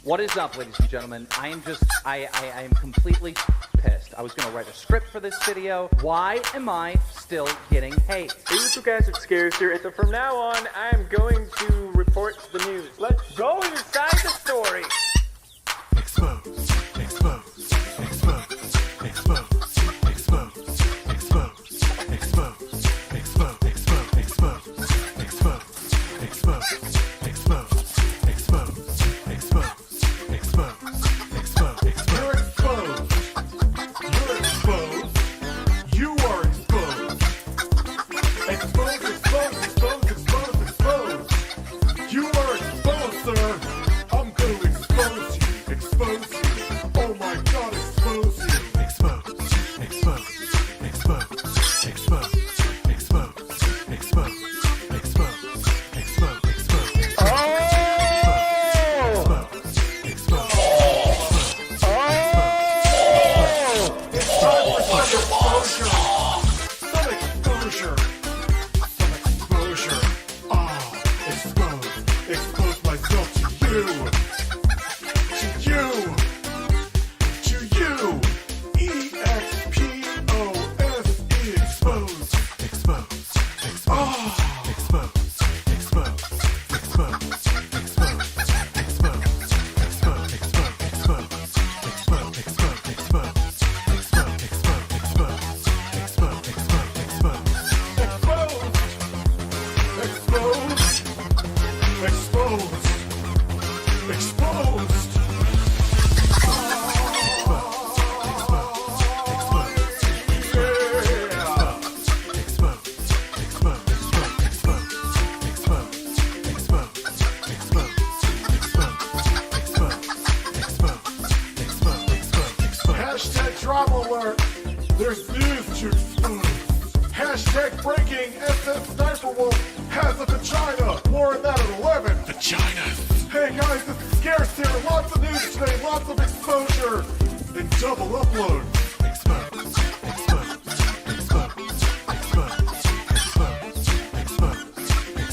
What is up, ladies and gentlemen? I am completely pissed. I was going to write a script for this video. Why am I still getting hate? Hey, what's up, guys? It's Scarcer. So from now on, I am going to report the news. Let's go inside the story. Expose, expose, expose, expose, expose, expose, expose, expose, expose, expose, expose, expose, expose, expose, expose, expose, expose. You're exposed. You're exposed. You are exposed. Expose, expose, expose, expose, expose. You are exposed, sir. I'm going to expose you. Expose you. Oh my God, expose you. Expose, expose, expose, expose, expose, expose, expose, expose, expose. Oh! Expose, it's time for some exposure. Some exposure. Some exposure. Ah, expose. Expose myself to you. To you, E-X-P-O-S-E, exposed, exposed, exposed, exposed, exposed, exposed, exposed, exposed, exposed, exposed, exposed, exposed, exposed, exposed, Hashtag drama alert. There's news to expose. Hashtag breaking. SS Sniper Wolf has a vagina. More on that at 11. Vagina. Hey guys, this is Scarce here. Lots of news today. Lots of exposure. And double upload. Expose. Expose. Expose. Expose. Expose. Expose. Expose.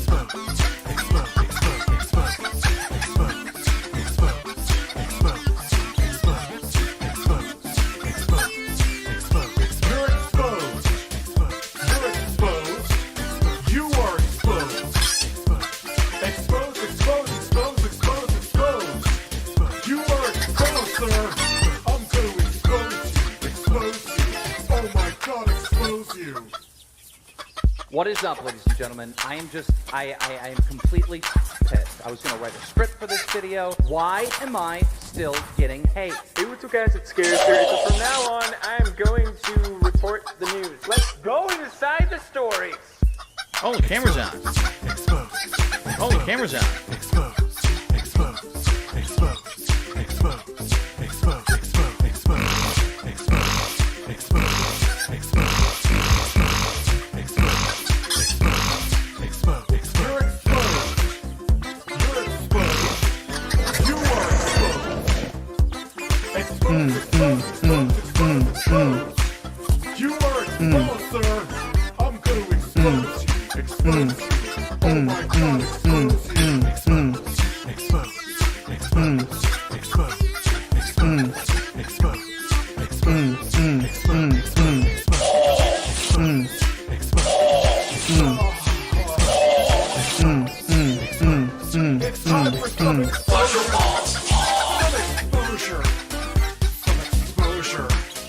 Expose. You're exposed. You're exposed. You are exposed. Expose, expose, expose, expose, expose. You are exposed, sir. I'm going to expose you. Expose you. Oh my God, expose you. What is up, ladies and gentlemen? I am completely pissed. I was going to write a script for this video. Why am I still getting hate? Hey, what's up, guys? It's Scarcer. So from now on, I am going to report the news. Let's go inside the stories. Oh, the camera's on. Expose. Oh, the camera's on. Expose. Expose. Expose. Expose. Expose. Expose. Expose. Expose. Expose. Expose. Expose. You're exposed. You're exposed. You are exposed. Expose. Expose. Expose. Expose. You are exposed, sir. I'm going to expose you. Expose you. Oh my God, expose you. Expose. Expose. Expose. Expose. Expose. Expose. Expose. It's time for some exposure. Some exposure. Some exposure.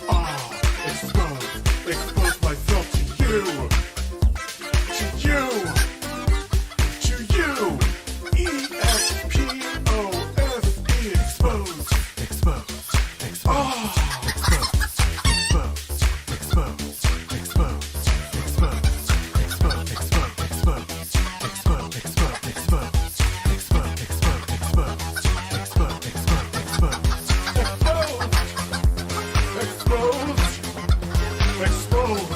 Ah, expose. Expose myself to you. To you. To you. E-X-P-O-S-E, exposed. Exposed. Exposed. Ah. Exposed. Exposed. Exposed. Exposed. Exposed. Exposed. Exposed. Exposed. Exposed.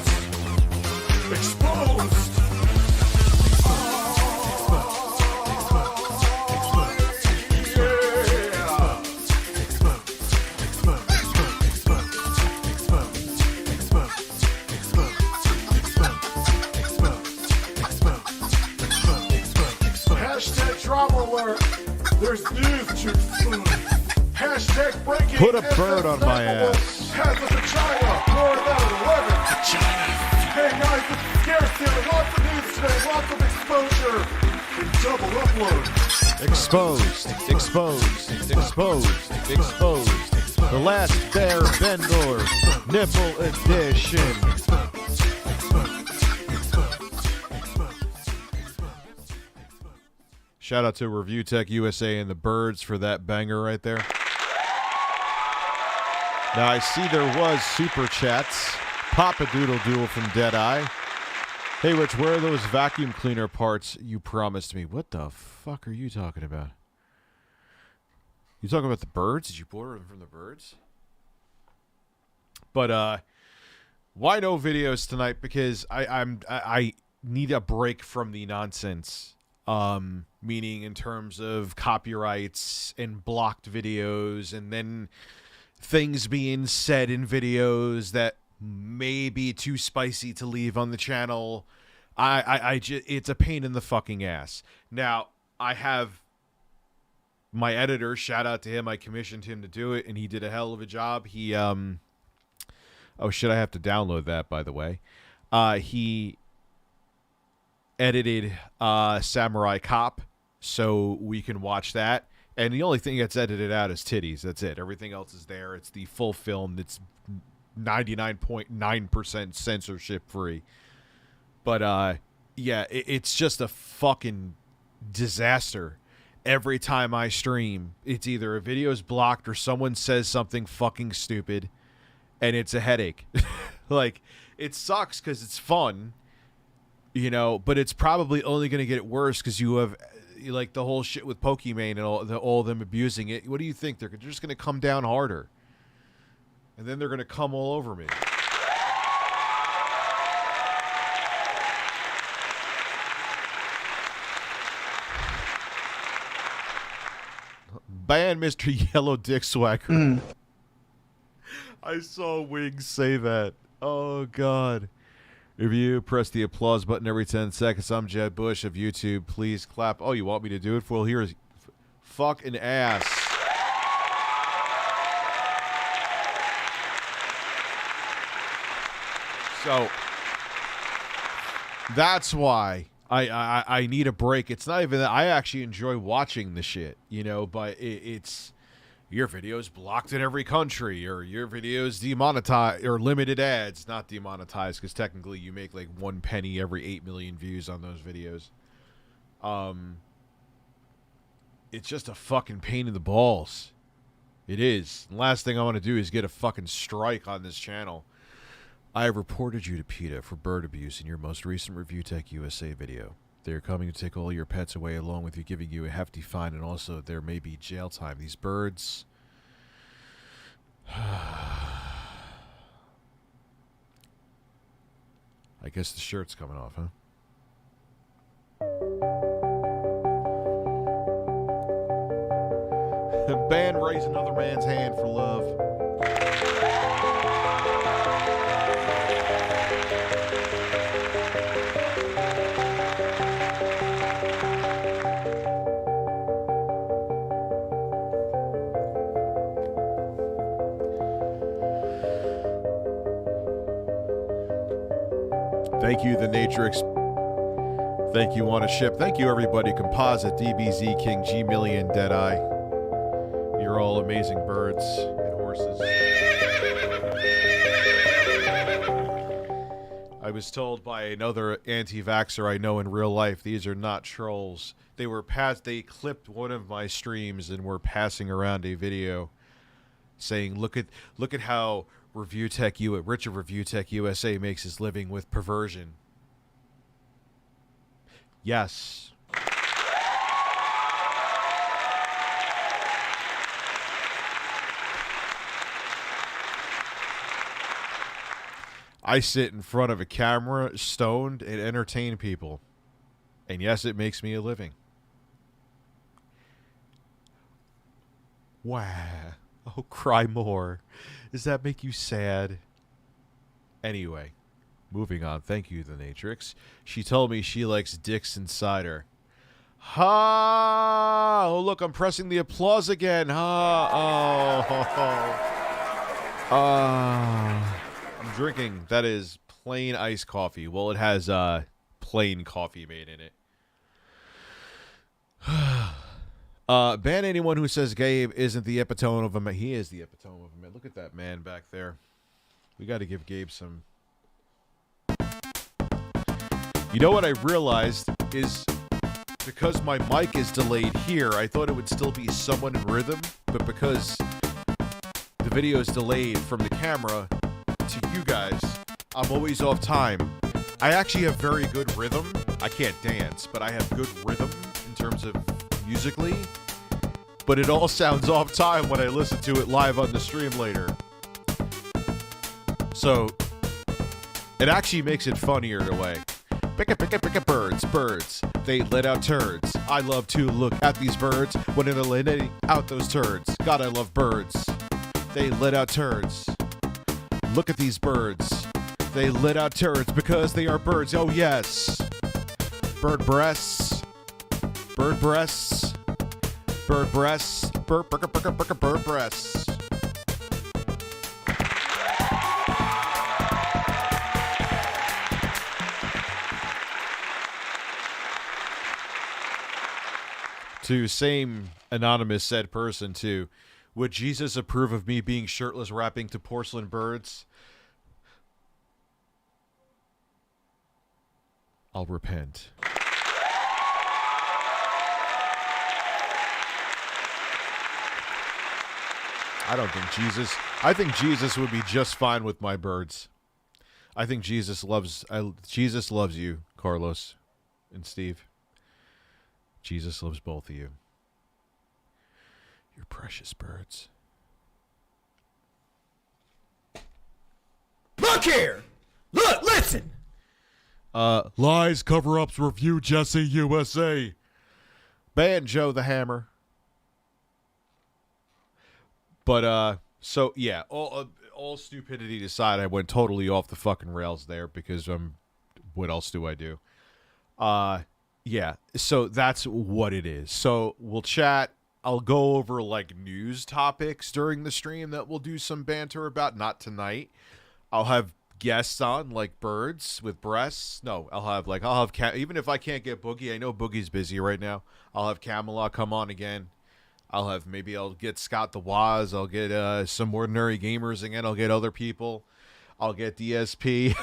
Exposed. Exposed. Hashtag drama alert. There's news to expose. Hashtag breaking. Put a bird on my ass. Has a vagina. More than 11. Hey guys, it's Scarce here. Lots of news today. Lots of exposure. And double upload. Exposed, exposed, exposed, exposed. The last Bear Bendor Nipple Edition. Shout out to ReviewTechUSA and the Birds for that banger right there. Now I see there was super chats. Papa Doodle Doodle from Deadeye. Hey Rich, where are those vacuum cleaner parts you promised me? What the fuck are you talking about? You talking about the Birds? Did you order them from the Birds? But why no videos tonight? Because I need a break from the nonsense. Meaning in terms of copyrights and blocked videos, and then things being said in videos that may be too spicy to leave on the channel. It's a pain in the fucking ass. Now, I have my editor, shout out to him, I commissioned him to do it, and he did a hell of a job. He, oh shit, I have to download that, by the way. He edited Samurai Cop, so we can watch that. And the only thing that's edited out is titties. That's it. Everything else is there. It's the full film that's 99.9% censorship free. But yeah, it's just a fucking disaster. Every time I stream, it's either a video's blocked or someone says something fucking stupid, and it's a headache. Like, it sucks because it's fun, you know, but it's probably only going to get worse because you have, like, the whole shit with Pokemon and all of them abusing it. What do you think? They're just going to come down harder. And then they're going to come all over me. Ban Mr. Yellow Dick Swagger. I saw Wings say that. Oh, God. If you press the applause button every 10 seconds, I'm Jeb Bush of YouTube. Please clap. Oh, you want me to do it? Well, here's fuck an ass. So that's why I need a break. It's not even that I actually enjoy watching the shit, you know, but it's your video's blocked in every country, or your video's demonetized, or limited ads, not demonetized, because technically you make like 1 penny every 8 million views on those videos. It's just a fucking pain in the balls. It is. The last thing I want to do is get a fucking strike on this channel. I have reported you to PETA for bird abuse in your most recent ReviewTechUSA video. They are coming to take all your pets away, along with you giving you a hefty fine, and also there may be jail time. These birds... I guess the shirt's coming off, huh? Ban raise another man's hand for love. Thank you, The Natrix. Thank you, On a Ship. Thank you, everybody. Composite, DBZ, King, G Million, Deadeye. You're all amazing birds and horses. I was told by another anti-vaxxer I know in real life, these are not trolls. They clipped one of my streams and were passing around a video saying, look at how Richard ReviewTechUSA makes his living with perversion. Yes. I sit in front of a camera, stoned, and entertain people. And yes, it makes me a living. Wow. Oh, cry more. Does that make you sad? Anyway, moving on. Thank you, The Natrix. She told me she likes dicks inside her. Ha! look, I'm pressing the applause again. I'm drinking. That is plain iced coffee. Well, it has plain coffee made in it. Ban anyone who says Gabe isn't the epitome of a man. He is the epitome of a man. Look at that man back there. We got to give Gabe some. You know what I realized is because my mic is delayed here, I thought it would still be somewhat in rhythm, but because the video is delayed from the camera to you guys, I'm always off time. I actually have very good rhythm. I can't dance, but I have good rhythm in terms of musically, but it all sounds off time when I listen to it live on the stream later. So it actually makes it funnier in a way. Pick a birds, birds. They let out turds. I love to look at these birds when they're letting out those turds. God, I love birds. They let out turds. Look at these birds. They let out turds because they are birds. Oh yes. Bird breasts. Bird breasts. Bird breasts. Bird breasts. To same anonymous said person too, would Jesus approve of me being shirtless rapping to porcelain birds? I'll repent. I don't think Jesus. I think Jesus would be just fine with my birds. I think Jesus loves you, Carlos and Steve. Jesus loves both of you. You're precious birds. Look here! Look, listen! Lies, cover-ups, review Jesse USA. Ban Joe the Hammer. But, so, yeah, all stupidity aside, I went totally off the fucking rails there because, what else do I do? Yeah, so that's what it is. So we'll chat. I'll go over like news topics during the stream that we'll do some banter about. Not tonight. I'll have guests on like birds with breasts. No, I'll have even if I can't get Boogie, I know Boogie's busy right now. I'll have Camelot come on again. I'll get Scott the Waz. I'll get some ordinary gamers again. I'll get other people. I'll get DSP.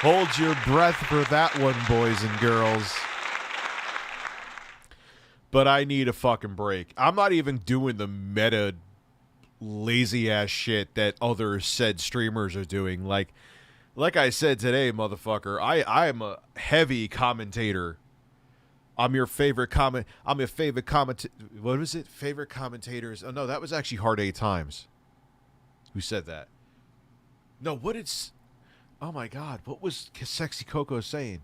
Hold your breath for that one, boys and girls. But I need a fucking break. I'm not even doing the meta lazy-ass shit that other said streamers are doing. Like I said today, motherfucker, I am a heavy commentator. I'm your favorite comment. What was it? Favorite commentators. Oh, no, that was actually Hard 8 Times. Who said that? No, what it's... Oh my God, what was Sexy Coco saying?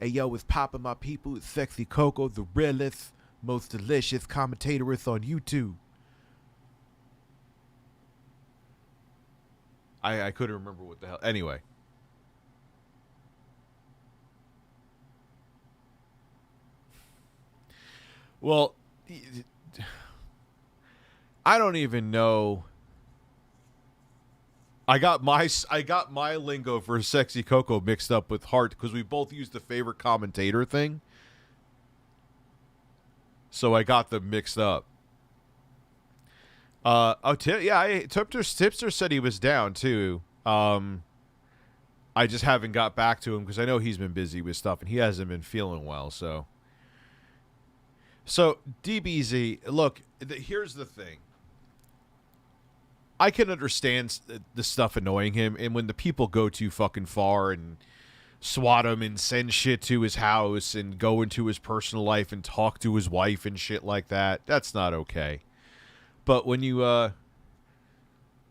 Hey yo, it's poppin' my people, it's Sexy Coco, the realest, most delicious commentatorist on YouTube. I couldn't remember what the hell. Anyway. Well, I don't even know. I got my lingo for Sexy Coco mixed up with Heart because we both used the favorite commentator thing. So I got them mixed up. Tipster said he was down too. I just haven't got back to him because I know he's been busy with stuff and he hasn't been feeling well. So DBZ, look, here's the thing. I can understand the stuff annoying him, and when the people go too fucking far and swat him and send shit to his house and go into his personal life and talk to his wife and shit like that, that's not okay. But when you,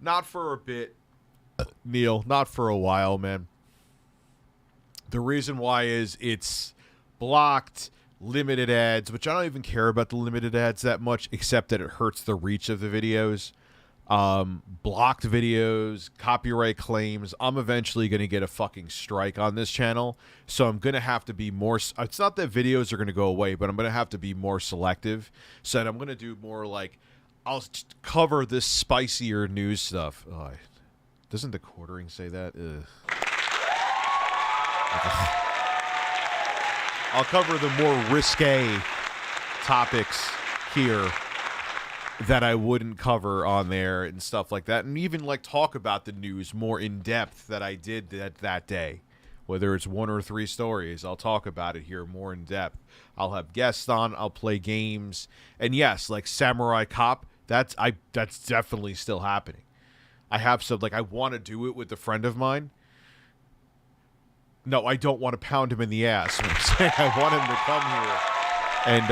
not for a bit, Neil, not for a while, man. The reason why is it's blocked limited ads, which I don't even care about the limited ads that much, except that it hurts the reach of the videos. blocked videos, copyright claims. I'm eventually going to get a fucking strike on this channel, so I'm going to have to be more. It's not that videos are going to go away, but I'm going to have to be more selective. So I'm going to do more like I'll cover this spicier news stuff. Oh, doesn't the quartering say that? Ugh. I'll cover the more risque topics here that I wouldn't cover on there and stuff like that, and even like talk about the news more in depth that I did that day. Whether it's 1 or 3 stories, I'll talk about it here more in depth. I'll have guests on, I'll play games, and yes, like Samurai Cop, that's definitely still happening. I have some, like, I want to do it with a friend of mine. No, I don't want to pound him in the ass. I'm saying I want him to come here and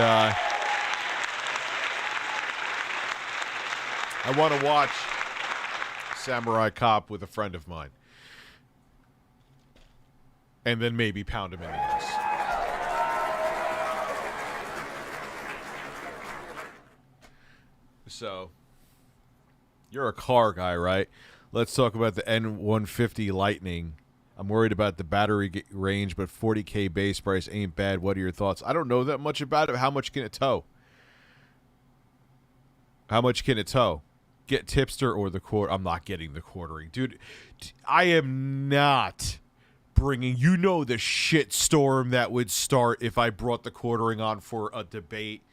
I want to watch Samurai Cop with a friend of mine. And then maybe pound him in the ass. So, you're a car guy, right? Let's talk about the N150 Lightning. I'm worried about the battery range, but 40K base price ain't bad. What are your thoughts? I don't know that much about it. How much can it tow? How much can it tow? Get Tipster or the quarter. I'm not getting the quartering. Dude, I am not bringing... You know the shit storm that would start if I brought the quartering on for a debate.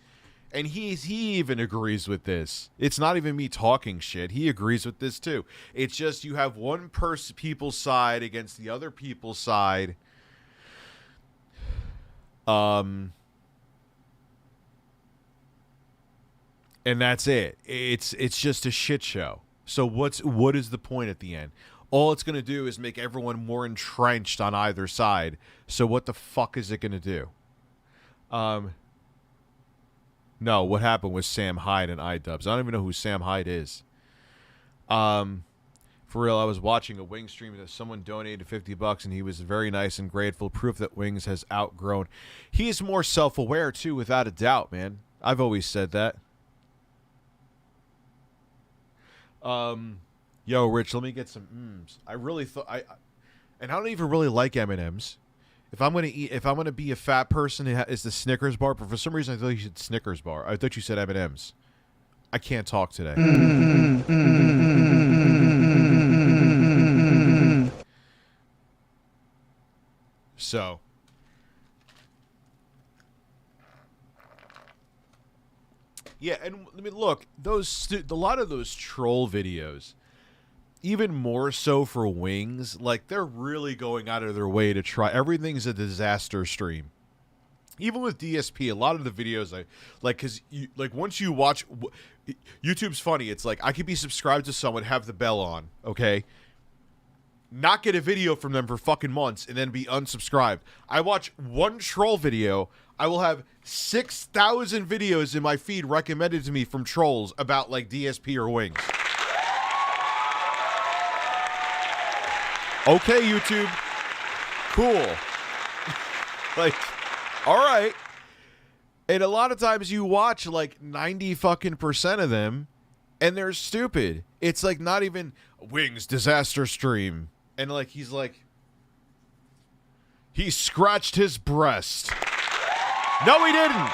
And he even agrees with this. It's not even me talking shit. He agrees with this too. It's just you have one people's side against the other people's side. And that's it. It's just a shit show. So what is the point at the end? All it's going to do is make everyone more entrenched on either side. So what the fuck is it going to do? No, what happened was Sam Hyde and iDubbbz. I don't even know who Sam Hyde is. For real, I was watching a Wings stream that someone donated $50 and he was very nice and grateful. Proof that Wings has outgrown. He is more self-aware too, without a doubt, man. I've always said that. Yo, Rich, let me get some mms. I really thought and I don't even really like M&Ms. If I'm gonna be a fat person, it's the Snickers bar. But for some reason, I thought you said Snickers bar. I thought you said M&Ms. I can't talk today. So, yeah, and I mean, look, a lot of those troll videos. Even more so for Wings, like they're really going out of their way to try. Everything's a disaster stream. Even with DSP, a lot of the videos I like, because once you watch, YouTube's funny. It's like I could be subscribed to someone, have the bell on, okay, not get a video from them for fucking months, and then be unsubscribed. I watch one troll video, I will have 6,000 videos in my feed recommended to me from trolls about like DSP or Wings. Okay, YouTube. Cool. Like, all right. And a lot of times you watch like 90% of them and they're stupid. It's like not even Wings disaster stream. And like he's like, he scratched his breast. No, he didn't.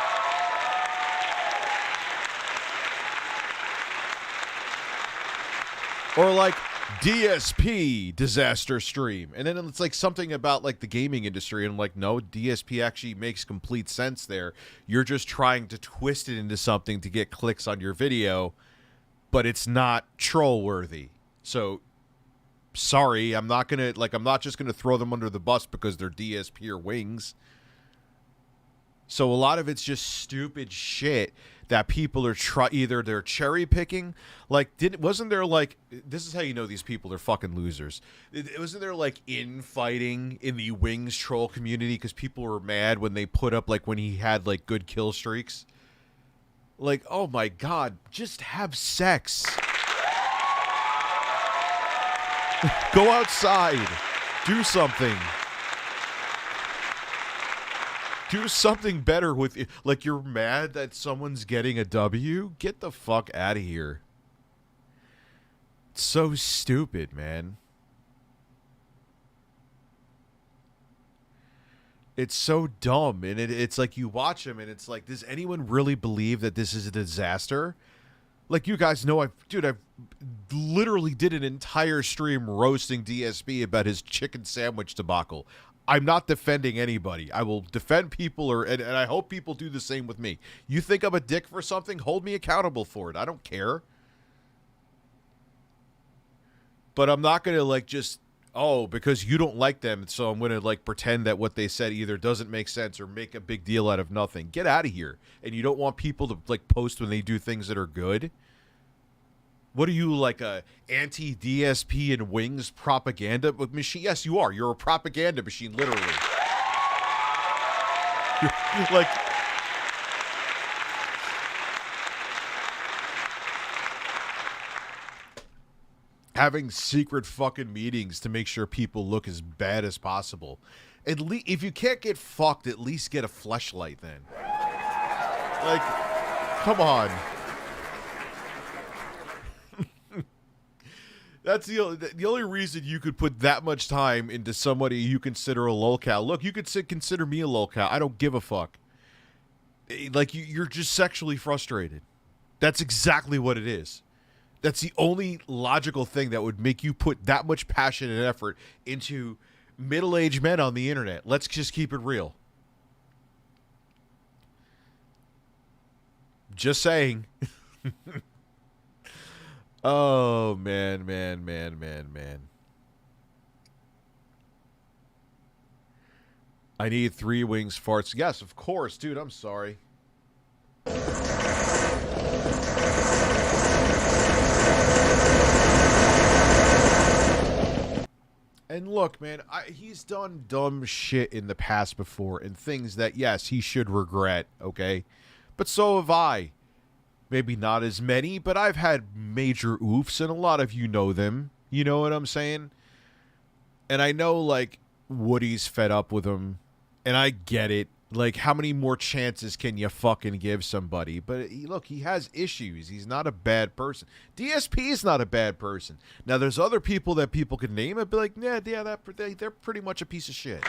Or like DSP disaster stream, and then it's like something about like the gaming industry, and I'm like, no, DSP actually makes complete sense there. You're just trying to twist it into something to get clicks on your video, but it's not troll worthy. So sorry, I'm not just gonna throw them under the bus because they're DSP or Wings. So a lot of it's just stupid shit that people are either they're cherry picking. Like, wasn't there like, this is how you know these people are fucking losers. Wasn't there like infighting in the Wings troll community because people were mad when they put up like when he had like good kill streaks? Like, oh my god, just have sex. Go outside. Do something. Do something better with it. Like, you're mad that someone's getting a W? Get the fuck out of here. so stupid, man. It's so dumb, and it's like you watch him, and it's like, does anyone really believe that this is a disaster? Like, you guys know, I've literally did an entire stream roasting DSP about his chicken sandwich debacle. I'm not defending anybody. I will defend people, and I hope people do the same with me. You think I'm a dick for something? Hold me accountable for it. I don't care. But I'm not going to, like, just... oh, because you don't like them, so I'm going to, like, pretend that what they said either doesn't make sense or make a big deal out of nothing. Get out of here. And you don't want people to, like, post when they do things that are good? What are you, like, a anti-DSP and wings propaganda machine? Yes, you are. You're a propaganda machine, literally. Like... having secret fucking meetings to make sure people look as bad as possible. At least, if you can't get fucked, at least get a fleshlight then. Like, come on. That's the only reason you could put that much time into somebody you consider a lolcow. Look, you could consider me a lolcow. I don't give a fuck. Like, you're just sexually frustrated. That's exactly what it is. That's the only logical thing that would make you put that much passion and effort into middle-aged men on the internet. Let's just keep it real. Just saying. Oh, man. I need 3 wings farts. Yes, of course, dude. I'm sorry. And look, man, he's done dumb shit in the past before and things that, yes, he should regret, okay? But so have I. Maybe not as many, but I've had major oofs, and a lot of you know them. You know what I'm saying? And I know, like, Woody's fed up with him, and I get it. Like, how many more chances can you fucking give somebody? But look, he has issues. He's not a bad person. DSP is not a bad person. Now, there's other people that people could name and be like, yeah, they're pretty much a piece of shit.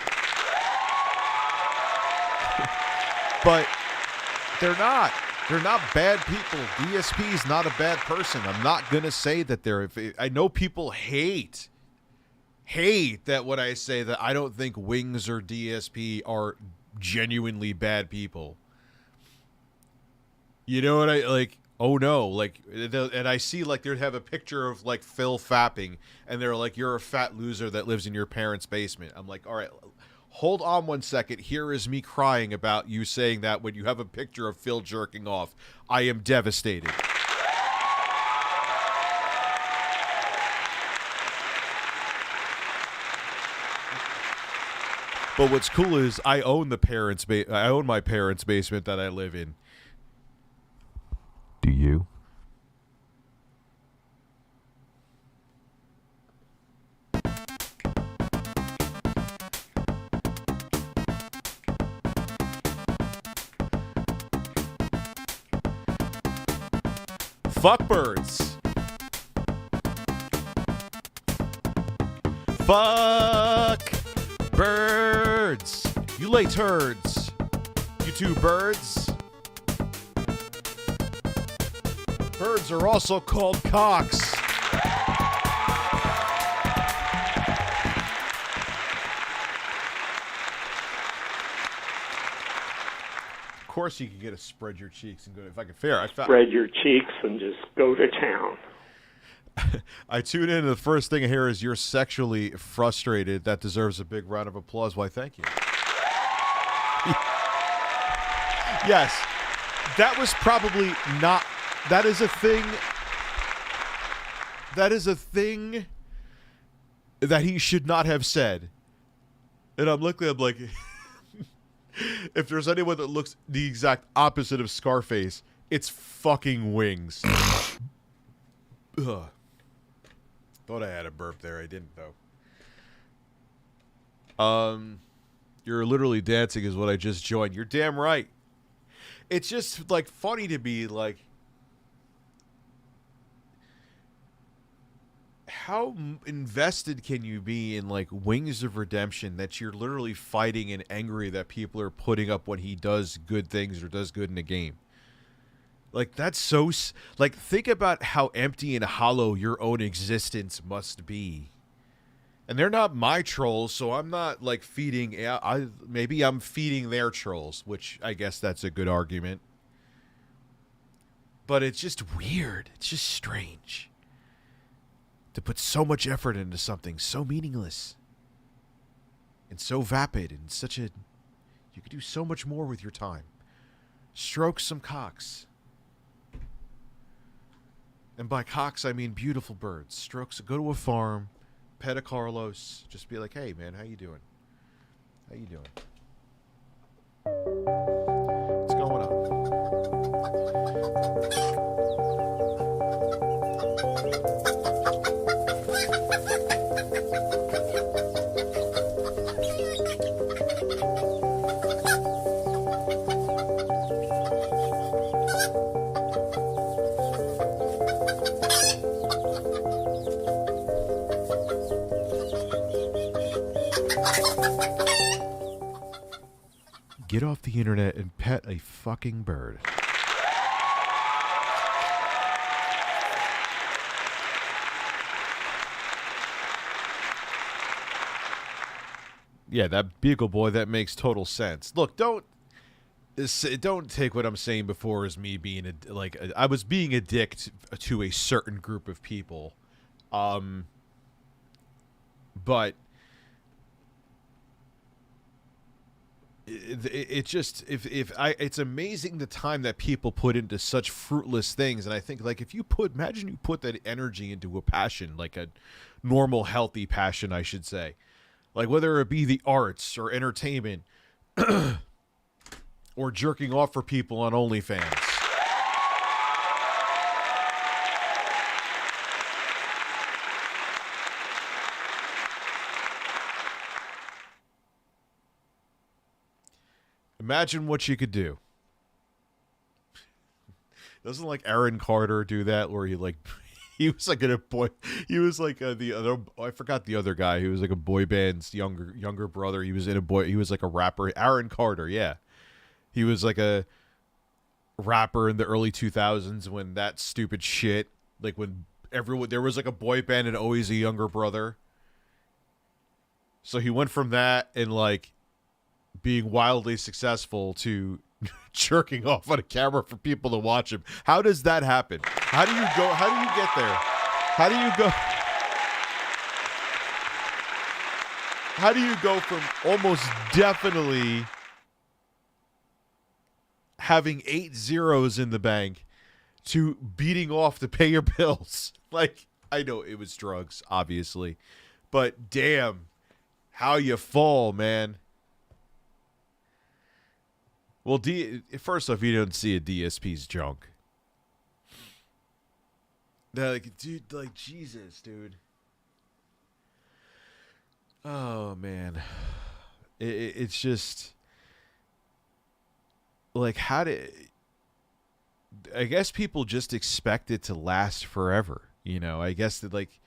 But they're not. They're not bad people. DSP is not a bad person. I'm not going to say that they're... I know people hate that when I say that I don't think Wings or DSP are genuinely bad people. You know what I like? Oh no, like, and I see like they have a picture of like Phil fapping, and they're like, "You're a fat loser that lives in your parents' basement." I'm like, all right, hold on 1 second. Here is me crying about you saying that when you have a picture of Phil jerking off. I am devastated. But what's cool is I own my parents' basement that I live in. Do you? Fuck birds. Fuck birds. You lay turds. You two birds. Birds are also called cocks. Of course you can get a spread your cheeks and go, if I can fair. Spread your cheeks and just go to town. I tune in and the first thing I hear is you're sexually frustrated. That deserves a big round of applause. Why, thank you. Yes, that was probably not... That is a thing... That is a thing that he should not have said. And I'm like... if there's anyone that looks the exact opposite of Scarface, it's fucking Wings. Ugh. Thought I had a burp there. I didn't, though. You're literally dancing is what I just joined. You're damn right. It's just, like, funny to be, like... invested can you be in like Wings of Redemption that you're literally fighting and angry that people are putting up when he does good things or does good in a game? Like, that's so like, think about how empty and hollow your own existence must be. And they're not my trolls, so I'm not like feeding. Maybe I'm feeding their trolls, which I guess that's a good argument. But it's just weird. It's just strange to put so much effort into something so meaningless and so vapid and such a. You could do so much more with your time. Stroke some cocks. And by cocks, I mean beautiful birds. Strokes. Go to a farm, pet a Carlos. Just be like, hey, man, how you doing? How you doing? What's going on? Get off the internet and pet a fucking bird. Yeah, that Beagle Boy, that makes total sense. Look, don't take what I'm saying before as me being I was being a dick to a certain group of people. But it just it's amazing the time that people put into such fruitless things. And I think, like, imagine you put that energy into a passion, like a normal, healthy passion, I should say, like whether it be the arts or entertainment or jerking off for people on OnlyFans. Imagine what you could do. Doesn't like Aaron Carter do that, where he was like a boy. He was like the other. I forgot the other guy. He was like a boy band's younger brother. He was in a boy. He was like a rapper. Aaron Carter, yeah. He was like a rapper in the early 2000s when that stupid shit, like when there was like a boy band and always a younger brother. So he went from that and like being wildly successful to jerking off on a camera for people to watch him. How does that happen? How do you go? How do you get there? How do you go? How do you go from almost definitely having 8 zeros in the bank to beating off to pay your bills? Like, I know it was drugs, obviously, but damn, how you fall, man. Well, first off, you don't see a DSP's junk. They're like, dude, like, Jesus, dude. Oh, man. It's just, like, I guess people just expect it to last forever, you know? I guess that, like,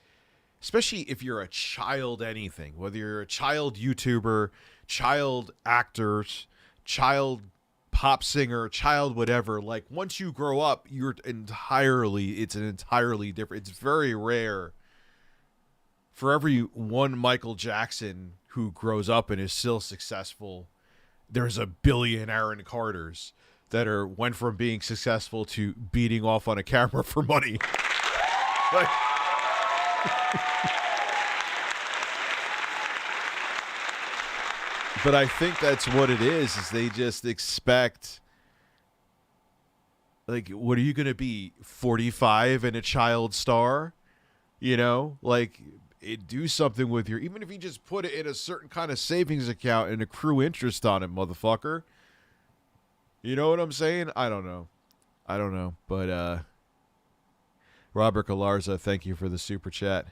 especially if you're a child anything, whether you're a child YouTuber, child actors, child pop singer, child whatever, like, once you grow up, it's an entirely different, it's very rare for every one Michael Jackson who grows up and is still successful, there's a billion Aaron Carters that went from being successful to beating off on a camera for money. Like, but I think that's what it is they just expect, like, what are you going to be, 45 and a child star? You know, like, do something with even if you just put it in a certain kind of savings account and accrue interest on it, motherfucker. You know what I'm saying? I don't know. But, Robert Galarza, thank you for the super chat.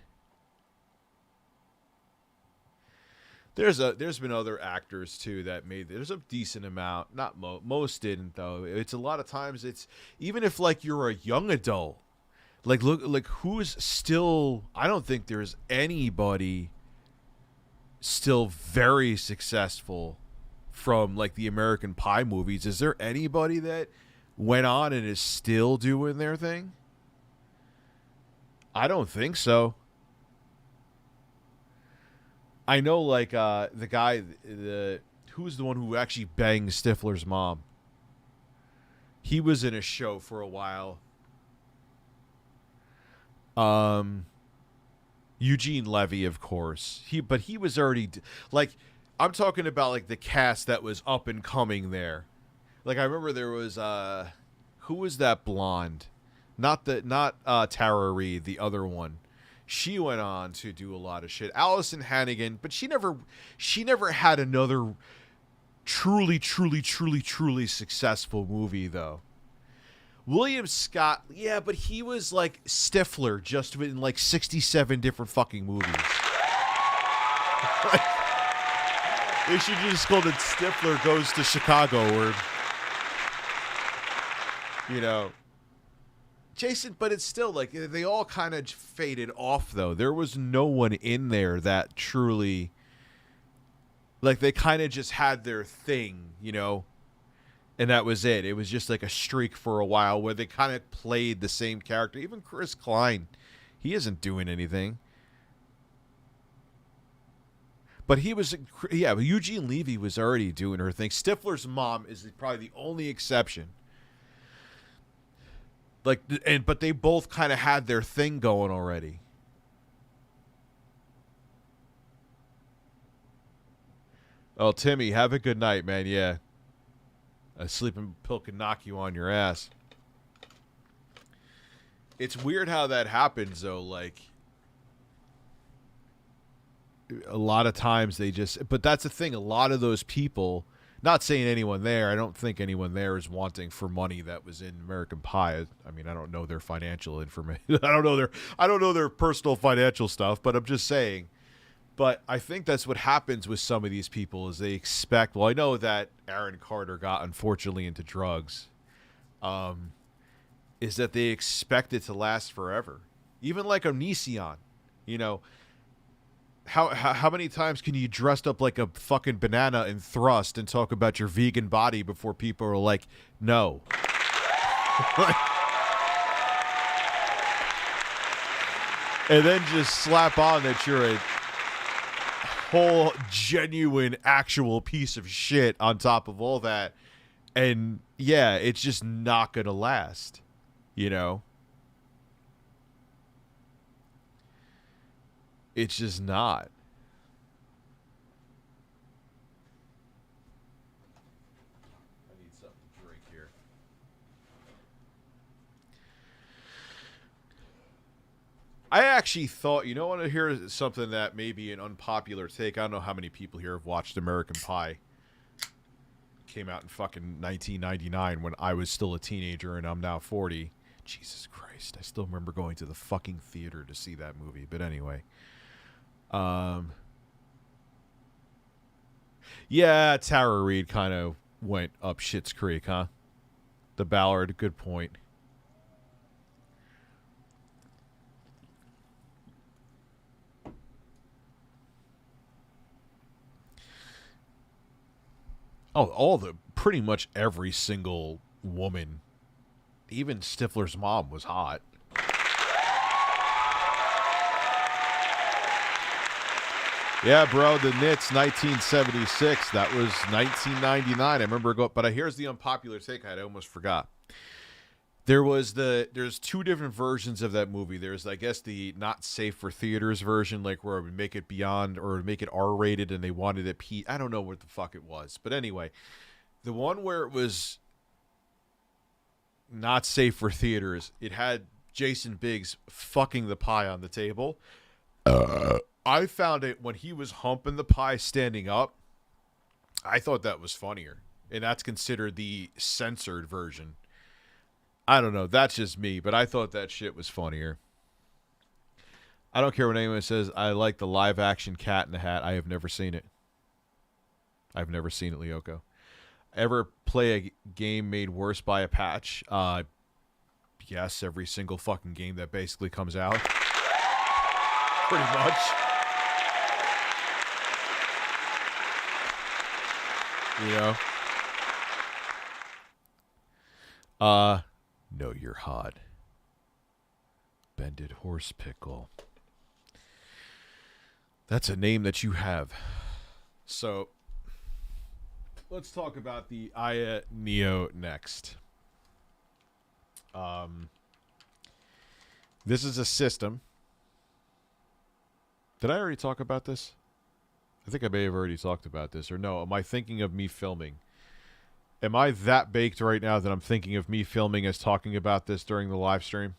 There's been other actors too that there's a decent amount, not most didn't though. It's a lot of times even if like you're a young adult, Like, look, like who's still? I don't think there's anybody still very successful from like the American Pie movies. Is there anybody that went on and is still doing their thing? I don't think so. I know, like, the guy, who's the one who actually banged Stifler's mom? He was in a show for a while. Eugene Levy, of course. But he was already, like, I'm talking about, like, the cast that was up and coming there. Like, I remember there was, who was that blonde? Not Tara Reid, the other one. She went on to do a lot of shit. Allison Hannigan, but she never had another truly successful movie, though. William Scott, yeah, but he was like Stifler, just in like 67 different fucking movies. Like, they should just call it Stifler Goes to Chicago, or, you know. Jason, but it's still like they all kind of faded off, though. There was no one in there that truly, like, they kind of just had their thing, you know, and that was it. It was just like a streak for a while where they kind of played the same character. Even Chris Klein, he isn't doing anything. But he was, yeah, Eugene Levy was already doing her thing. Stifler's mom is probably the only exception. Like, but they both kind of had their thing going already. Oh, Timmy, have a good night, man. Yeah. A sleeping pill can knock you on your ass. It's weird how that happens, though. Like, a lot of times they just... But that's the thing. A lot of those people... Not saying anyone there. I don't think anyone there is wanting for money that was in American Pie. I mean, I don't know their financial information. I don't know their personal financial stuff, but I'm just saying. But I think that's what happens with some of these people is they expect, well, I know that Aaron Carter got unfortunately into drugs. Is that they expect it to last forever. Even like Onision, you know, How many times can you dress up like a fucking banana and thrust and talk about your vegan body before people are like, no? And then just slap on that you're a whole genuine actual piece of shit on top of all that. And yeah, it's just not going to last, you know? It's just not. I need something to drink here. I actually thought, you know, I want to hear something that may be an unpopular take. I don't know how many people here have watched American Pie. Came out in fucking 1999 when I was still a teenager and I'm now 40. Jesus Christ. I still remember going to the fucking theater to see that movie. But anyway. Yeah, Tara Reid kind of went up Schitt's Creek, huh? The Ballard, good point. Oh, pretty much every single woman, even Stifler's mom was hot. Yeah, bro, the Knits, 1976. That was 1999. I remember but here's the unpopular take I almost forgot. There's two different versions of that movie. There's, I guess, the not safe for theaters version, like where it would make it beyond or make it R-rated and they wanted it I don't know what the fuck it was. But anyway, the one where it was not safe for theaters, it had Jason Biggs fucking the pie on the table. I found it when he was humping the pie standing up. I thought that was funnier. And that's considered the censored version. I don't know. That's just me, but I thought that shit was funnier. I don't care what anyone says. I like the live action Cat in the Hat. I have never seen it. I've never seen it, Lyoko. Ever play a game made worse by a patch? yes, every single fucking game that basically comes out. Pretty much. You know? No, you're hot. Bended horse pickle. That's a name that you have. So, let's talk about the Aya Neo next. This is a system. Did I already talk about this? I think I may have already talked about this. Or no, am I thinking of me filming? Am I that baked right now that I'm thinking of me filming as talking about this during the live stream?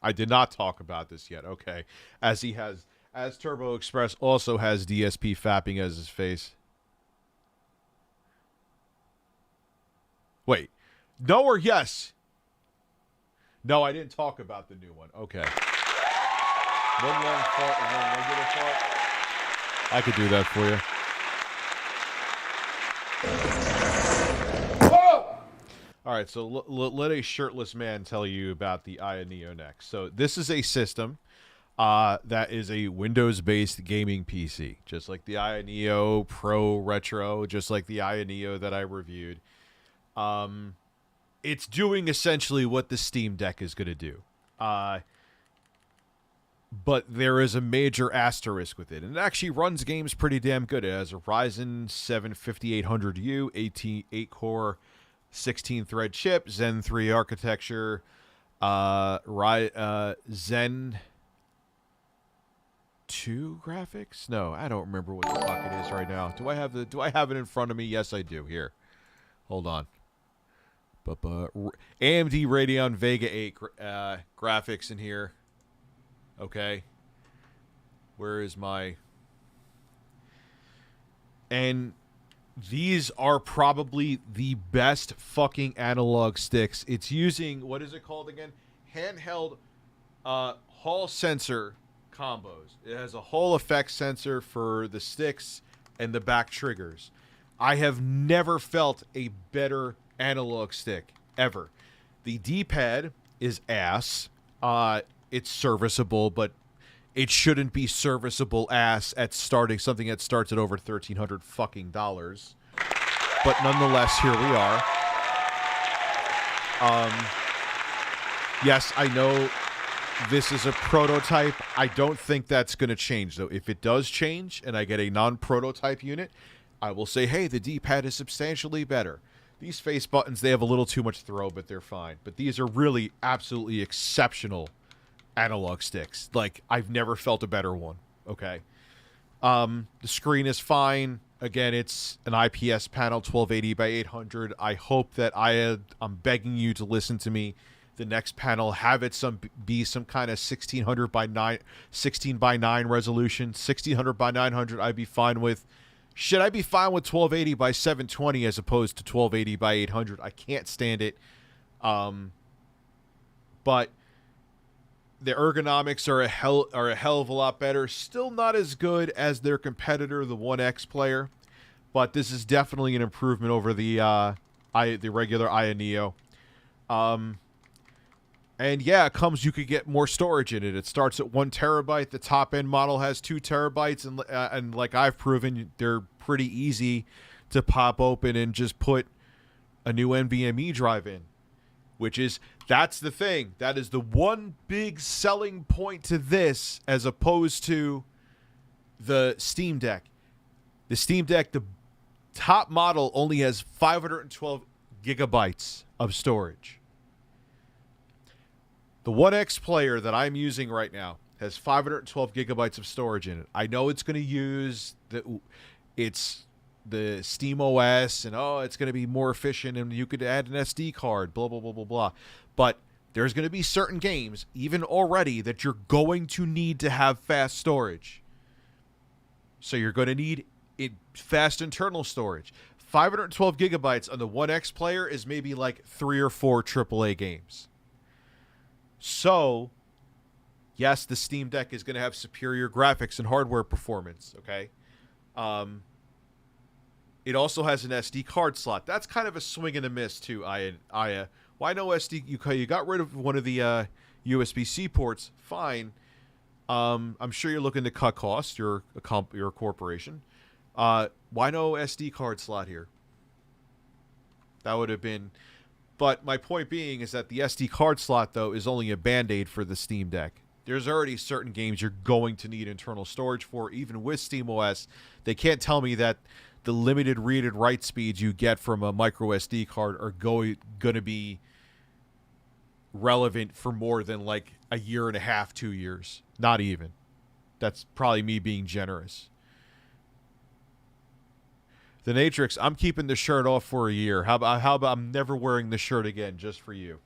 I did not talk about this yet. Okay. As Turbo Express also has DSP fapping as his face. Wait. No or yes? No, I didn't talk about the new one. Okay. One long fart and one regular fart. I could do that for you. Whoa! All right, so let a shirtless man tell you about the Aya Neo next. So this is a system that is a Windows-based gaming PC, just like the Aya Neo Pro Retro, just like the Aya Neo that I reviewed. It's doing essentially what the Steam Deck is going to do. But there is a major asterisk with it. And it actually runs games pretty damn good. It has a Ryzen 7 5800U, 8-core, 16-thread chip, Zen 3 architecture, Zen 2 graphics? No, I don't remember what the fuck it is right now. Do I have it in front of me? Yes, I do. Here. Hold on. AMD Radeon Vega 8 graphics in here. Okay. Where is my... And these are probably the best fucking analog sticks. It's using, what is it called again? Handheld Hall sensor combos. It has a Hall effect sensor for the sticks and the back triggers. I have never felt a better analog stick ever. The D-pad is ass. It's serviceable, but it shouldn't be serviceable ass at starting something that starts at over $1,300 fucking dollars. But nonetheless, here we are. Yes, I know this is a prototype. I don't think that's going to change, though. If it does change and I get a non-prototype unit, I will say, hey, the D-pad is substantially better. These face buttons, they have a little too much throw, but they're fine. But these are really absolutely exceptional analog sticks. Like, I've never felt a better one. Okay. The screen is fine. Again, it's an IPS panel, 1280 by 800. I hope that I'm begging you to listen to me. The next panel, have it be some kind of 1600 by 9, 16 by 9 resolution. 1600 by 900, I'd be fine with. Should I be fine with 1280 by 720 as opposed to 1280 by 800? I can't stand it. But the ergonomics are a hell of a lot better. Still not as good as their competitor, the One X player, but this is definitely an improvement over the regular Aya Neo. And yeah, it comes. You could get more storage in it. It starts at 1 terabyte. The top end model has 2 terabytes, and like I've proven, they're pretty easy to pop open and just put a new NVMe drive in. That's the thing. That is the one big selling point to this as opposed to the Steam Deck. The Steam Deck, the top model, only has 512 gigabytes of storage. The One X player that I'm using right now has 512 gigabytes of storage in it. I know it's going to use the Steam OS, and it's going to be more efficient, and you could add an SD card, blah, blah, blah, blah, blah. But there's going to be certain games, even already, that you're going to need to have fast storage. So you're going to need fast internal storage. 512 gigabytes on the One X player is maybe like 3 or 4 AAA games. So, yes, the Steam Deck is going to have superior graphics and hardware performance, okay? it also has an SD card slot. That's kind of a swing and a miss too, Aya. Why no SD? You got rid of one of the USB-C ports. Fine. I'm sure you're looking to cut costs. You're a corporation. Why no SD card slot here? That would have been... But my point being is that the SD card slot, though, is only a Band-Aid for the Steam Deck. There's already certain games you're going to need internal storage for, even with SteamOS. They can't tell me that the limited read and write speeds you get from a micro SD card are going to be relevant for more than like a year and a half, 2 years. Not even. That's probably me being generous. The Natrix, I'm keeping the shirt off for a year. How about I'm never wearing the shirt again just for you?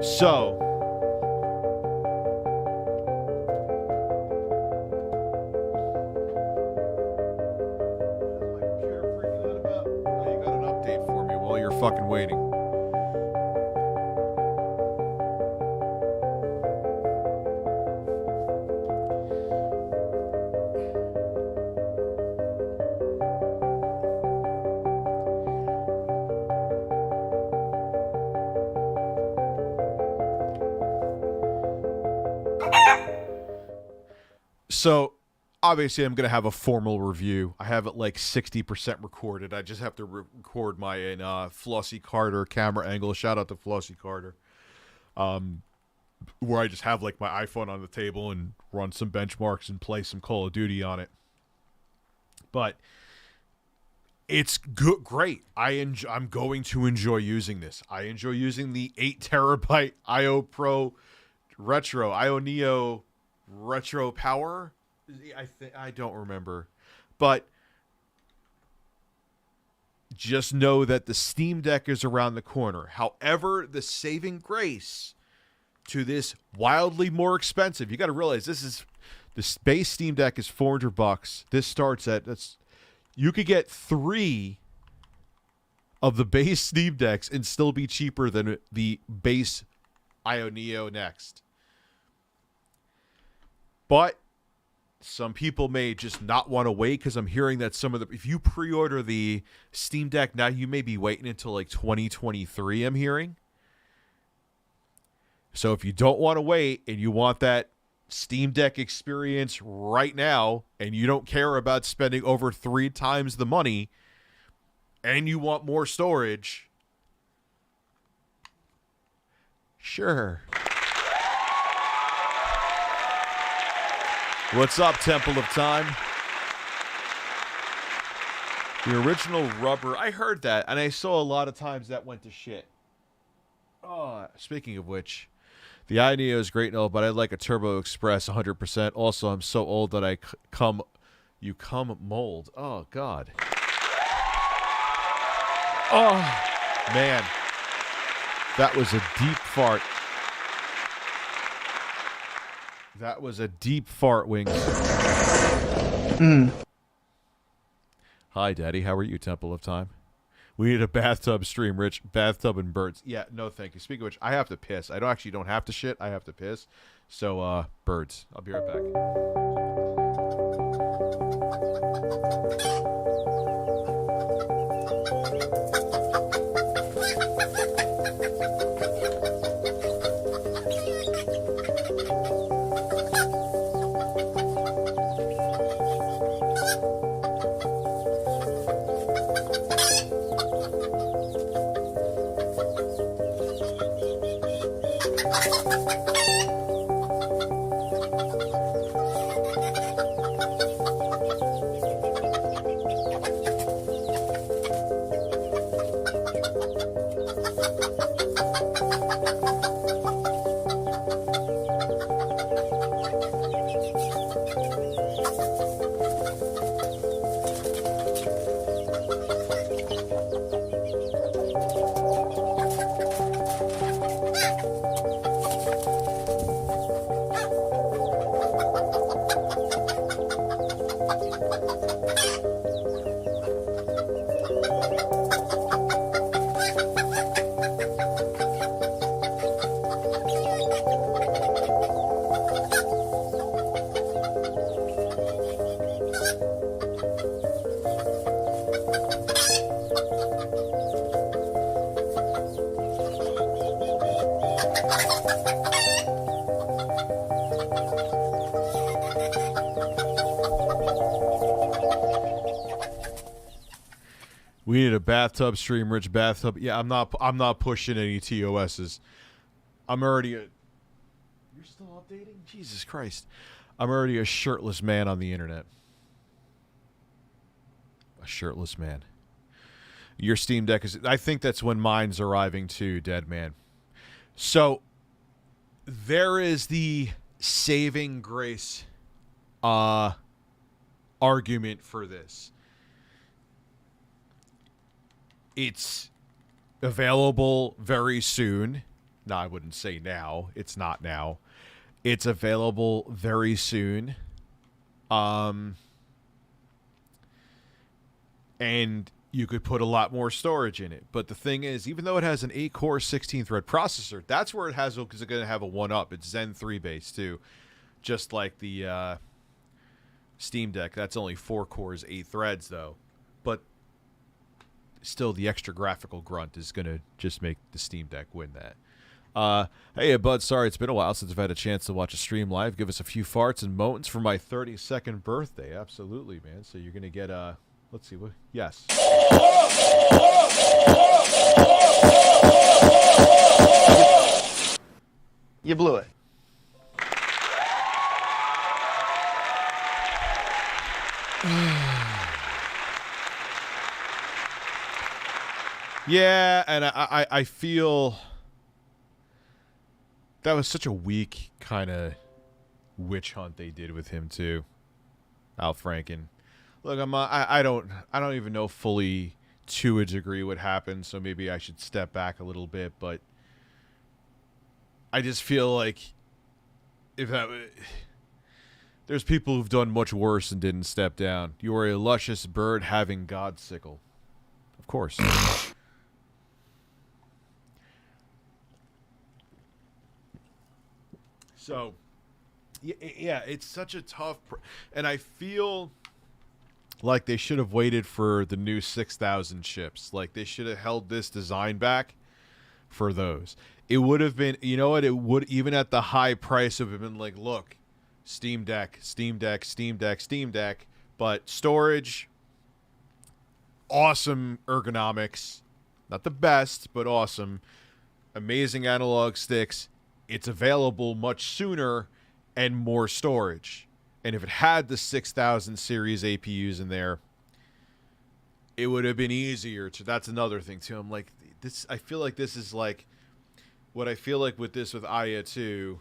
So, you got an update for me while you're fucking waiting. So, obviously, I'm going to have a formal review. I have it like 60% recorded. I just have to record my Flossie Carter camera angle. Shout out to Flossie Carter. Where I just have like my iPhone on the table and run some benchmarks and play some Call of Duty on it. But it's great. I'm going to enjoy using this. I enjoy using the 8 terabyte IO Pro Retro, IO Neo Retro Power. I don't remember, but just know that the Steam Deck is around the corner. However, the saving grace to this wildly more expensive, you got to realize this base Steam Deck is $400. This starts at you could get 3 of the base Steam Decks and still be cheaper than the base IO Neo Next. But some people may just not want to wait because I'm hearing that if you pre-order the Steam Deck now, you may be waiting until like 2023, I'm hearing. So if you don't want to wait and you want that Steam Deck experience right now and you don't care about spending over 3 times the money and you want more storage, sure. What's up, Temple of Time? The original rubber. I heard that, and I saw a lot of times that went to shit. Oh, speaking of which, the INEO is great and all, but I like a Turbo Express 100%. Also, I'm so old that you come mold. Oh, God. Oh, man. That was a deep fart. That was a deep fart, Wings. Hi, Daddy. How are you, Temple of Time? We need a bathtub stream, Rich. Bathtub and birds. Yeah, no, thank you. Speaking of which, I have to piss. I don't have to shit. I have to piss. So, birds. I'll be right back. We need a bathtub stream, Rich bathtub. Yeah, I'm not pushing any TOSs. I'm already a... You're still updating? Jesus Christ. I'm already a shirtless man on the internet. A shirtless man. Your Steam Deck is... I think that's when mine's arriving too, dead man. So, there is the saving grace argument for this. It's available very soon. No, I wouldn't say now. It's not now. It's available very soon. And you could put a lot more storage in it. But the thing is, even though it has an 8-core 16-thread processor, that's where it has, because it's going to have a 1-up. It's Zen 3 based too. Just like the Steam Deck. That's only 4 cores, 8 threads though. But still, the extra graphical grunt is going to just make the Steam Deck win that. Hey, bud, sorry it's been a while since I've had a chance to watch a stream live. Give us a few farts and moans for my 32nd birthday. Absolutely, man. So you're going to get, let's see, what? Yes. You blew it. Yeah, and I feel that was such a weak kind of witch hunt they did with him too, Al Franken. Look, I don't even know fully to a degree what happened, so maybe I should step back a little bit. But I just feel like there's people who've done much worse and didn't step down. You are a luscious bird having God's sickle, of course. So, yeah, it's such a tough... and I feel like they should have waited for the new 6,000 chips. Like, they should have held this design back for those. It would have been... You know what? It would, even at the high price, it would have been like, look, Steam Deck, Steam Deck, Steam Deck, Steam Deck, but storage, awesome ergonomics. Not the best, but awesome. Amazing analog sticks. It's available much sooner and more storage. And if it had the 6,000 series APUs in there, it would have been easier to... That's another thing too. I'm like, this... I feel like this is like... What I feel like with this, with Aya 2,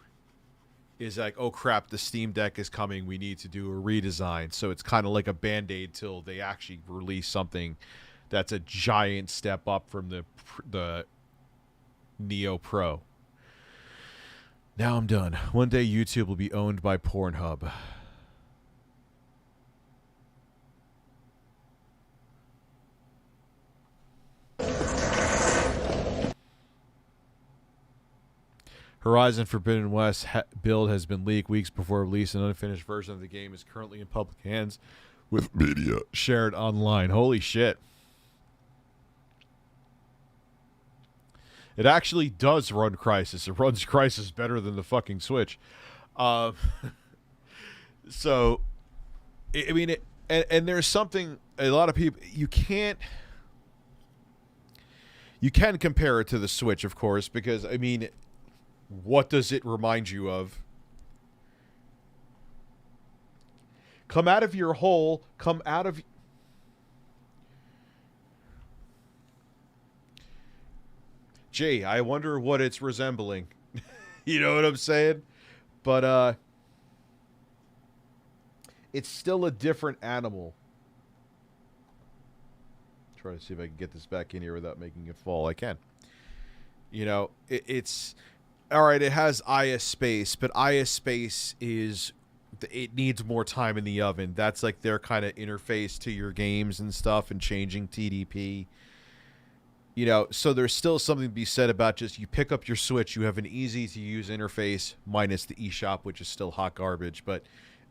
is like, oh crap, the Steam Deck is coming. We need to do a redesign. So it's kind of like a Band-Aid till they actually release something that's a giant step up from the Neo Pro. Now I'm done. One day YouTube will be owned by Pornhub. Horizon Forbidden West build has been leaked weeks before release. An unfinished version of the game is currently in public hands with media shared online. Holy shit. It actually does run Crysis. It runs Crysis better than the fucking Switch. So, I mean, and there's something, a lot of people, you can compare it to the Switch, of course, because, I mean, what does it remind you of? Come out of your hole, come out of... Gee, I wonder what it's resembling. You know what I'm saying? But, it's still a different animal. Try to see if I can get this back in here without making it fall. I can. You know, it's... Alright, it has Aya Space, but Aya Space is... It needs more time in the oven. That's like their kind of interface to your games and stuff and changing TDP. You know, so there's still something to be said about just you pick up your Switch, you have an easy-to-use interface, minus the eShop, which is still hot garbage,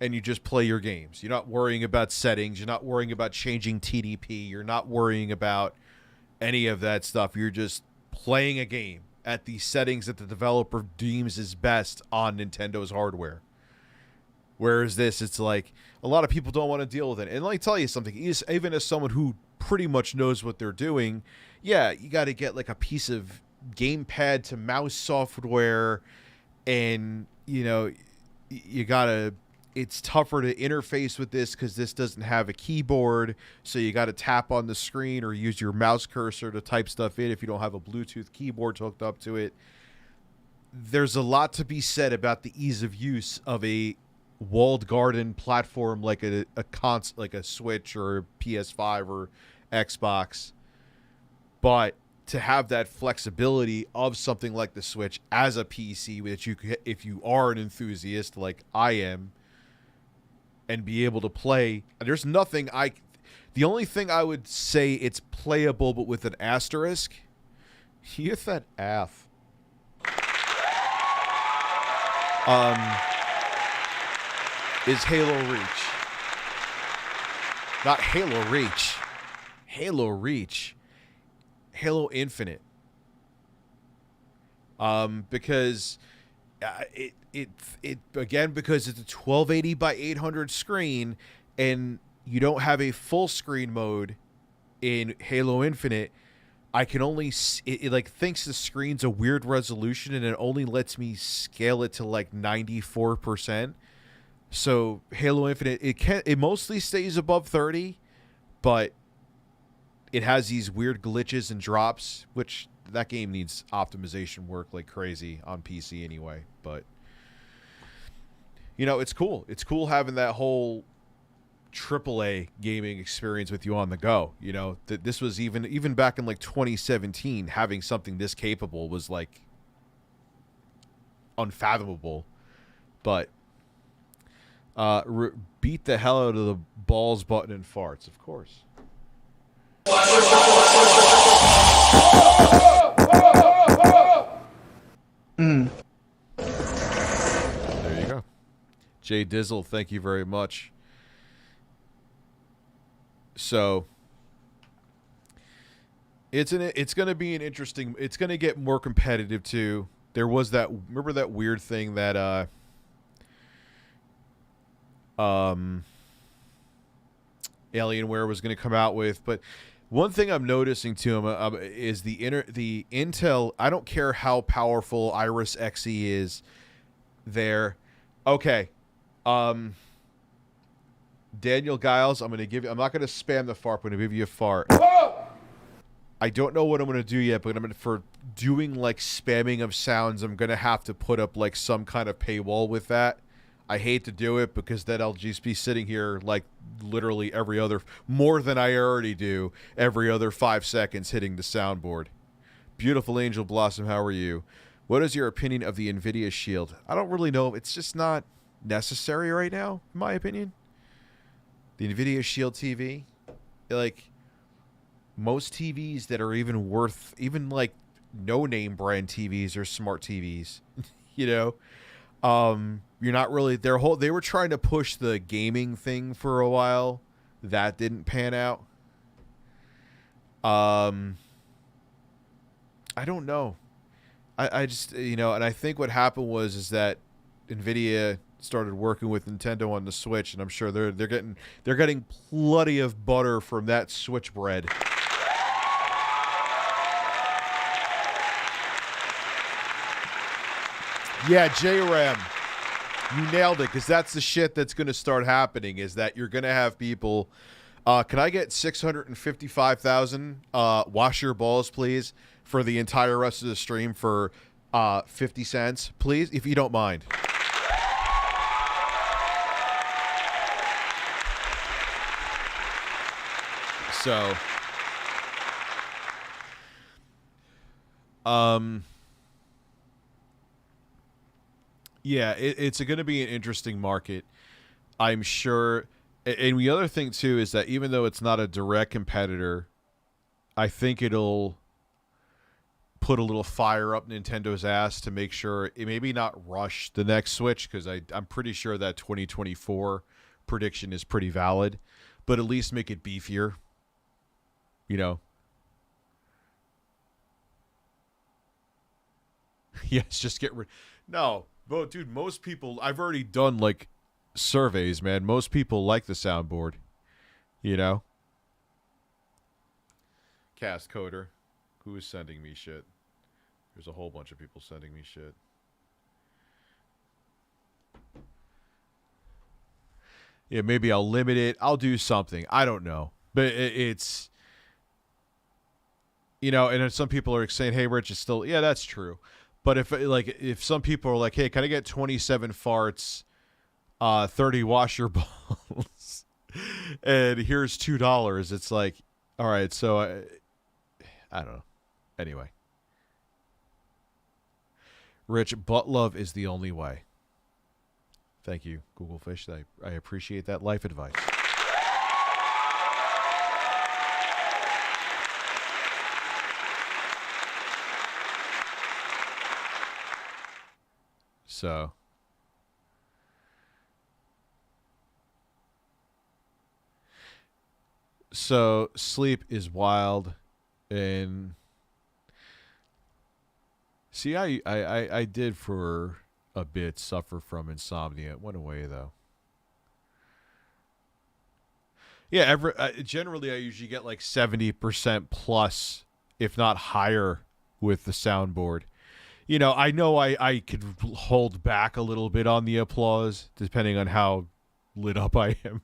and you just play your games. You're not worrying about settings. You're not worrying about changing TDP. You're not worrying about any of that stuff. You're just playing a game at the settings that the developer deems is best on Nintendo's hardware. Whereas this, it's like a lot of people don't want to deal with it. And let me tell you something, even as someone who pretty much knows what they're doing, yeah, you got to get like a piece of gamepad to mouse software, and you got to, it's tougher to interface with this because this doesn't have a keyboard, so you got to tap on the screen or use your mouse cursor to type stuff in if you don't have a Bluetooth keyboard hooked up to it. There's a lot to be said about the ease of use of a walled garden platform like like a Switch or a PS5 or Xbox, but to have that flexibility of something like the Switch as a PC, which you could, if you are an enthusiast like I am, and be able to play. There's nothing the only thing I would say it's playable, but with an asterisk. You get that F. Is Halo Reach. Not Halo Reach. Halo Reach. Halo Infinite. Because it again, because it's a 1280 by 800 screen and you don't have a full screen mode in Halo Infinite, I can only it like thinks the screen's a weird resolution and it only lets me scale it to like 94%. So Halo Infinite, it mostly stays above 30, but it has these weird glitches and drops, which that game needs optimization work like crazy on PC anyway. But it's cool. It's cool having that whole AAA gaming experience with you on the go. That this was even back in like 2017, having something this capable was like unfathomable. But beat the hell out of the balls button and farts, of course. There you go. Jay Dizzle, thank you very much. So it's going to be an interesting, it's going to get more competitive too. There was remember that weird thing that Alienware was going to come out with, but one thing I'm noticing to him is the Intel. I don't care how powerful Iris Xe is. There, okay. Daniel Giles, I'm not going to spam the fart. I'm going to give you a fart. I don't know what I'm going to do yet, but for doing like spamming of sounds, I'm going to have to put up like some kind of paywall with that. I hate to do it because then I'll just be sitting here like literally more than I already do, every other 5 seconds hitting the soundboard. Beautiful Angel Blossom, how are you? What is your opinion of the NVIDIA Shield? I don't really know. It's just not necessary right now, in my opinion. The NVIDIA Shield TV, like most TVs that are even like no-name brand TVs or smart TVs, you're not really they were trying to push the gaming thing for a while. That didn't pan out. I don't know. I just, and I think what happened is that NVIDIA started working with Nintendo on the Switch, and I'm sure they're getting plenty of butter from that Switch bread. Yeah, JRAM. You nailed it, because that's the shit that's going to start happening, is that you're going to have people... can I get 655,000 wash your balls, please, for the entire rest of the stream for 50 cents, please, if you don't mind. So... yeah, it's going to be an interesting market, I'm sure. And the other thing, too, is that even though it's not a direct competitor, I think it'll put a little fire up Nintendo's ass to make sure it maybe not rush the next Switch, because I'm pretty sure that 2024 prediction is pretty valid, but at least make it beefier, Yes, just get rid... No. Well, dude, most people, I've already done like surveys, man. Most people like the soundboard, you know? Cast Coder. Who is sending me shit? There's a whole bunch of people sending me shit. Yeah, maybe I'll limit it. I'll do something. I don't know. But it's... You know, and some people are saying, hey, Rich, is still... Yeah, that's true. But if some people are like, hey, can I get 27 farts, 30 washer balls, and here's $2, it's like, all right, so I don't know. Anyway. Rich, butt love is the only way. Thank you, Google Fish. I appreciate that life advice. So sleep is wild, and see, I did for a bit suffer from insomnia. It went away though. Yeah, generally I usually get like 70% plus, if not higher, with the soundboard. You know I could hold back a little bit on the applause depending on how lit up I am.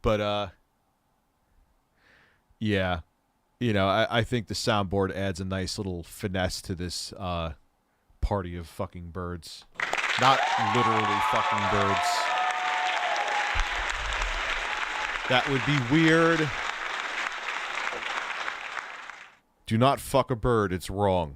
But yeah, you know, I think the soundboard adds a nice little finesse to this party of fucking birds. Not literally fucking birds. That would be weird. Do not fuck a bird. It's wrong.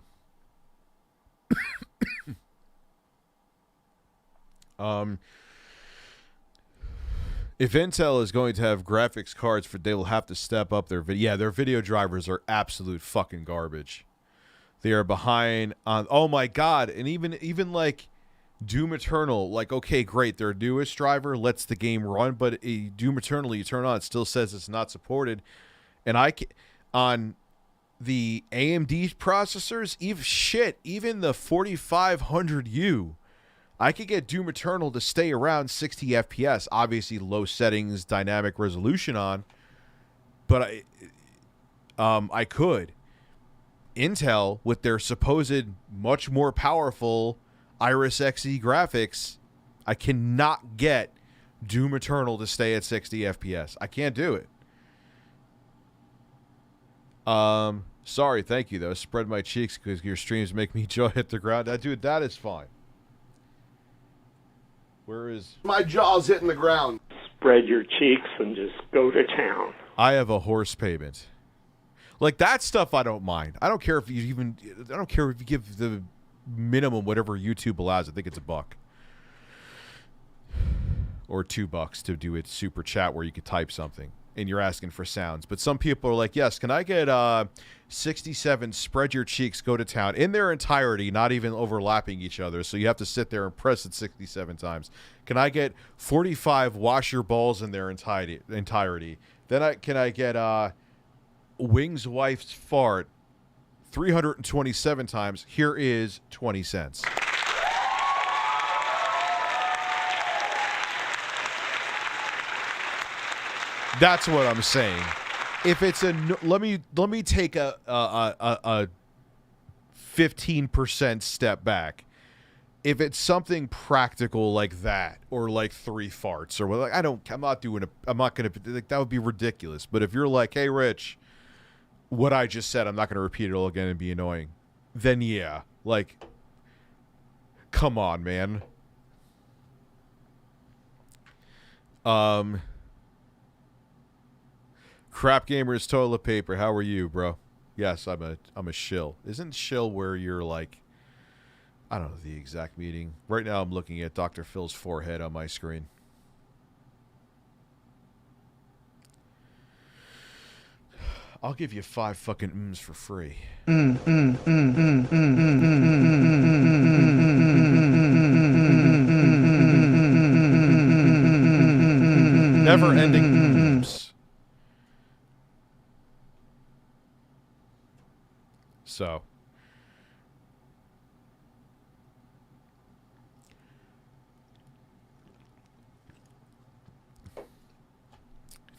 If Intel is going to have graphics cards, they will have to step up their video. Yeah, their video drivers are absolute fucking garbage. They are behind on. Oh my god! And even like Doom Eternal, like okay, great, their newest driver lets the game run, but Doom Eternal, you turn on, it still says it's not supported. And on the AMD processors, even the 4500U. I could get Doom Eternal to stay around 60 FPS. Obviously, low settings, dynamic resolution on, but I could. Intel, with their supposed much more powerful Iris Xe graphics, I cannot get Doom Eternal to stay at 60 FPS. I can't do it. Sorry, thank you though. Spread my cheeks because your streams make me jaw hit the ground. Dude, that is fine. Where is... My jaw's hitting the ground. Spread your cheeks and just go to town. I have a horse payment. Like, that stuff I don't mind. I don't care if you give the minimum whatever YouTube allows. I think it's $1. Or $2 to do a super chat where you could type something. And you're asking for sounds. But some people are like, yes, can I get 67 spread your cheeks, go to town in their entirety, not even overlapping each other. So you have to sit there and press it 67 times. Can I get 45 wash your balls in their entirety? Then can I get Wing's wife's fart 327 times? Here is 20 cents. That's what I'm saying. If it's let me take a 15% step back. If it's something practical like that, or like 3 farts, or like I'm not gonna, like, that would be ridiculous. But if you're like, hey, Rich, what I just said, I'm not gonna repeat it all again and be annoying, then yeah, like, come on, man. Crap Gamers Toilet Paper, how are you, bro? Yes, I'm a shill. Isn't shill where you're like, I don't know the exact meaning. Right now I'm looking at Dr. Phil's forehead on my screen. I'll give you 5 fucking mms for free. Never ending mms. So,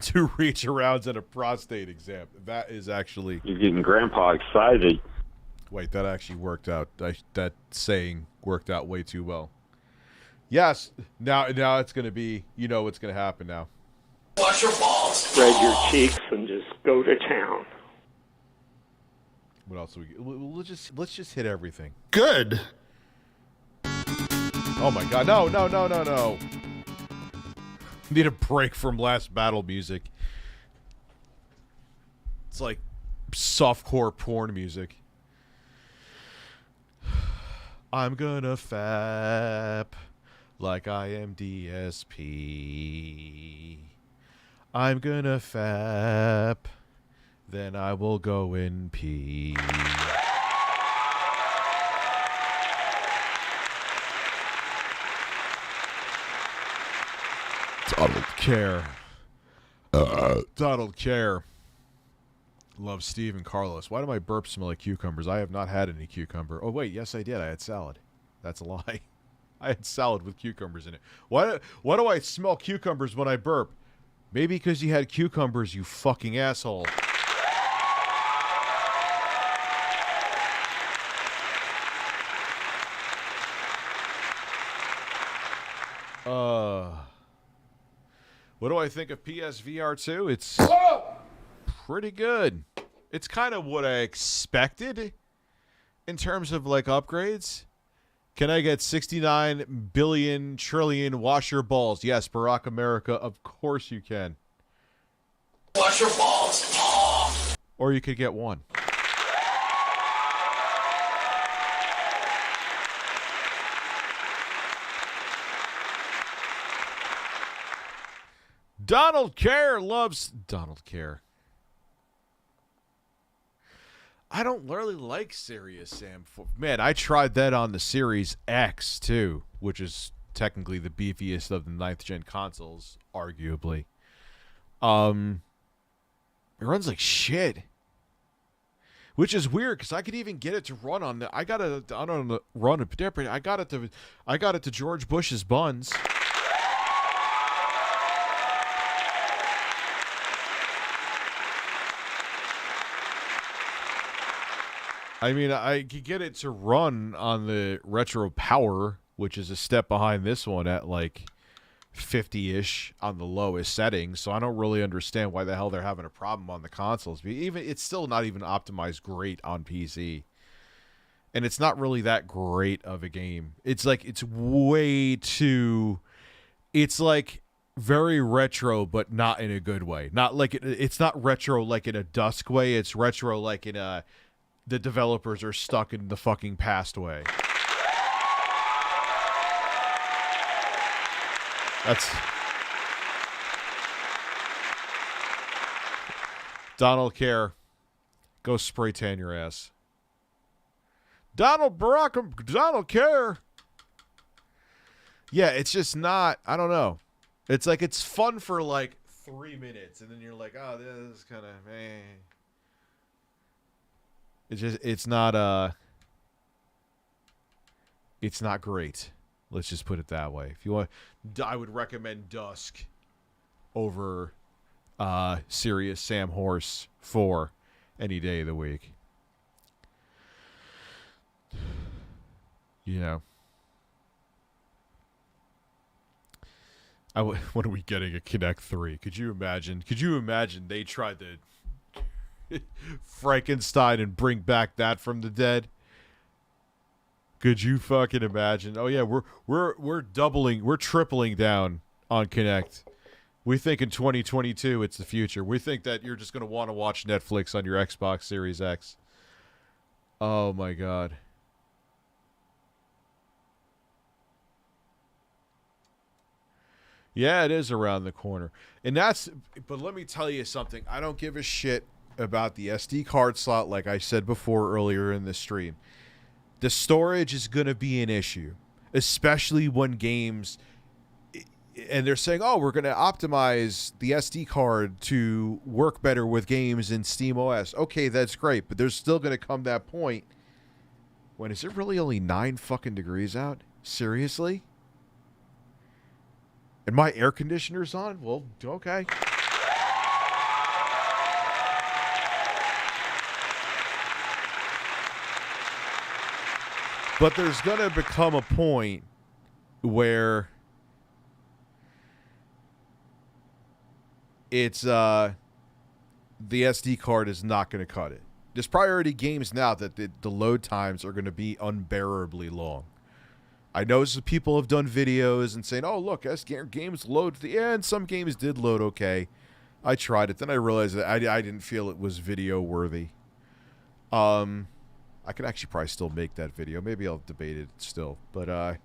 2 reach arounds and a prostate exam. That is actually... You're getting Grandpa excited. Wait, that actually worked out. That saying worked out way too well. Yes, now it's going to be, you know what's going to happen now. Wash your balls. Spread your cheeks and just go to town. What else? Let's just hit everything. Good. Oh my God! No! Need a break from last battle music. It's like softcore porn music. I'm gonna fap like I am DSP. I'm gonna fap, then I will go and pee. Donald Care. Donald Care. Love Steve and Carlos. Why do my burps smell like cucumbers? I have not had any cucumber. Oh, wait. Yes, I did. I had salad. That's a lie. I had salad with cucumbers in it. Why do I smell cucumbers when I burp? Maybe because you had cucumbers, you fucking asshole. What do I think of PSVR 2? It's pretty good. It's kind of what I expected in terms of like upgrades. Can I get 69 billion trillion wash your balls? Yes, Barack America, of course you can. Wash your balls. Or you could get one. Donald Care loves Donald Care. I don't really like Serious Sam. Man, I tried that on the Series X too, which is technically the beefiest of the 9th gen consoles, arguably. It runs like shit, which is weird because I could even get it to run on the. I got it to George Bush's buns. I mean, I could get it to run on the Retro Power, which is a step behind this one at like 50-ish on the lowest settings. So I don't really understand why the hell they're having a problem on the consoles. It's still not even optimized great on PC. And it's not really that great of a game. It's like, it's way too... It's like very retro, but not in a good way. Not like it's not retro like in a dusk way. It's retro like in a... The developers are stuck in the fucking past way. That's... Donald Care. Go spray tan your ass. Donald Care. Yeah, it's just not... I don't know. It's like, it's fun for like 3 minutes, and then you're like, oh, this is kind of... It's not great. Let's just put it that way. If you want, I would recommend Dusk over Serious Sam Horse 4 any day of the week. You know. When are we getting a Kinect 3? Could you imagine? They tried to Frankenstein and bring back that from the dead? Could you fucking imagine? Oh yeah, we're tripling down on Kinect. We think in 2022 it's the future. We think that you're just going to want to watch Netflix on your Xbox Series X. Oh my god. Yeah, it is around the corner. But let me tell you something. I don't give a shit about the SD card slot, like I said before earlier in the stream. The storage is going to be an issue, especially when games, and they're saying, oh, we're going to optimize the SD card to work better with games in SteamOS. Okay, that's great, but there's still going to come that point when, is it really only 9 fucking degrees out? Seriously? And my air conditioner's on? Well, okay. But there's going to become a point where it's the SD card is not going to cut it. There's priority games now that the load times are going to be unbearably long. I know some people have done videos and saying, "Oh, look, games load." Yeah, and some games did load okay. I tried it, then I realized that I didn't feel it was video worthy. I could actually probably still make that video. Maybe I'll debate it still, but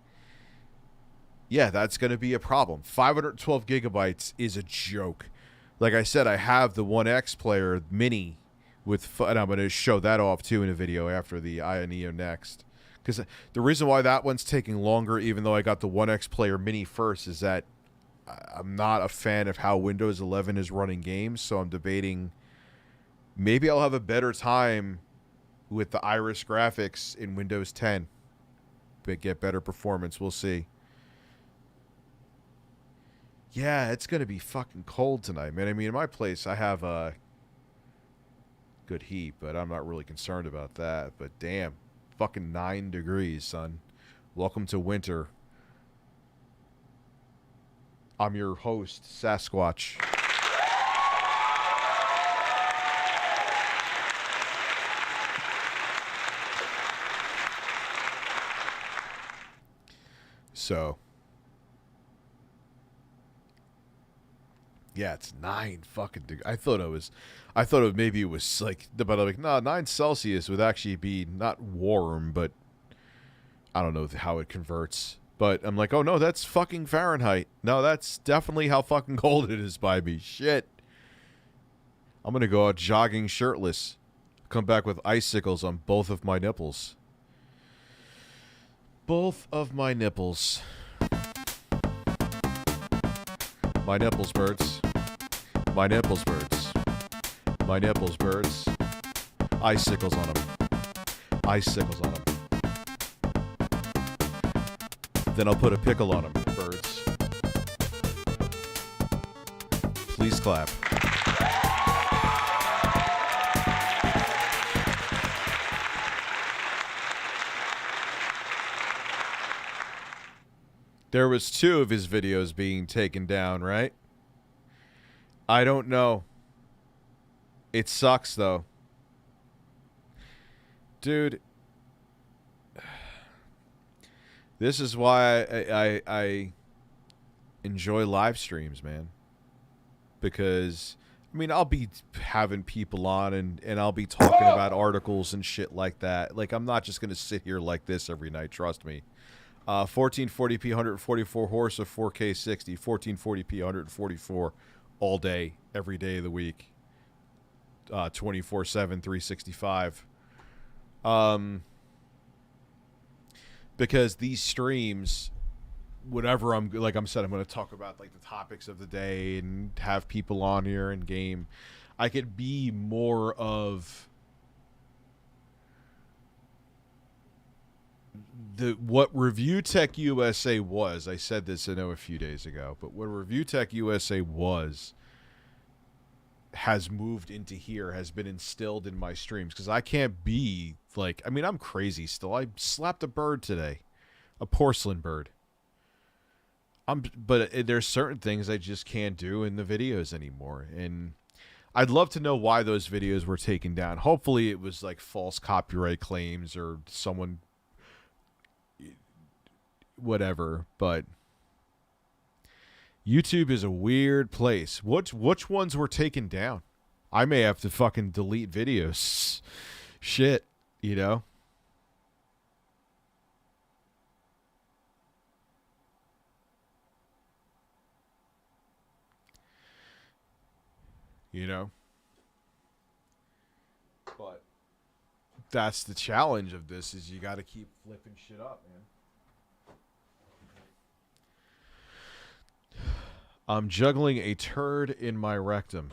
yeah, that's going to be a problem. 512 gigabytes is a joke. Like I said, I have the 1X player mini with, and I'm going to show that off too in a video after the Ioneo Next. Because the reason why that one's taking longer, even though I got the 1X player mini first, is that I'm not a fan of how Windows 11 is running games. So I'm debating maybe I'll have a better time with the Iris graphics in Windows 10, but get better performance. We'll see. Yeah, it's going to be fucking cold tonight, man. I mean, in my place, I have good heat, but I'm not really concerned about that. But damn, fucking 9 degrees, son. Welcome to winter. I'm your host, Sasquatch. So, yeah, it's 9 fucking degrees. I thought maybe it was like, but I'm like, no, 9 Celsius would actually be not warm, but I don't know how it converts. But I'm like, oh no, that's fucking Fahrenheit. No, that's definitely how fucking cold it is by me. Shit. I'm gonna go out jogging shirtless. Come back with icicles on both of my nipples. Both of my nipples. My nipples, birds. My nipples, birds. My nipples, birds. Icicles on them. Icicles on them. Then I'll put a pickle on them, birds. Please clap. There was 2 of his videos being taken down, right? I don't know. It sucks, though. Dude. This is why I enjoy live streams, man. Because, I mean, I'll be having people on and I'll be talking about articles and shit like that. Like, I'm not just going to sit here like this every night, trust me. 1440p, 144 horse of 4K 60. 1440p, 144 all day, every day of the week. 24/7, 365. Because these streams, whatever I'm going to talk about like the topics of the day and have people on here and game. I could be more of what ReviewTechUSA was. I said this I know a few days ago, but what ReviewTechUSA has moved into here, has been instilled in my streams, because I can't be like, I mean, I'm crazy still. I slapped a bird today, a porcelain bird. But there's certain things I just can't do in the videos anymore, and I'd love to know why those videos were taken down. Hopefully it was like false copyright claims or someone whatever, but YouTube is a weird place. Which ones were taken down? I may have to fucking delete videos. Shit, you know? You know? But that's the challenge of this, is you got to keep flipping shit up, man. I'm juggling a turd in my rectum.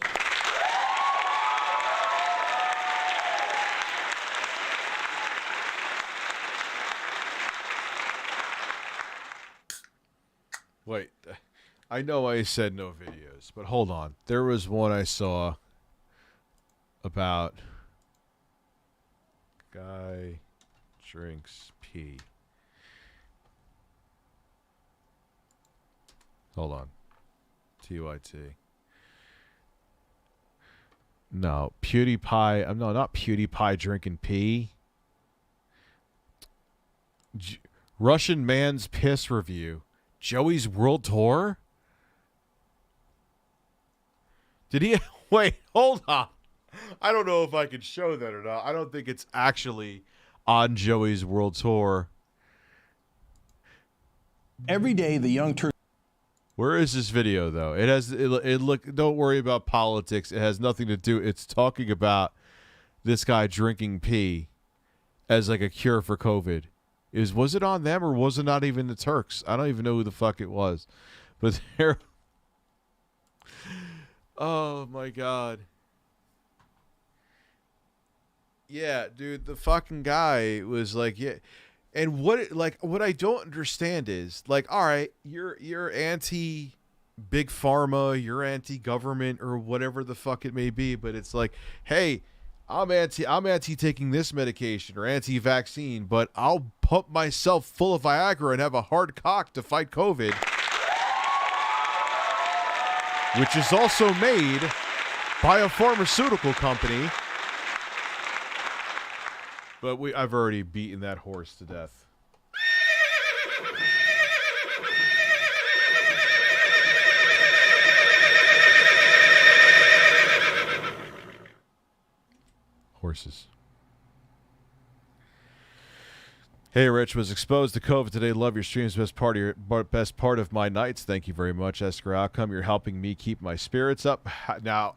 Wait, I know I said no videos, but hold on. There was one I saw about guy drinks pee. Hold on. TYT. No, PewDiePie. No, not PewDiePie drinking pee. Russian man's piss review. Joey's world tour? Did he? Wait, hold on. I don't know if I can show that or not. I don't think it's actually on Joey's world tour. Every day, the young Turks. Where is this video though? It has it look. Don't worry about politics. It has nothing to do. It's talking about this guy drinking pee as like a cure for COVID. Was it on them or was it not even the Turks? I don't even know who the fuck it was. But there. Oh my god. Yeah, dude, the fucking guy was like, yeah. And what I don't understand is, like, all right, you're anti big pharma, you're anti government or whatever the fuck it may be, but it's like, hey, I'm anti taking this medication or anti vaccine, but I'll pump myself full of Viagra and have a hard cock to fight COVID, which is also made by a pharmaceutical company. But I've already beaten that horse to death. Horses. Hey, Rich, was exposed to COVID today. Love your streams. Best part of my nights. Thank you very much, Esker Outcome. You're helping me keep my spirits up. Now,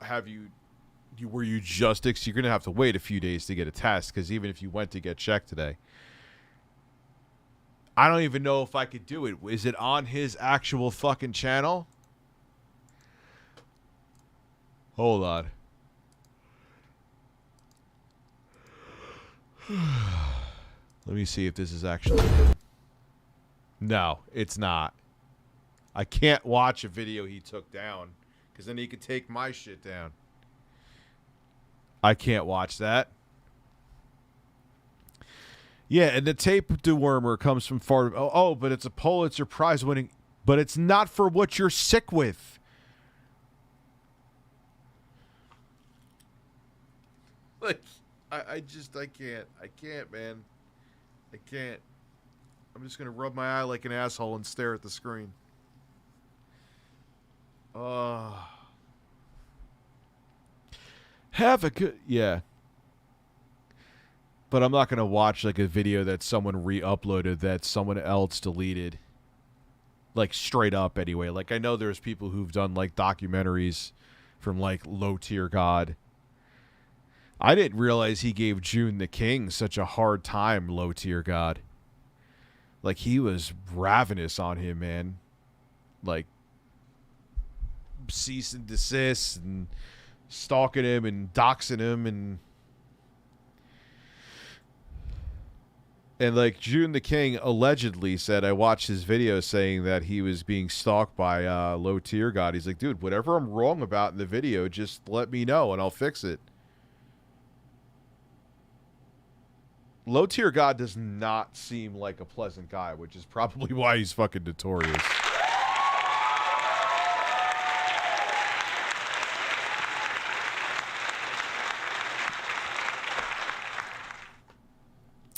were you just you're going to have to wait a few days to get a test, because even if you went to get checked today, I don't even know if I could do it. Is it on his actual fucking channel? Hold on. Let me see if this is actually... No, it's not. I can't watch a video he took down, because then he could take my shit down. I can't watch that. Yeah, and the tape dewormer comes from far... Oh, but it's a Pulitzer Prize winning... But it's not for what you're sick with. Like, I can't, man. I can't. I'm just going to rub my eye like an asshole and stare at the screen. Have a good... Yeah. But I'm not going to watch, like, a video that someone re-uploaded that someone else deleted. Like, straight up, anyway. Like, I know there's people who've done, like, documentaries from, like, Low Tier God. I didn't realize he gave June the King such a hard time, Low Tier God. Like, he was ravenous on him, man. Like, cease and desist and stalking him and doxing him and like June the King allegedly said, I watched his video saying that he was being stalked by Low Tier God. He's like, dude, whatever I'm wrong about in the video, just let me know and I'll fix it. Low Tier God does not seem like a pleasant guy, which is probably why he's fucking notorious.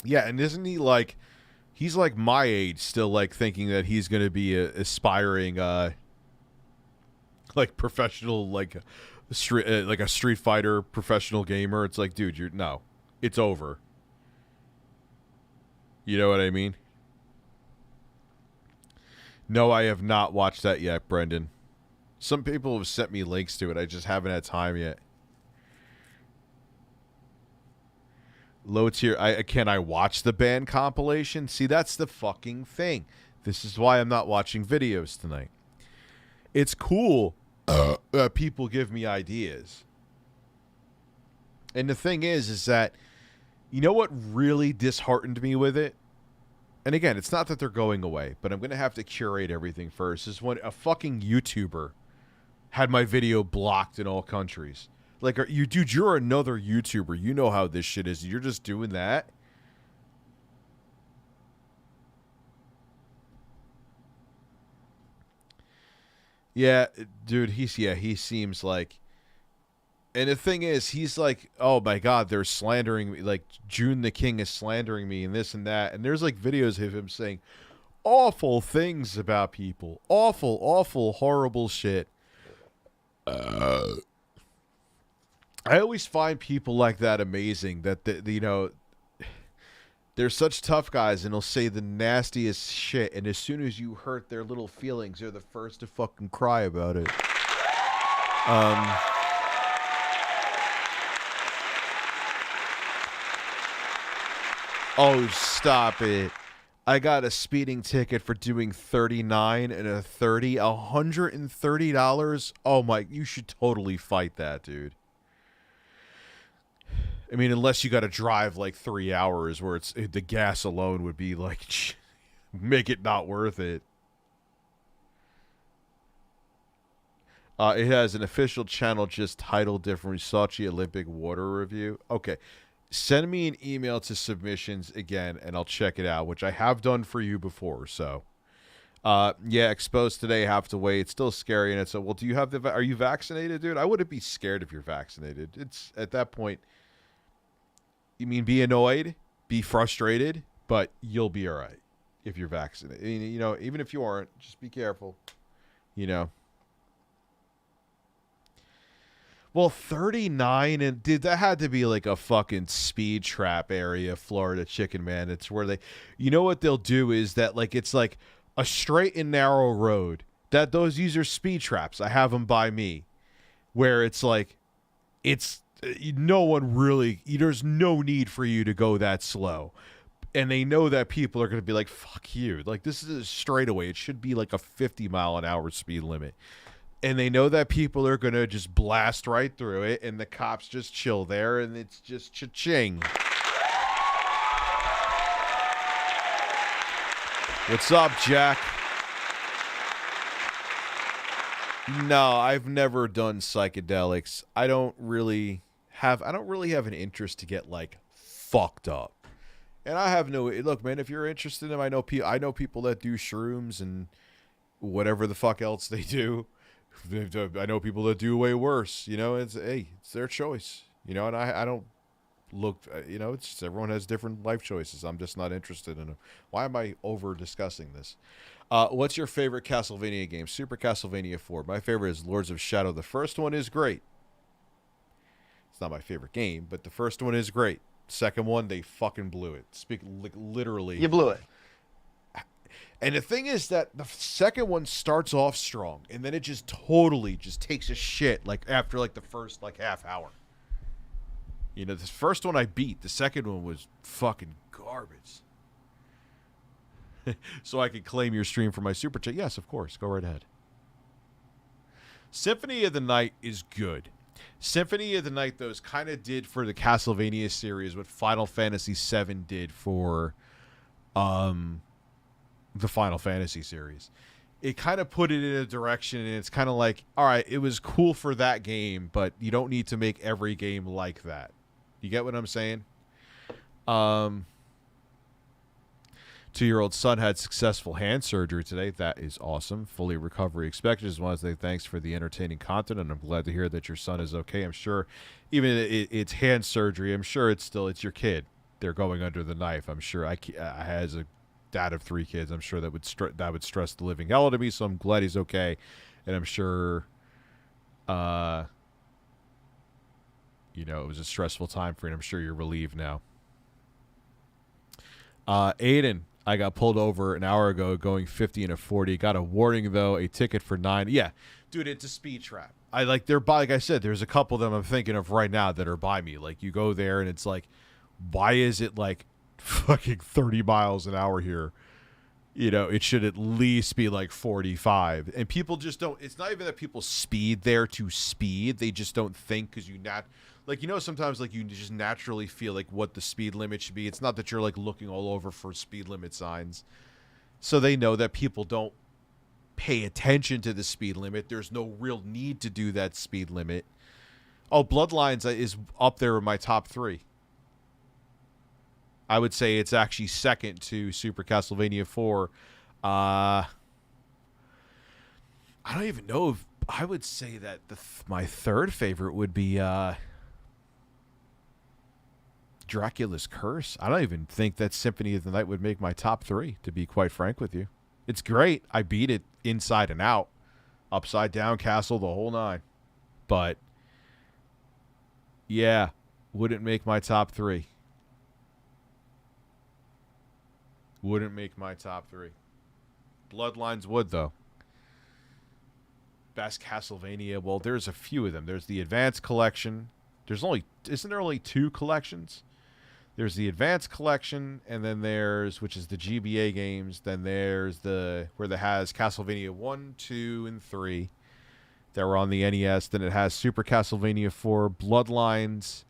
Yeah, and isn't he like, he's like my age still, like thinking that he's going to be a aspiring, like professional, like a Street Fighter professional gamer. It's like, dude, no, it's over. You know what I mean? No, I have not watched that yet, Brendan. Some people have sent me links to it. I just haven't had time yet. Low Tier, can I watch the band compilation? See, that's the fucking thing. This is why I'm not watching videos tonight. It's cool that people give me ideas. And the thing is that, you know what really disheartened me with it? And again, it's not that they're going away, but I'm going to have to curate everything first. Is when a fucking YouTuber had my video blocked in all countries. Like, dude, you're another YouTuber. You know how this shit is. You're just doing that. Yeah, dude, he seems like, and the thing is, he's like, oh my god, they're slandering me, like June the King is slandering me and this and that, and there's like videos of him saying awful things about people, awful, horrible shit. I always find people like that amazing, that they're such tough guys, and they'll say the nastiest shit, and as soon as you hurt their little feelings, they're the first to fucking cry about it. Oh, stop it. I got a speeding ticket for doing 39 and a 30, $130. Oh my, you should totally fight that, dude. I mean, unless you got to drive like 3 hours where the gas alone would be like, make it not worth it. It has an official channel just titled different, Sochi Olympic water review. Okay. Send me an email to submissions again, and I'll check it out, which I have done for you before. So, yeah, exposed today, have to wait. It's still scary, and it's well, do you have are you vaccinated, dude? I wouldn't be scared if you're vaccinated. It's at that point. You mean be annoyed, be frustrated, but you'll be all right if you're vaccinated. I mean, even if you aren't, just be careful. Well, 39, and dude, that had to be like a fucking speed trap area, Florida Chicken Man. It's where they, what they'll do is that like it's like a straight and narrow road. These are speed traps. I have them by me, where it's like, it's no one really. There's no need for you to go that slow, and they know that people are going to be like, "Fuck you!" Like this is a straightaway. It should be like a 50-mile-an-hour speed limit. And they know that people are going to just blast right through it, and the cops just chill there, and it's just cha-ching. What's up, Jack? No, I've never done psychedelics. I don't really have an interest to get like fucked up. And I have no look, man, if you're interested in them, I know people that do shrooms and whatever the fuck else they do. I know people that do way worse. It's their choice. And I don't look. It's just everyone has different life choices. I'm just not interested in them. Why am I over discussing this? What's your favorite Castlevania game? Super Castlevania 4. My favorite is Lords of Shadow. The first one is great. It's not my favorite game, but the first one is great. Second one, they fucking blew it. Literally. You blew it. And the thing is that the second one starts off strong, and then it just totally just takes a shit like after like the first like half hour. This first one I beat. The second one was fucking garbage. So I could claim your stream for my super chat. Yes, of course. Go right ahead. Symphony of the Night is good. Symphony of the Night, though, kind of did for the Castlevania series what Final Fantasy VII did for the Final Fantasy series. It kind of put it in a direction, and it's kind of like, all right, it was cool for that game, but you don't need to make every game like that. You get what I'm saying? 2-year-old son had successful hand surgery today. That is awesome. Fully recovery expected. Just want to say thanks for the entertaining content, and I'm glad to hear that your son is okay. I'm sure, even it's hand surgery, I'm sure it's your kid. They're going under the knife. I'm sure I has a dad of 3 kids. I'm sure that would stress the living hell out of me. So I'm glad he's okay, and I'm sure, it was a stressful time for you. I'm sure you're relieved now. Aiden, I got pulled over an hour ago going 50 and a 40. Got a warning though, a ticket for 9. Yeah, dude, it's a speed trap. Like I said, there's a couple of them I'm thinking of right now that are by me. Like you go there and it's like, why is it like fucking 30 miles an hour here? It should at least be like 45. And people just don't, it's not even that people speed there to speed. They just don't think because sometimes like you just naturally feel like what the speed limit should be. It's not that you're like looking all over for speed limit signs. So they know that people don't pay attention to the speed limit. There's no real need to do that speed limit. Oh, Bloodlines is up there with my top 3. I would say it's actually second to Super Castlevania 4. I I don't even know if I would say that my third favorite would be Dracula's Curse. I don't even think that Symphony of the Night would make my top 3, to be quite frank with you. It's great. I beat it inside and out. Upside down castle, the whole 9. But, yeah, wouldn't make my top 3. Wouldn't make my top 3. Bloodlines would, though. Best Castlevania. Well, there's a few of them. There's the Advanced Collection. Isn't there only 2 collections? There's the Advanced Collection, and then there's, which is the GBA games. Then there's where it has Castlevania 1, 2, and 3 that were on the NES. Then it has Super Castlevania 4, Bloodlines.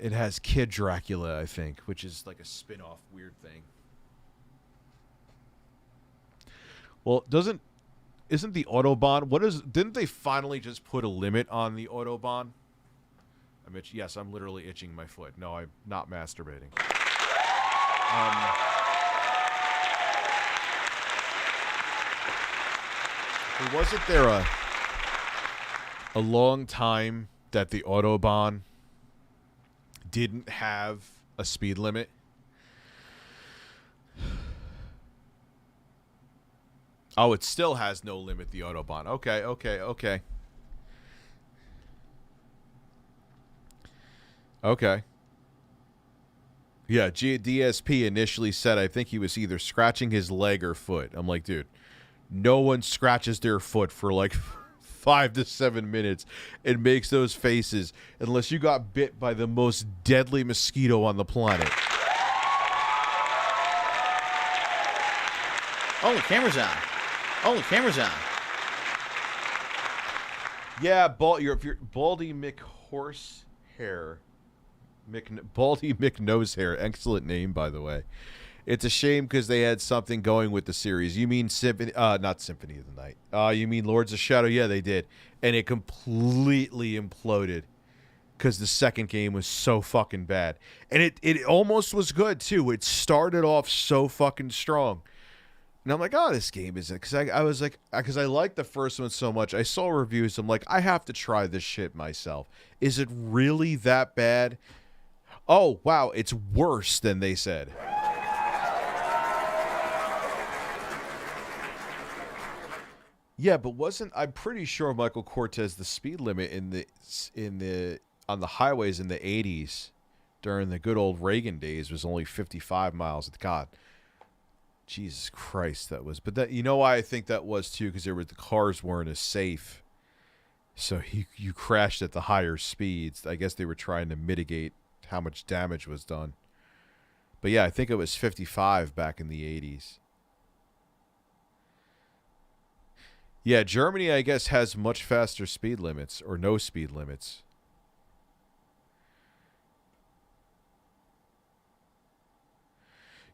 It has Kid Dracula, I think, which is like a spin-off weird thing. Well, isn't the Autobahn, didn't they finally just put a limit on the Autobahn? Yes, I'm literally itching my foot. No, I'm not masturbating. Wasn't there a long time that the Autobahn didn't have a speed limit? Oh, it still has no limit, the Autobahn. Okay. Okay. Yeah, DSP initially said I think he was either scratching his leg or foot. I'm like, dude, no one scratches their foot for like 5 to 7 minutes and makes those faces unless you got bit by the most deadly mosquito on the planet. Oh, the camera's on. Oh, the camera's on. Yeah, you're Baldy McHorsehair. Baldy McNosehair. Excellent name, by the way. It's a shame because they had something going with the series. You mean not Symphony of the Night. You mean Lords of Shadow? Yeah, they did. And it completely imploded because the second game was so fucking bad. And it almost was good, too. It started off so fucking strong. And I'm like, oh, this game isn't. Because I was like, because I liked the first one so much. I saw reviews. I'm like, I have to try this shit myself. Is it really that bad? Oh, wow, it's worse than they said. Yeah, but I'm pretty sure, Michael Cortez, the speed limit on the highways in the 80s during the good old Reagan days was only 55 miles. God, Jesus Christ, that was. But that, you know why I think that was too? Because the cars weren't as safe, so you crashed at the higher speeds. I guess they were trying to mitigate how much damage was done. But yeah, I think it was 55 back in the 80s. Yeah, Germany, I guess, has much faster speed limits, or no speed limits.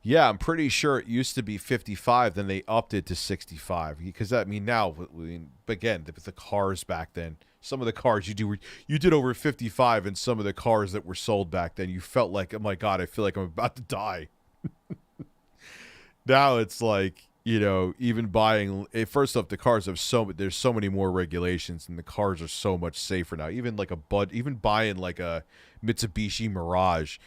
Yeah, I'm pretty sure it used to be 55, then they upped it to 65. Because, now, again, with the cars back then, some of the cars you did over 55, and some of the cars that were sold back then, you felt like, oh my God, I feel like I'm about to die. Now it's like, even buying, first off, the cars have there's so many more regulations, and the cars are so much safer now. Even buying like a Mitsubishi Mirage,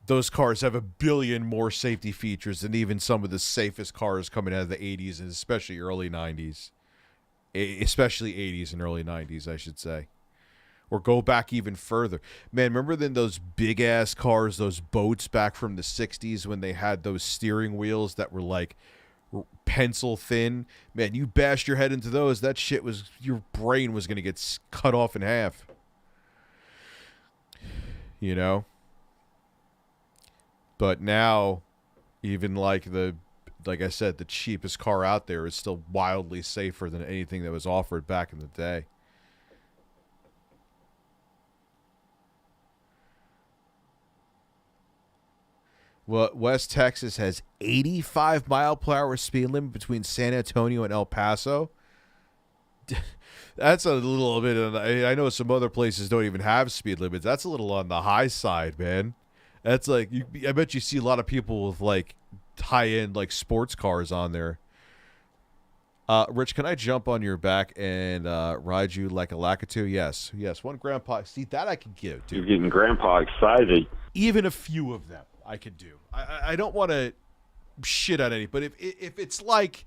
those cars have 1 billion more safety features than even some of the safest cars coming out of the 80s and especially early 90s. Especially 80s and early 90s, I should say. Or go back even further. Man, remember then those big-ass cars, those boats back from the 60s when they had those steering wheels that were like pencil thin? Man, you bashed your head into those, that shit was, your brain was going to get cut off in half. But now, even like I said, the cheapest car out there is still wildly safer than anything that was offered back in the day. Well, West Texas has 85 mile per hour speed limit between San Antonio and El Paso. That's a little bit I know some other places don't even have speed limits. That's a little on the high side, man. That's like, I bet you see a lot of people with like high-end like sports cars on there. Rich, can I jump on your back and ride you like a Lakitu? Yes. 1 grandpa. See, that I can give, dude. You're getting Grandpa excited. Even a few of them I could do. I don't want to shit on any, but if it's like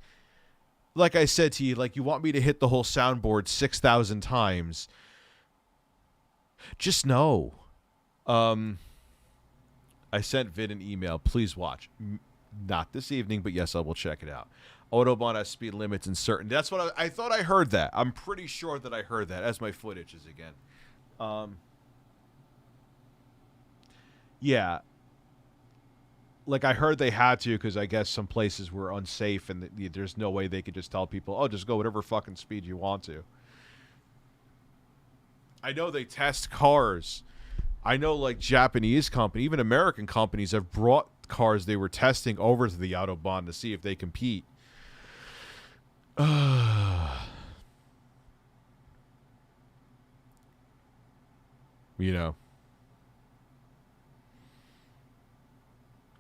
I said to you, like you want me to hit the whole soundboard 6,000 times, just know. I sent Vid an email. Please watch. Not this evening, but yes, I will check it out. Autobahn has speed limits in certain. That's what I thought. I heard that. I'm pretty sure that I heard that as my foot itches again. Yeah. Like I heard they had to because I guess some places were unsafe and there's no way they could just tell people, oh, just go whatever fucking speed you want to. I know they test cars. I know like Japanese company, even American companies have brought cars they were testing over to the Autobahn to see if they compete. You know.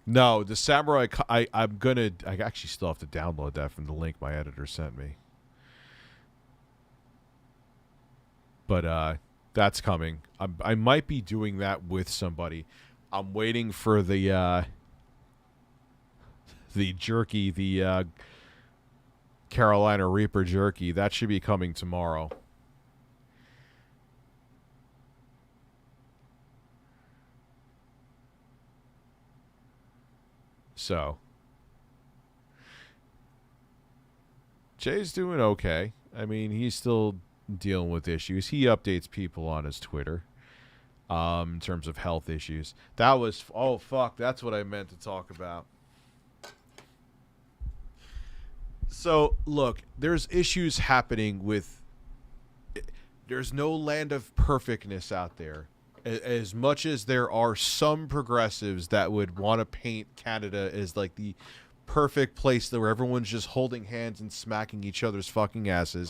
No, the Samurai... I'm going to... I actually still have to download that from the link my editor sent me. But that's coming. I might be doing that with somebody. I'm waiting for the jerky, the Carolina Reaper jerky. That should be coming tomorrow. So, Jay's doing okay. I mean, he's still dealing with issues. He updates people on his Twitter in terms of health issues. That was... Oh, fuck. That's what I meant to talk about. So, look, there's issues happening with... There's no land of perfectness out there. As much as there are some progressives that would want to paint Canada as like the perfect place where everyone's just holding hands and smacking each other's fucking asses.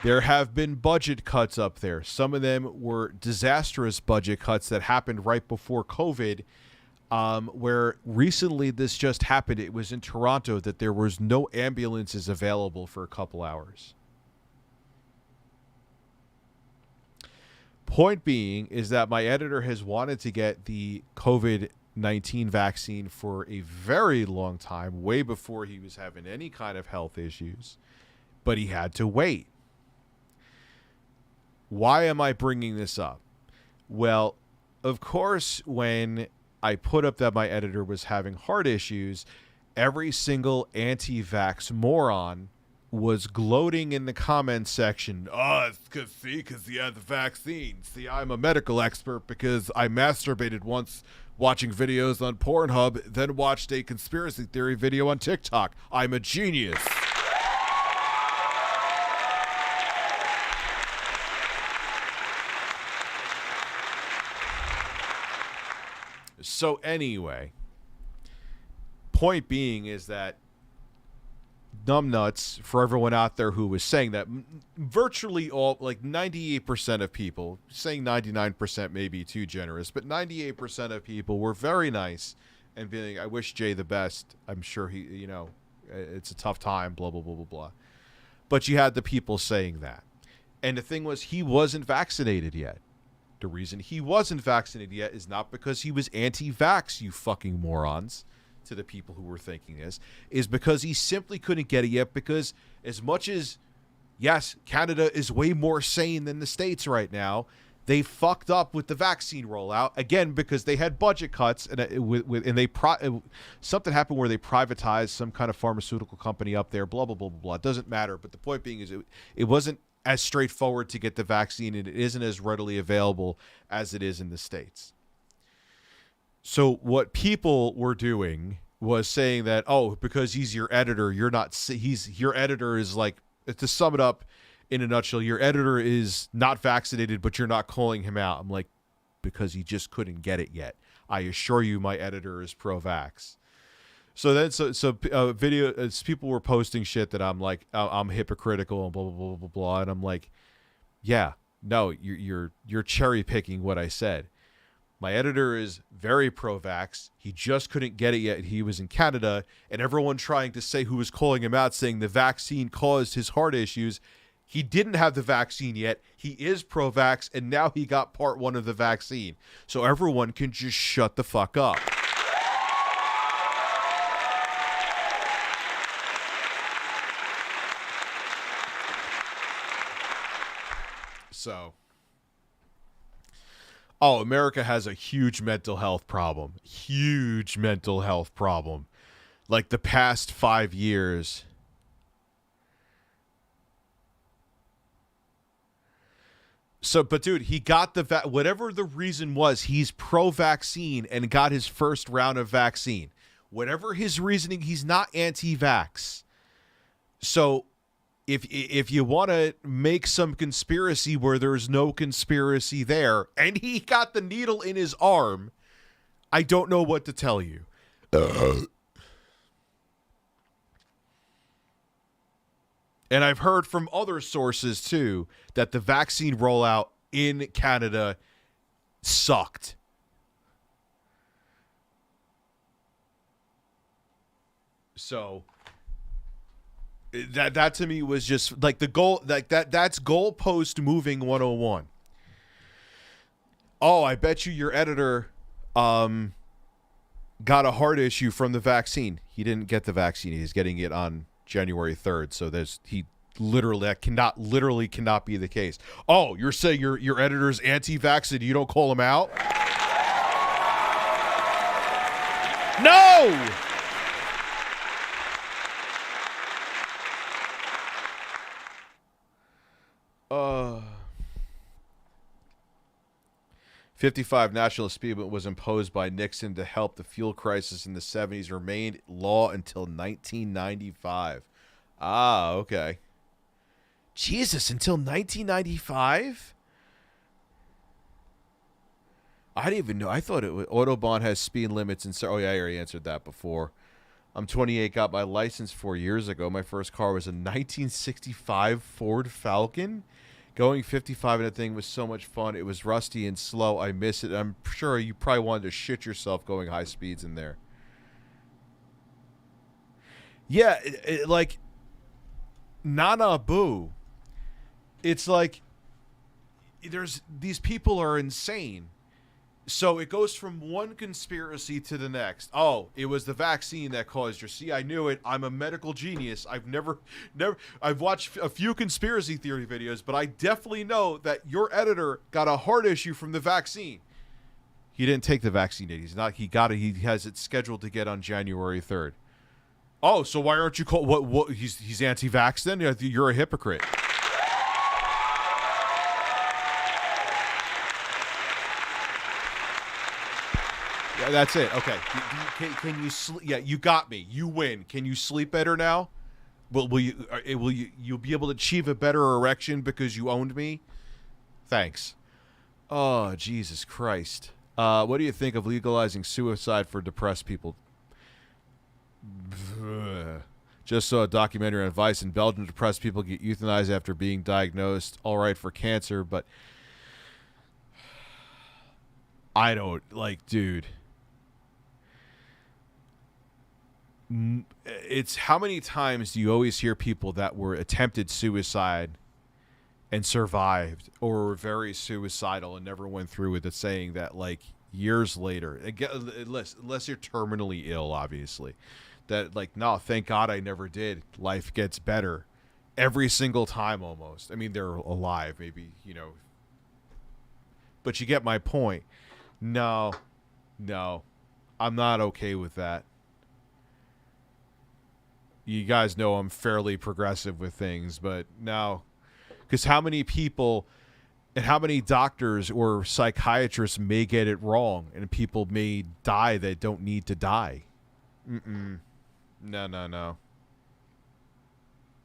There have been budget cuts up there. Some of them were disastrous budget cuts that happened right before COVID. Where recently this just happened. It was in Toronto that there was no ambulances available for a couple hours. Point being is that my editor has wanted to get the COVID-19 vaccine for a very long time, way before he was having any kind of health issues, but he had to wait. Why am I bringing this up? Well, of course, when I put up that my editor was having heart issues, every single anti-vax moron was gloating in the comments section. Oh, it's because he had the vaccine. See, I'm a medical expert because I masturbated once watching videos on Pornhub, then watched a conspiracy theory video on TikTok. I'm a genius. So anyway, point being is that numbnuts, for everyone out there who was saying that, virtually all, like 98% of people, saying 99% may be too generous, but 98% of people were very nice and being, I wish Jay the best. I'm sure he, you know, it's a tough time, blah, blah, blah, blah, blah. But you had the people saying that. And the thing was, he wasn't vaccinated yet. The reason he wasn't vaccinated yet is not because he was anti-vax, you fucking morons, to the people who were thinking this, is because he simply couldn't get it yet because as much as, yes, Canada is way more sane than the States right now, they fucked up with the vaccine rollout, again, because they had budget cuts and something happened where they privatized some kind of pharmaceutical company up there, blah, blah, blah, blah, blah. It doesn't matter, but the point being is it wasn't as straightforward to get the vaccine, and it isn't as readily available as it is in the States. So what people were doing was saying that, oh, because he's your editor, your editor is like, to sum it up in a nutshell, your editor is not vaccinated, but you're not calling him out. I'm like, because he just couldn't get it yet. I assure you my editor is pro-vax. So then, people were posting shit that I'm like, I'm hypocritical and blah blah blah blah blah, and I'm like, yeah, no, you're cherry picking what I said. My editor is very pro-vax. He just couldn't get it yet. He was in Canada, and everyone trying to say who was calling him out, saying the vaccine caused his heart issues. He didn't have the vaccine yet. He is pro-vax, and now he got part 1 of the vaccine. So everyone can just shut the fuck up. So, America has a huge mental health problem. Huge mental health problem. Like the past 5 years. So, but dude, he got the whatever the reason was, he's pro-vaccine and got his first round of vaccine. Whatever his reasoning, he's not anti-vax. So, if you want to make some conspiracy where there's no conspiracy there, and he got the needle in his arm, I don't know what to tell you. And I've heard from other sources, too, that the vaccine rollout in Canada sucked. So that to me was just like the goal, like that's goalpost moving 101. Oh, I bet you your editor got a heart issue from the vaccine. He didn't get the vaccine. He's getting it on January 3rd. So that cannot be the case. Oh, you're saying your editor's anti-vax and you don't call him out? No! 55 national speed limit was imposed by Nixon to help the fuel crisis in the 70s, remained law until 1995. Ah, okay. Jesus, until 1995? I didn't even know. I thought it was Autobahn has speed limits and so. Oh yeah, I already answered that before. I'm 28, got my license 4 years ago. My first car was a 1965 Ford Falcon. Going 55 in a thing was so much fun. It was rusty and slow. I miss it. I'm sure you probably wanted to shit yourself going high speeds in there. Yeah, like, Nana Boo. It's like, these people are insane. So it goes from one conspiracy to the next. Oh, it was the vaccine that caused your. See, I knew it. I'm a medical genius. I've watched a few conspiracy theory videos, but I definitely know that your editor got a heart issue from the vaccine. He didn't take the vaccine yet. He has it scheduled to get on January 3rd. Oh, so why aren't you called? What? He's anti-vax then? You're a hypocrite. Yeah, that's it. Okay. Can you sleep? Yeah, you got me. You win. Can you sleep better now? Will you'll be able to achieve a better erection because you owned me? Thanks. Oh, Jesus Christ. What do you think of legalizing suicide for depressed people? Just saw a documentary on Vice. In Belgium, depressed people get euthanized after being diagnosed. All right for cancer, but I don't dude. It's how many times do you always hear people that were attempted suicide and survived, or were very suicidal and never went through with it, saying that years later, again, unless you're terminally ill, obviously, that no, thank God I never did. Life gets better every single time almost. I mean, they're alive, maybe, but you get my point. No, I'm not okay with that. You guys know I'm fairly progressive with things, but no. Because how many people and how many doctors or psychiatrists may get it wrong, and people may die that don't need to die? No.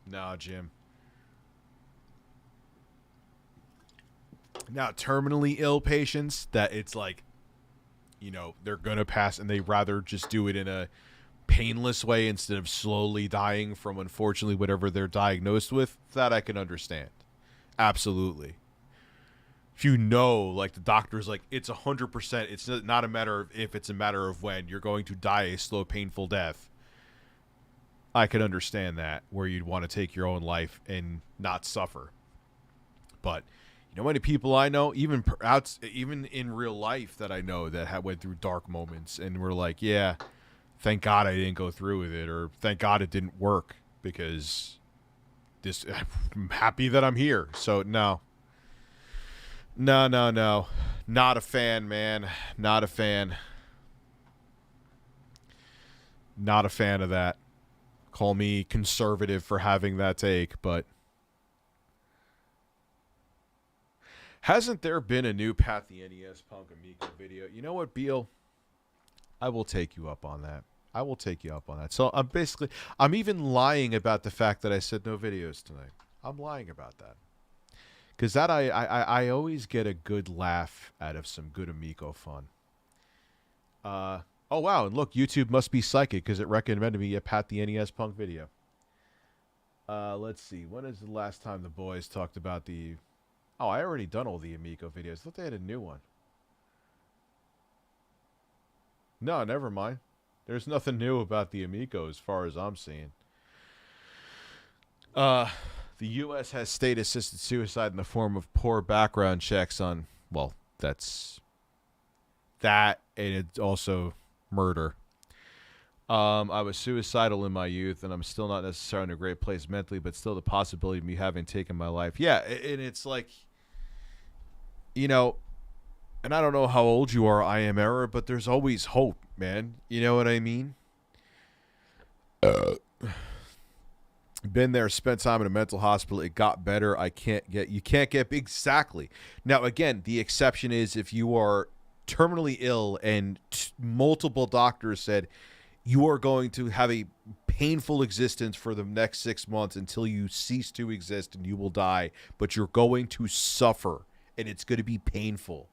No, Jim. Now, terminally ill patients, that it's they're going to pass, and they rather just do it in a painless way instead of slowly dying from, unfortunately, whatever they're diagnosed with, that I can understand. Absolutely. if you know, like the doctor's like, it's 100%. It's not a matter of if, it's a matter of when you're going to die a slow, painful death. I can understand that, where you'd want to take your own life and not suffer. But you know, many people I know, even in real life, that I know that went through dark moments and were like, yeah, thank God I didn't go through with it, or thank God it didn't work, because I'm happy that I'm here. So no, not a fan, man. Not a fan. Not a fan of that. Call me conservative for having that take, but hasn't there been a new Pat the NES Punk Amico video? You know what, Beal? I will take you up on that. I will take you up on that. So I'm even lying about the fact that I said no videos tonight. I'm lying about that. Because that I always get a good laugh out of some good Amico fun. Oh, wow. And look, YouTube must be psychic because it recommended me a Pat the NES Punk video. Let's see. When is the last time the boys talked about the... Oh, I already done all the Amico videos. I thought they had a new one. No, never mind. There's nothing new about the Amico as far as I'm seeing. The U.S. has state-assisted suicide in the form of poor background checks on... Well, that's... That, and it's also... murder. I was suicidal in my youth, and I'm still not necessarily in a great place mentally, but still the possibility of me having taken my life. Yeah, and it's like, you know, and I don't know how old you are, I am error, but there's always hope, man. You know what I mean? Been there, spent time in a mental hospital. It got better. You can't get exactly. Now, again, the exception is if you are terminally ill and multiple doctors said you are going to have a painful existence for the next 6 months until you cease to exist and you will die, but you're going to suffer and it's going to be painful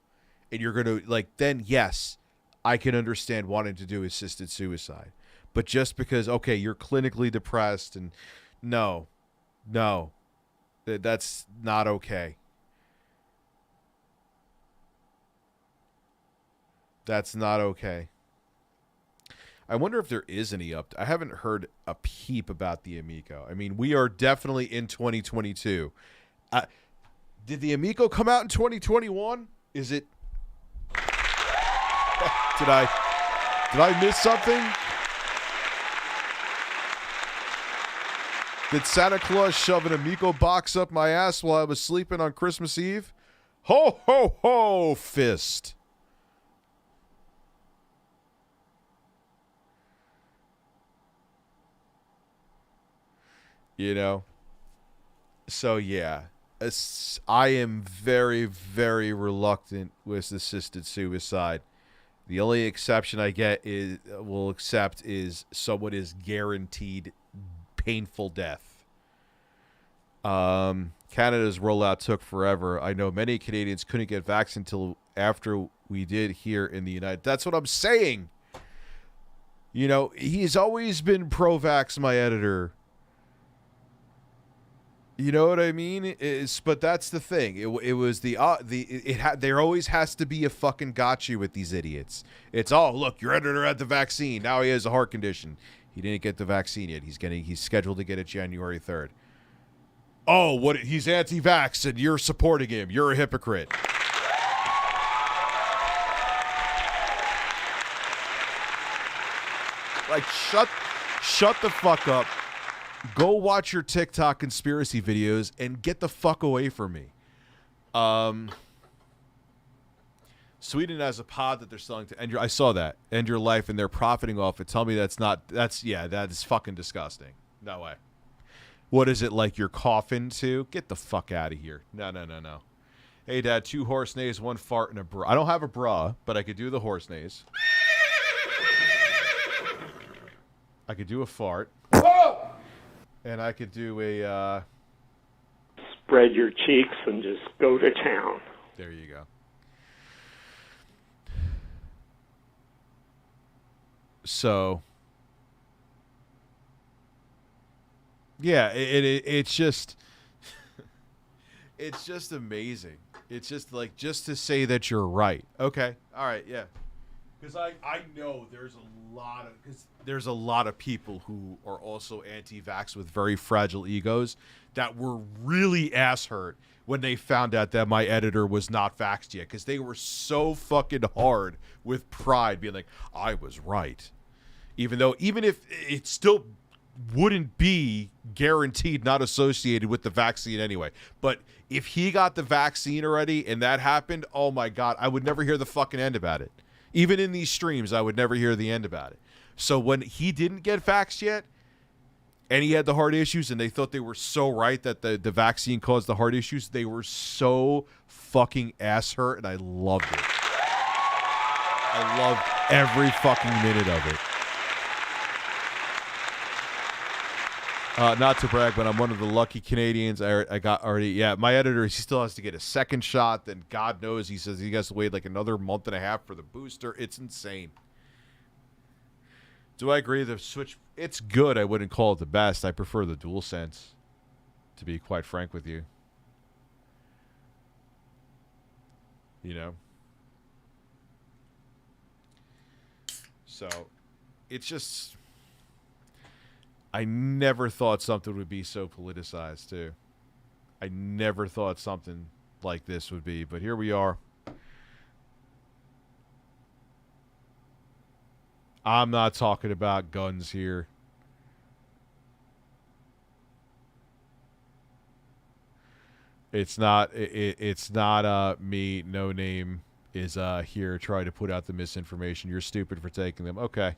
and you're going to then yes, I can understand wanting to do assisted suicide. But just because, okay, you're clinically depressed and no, that's not okay. That's not okay. I wonder if there is any I haven't heard a peep about the Amico. I mean, we are definitely in 2022. Did the Amico come out in 2021? Is it... Did I miss something? Did Santa Claus shove an Amico box up my ass while I was sleeping on Christmas Eve? Ho, ho, ho, fist. You know? So, yeah. I am very, very reluctant with assisted suicide. The only exception I will accept is someone is guaranteed painful death. Canada's rollout took forever. I know many Canadians couldn't get vaccinated until after we did here in the United. That's what I'm saying. You know, he's always been pro-vax, my editor. You know what I mean? But that's the thing. It was there always has to be a fucking gotcha with these idiots. It's look, your editor had the vaccine. Now he has a heart condition. He didn't get the vaccine yet. He's scheduled to get it January 3rd. Oh, he's anti-vax and you're supporting him. You're a hypocrite. Like shut the fuck up. Go watch your TikTok conspiracy videos and get the fuck away from me. Sweden has a pod that they're selling to end your... I saw that. End your life, and they're profiting off it. Tell me that is fucking disgusting. No way. What is it, like your coffin too? Get the fuck out of here. No. Hey, Dad, 2 horse neighs, 1 fart, and a bra. I don't have a bra, but I could do the horse neighs. I could do a fart. Whoa! And I could do a... Spread your cheeks and just go to town. There you go. So... Yeah, it's just... it's just amazing. It's just like, just to say that you're right. Okay. All right. Yeah. Because I know there's a lot of people who are also anti-vax with very fragile egos that were really ass hurt when they found out that my editor was not vaxxed yet, because they were so fucking hard with pride, being like, I was right. Even if it still wouldn't be guaranteed not associated with the vaccine anyway. But if he got the vaccine already and that happened, oh my God, I would never hear the fucking end about it. Even in these streams, I would never hear the end about it. So when he didn't get vaxxed yet, and he had the heart issues, and they thought they were so right that the vaccine caused the heart issues, they were so fucking ass hurt, and I loved it. I loved every fucking minute of it. Not to brag, but I'm one of the lucky Canadians. I got already, yeah, my editor, he still has to get a second shot. Then God knows, he says he has to wait like another month and a half for the booster. It's insane. Do I agree the Switch, it's good. I wouldn't call it the best. I prefer the DualSense, to be quite frank with you. You know? So, it's just, I never thought something would be so politicized, too. I never thought something like this would be, but here we are. I'm not talking about guns here. It's not me, No Name, is here trying to put out the misinformation. You're stupid for taking them. Okay.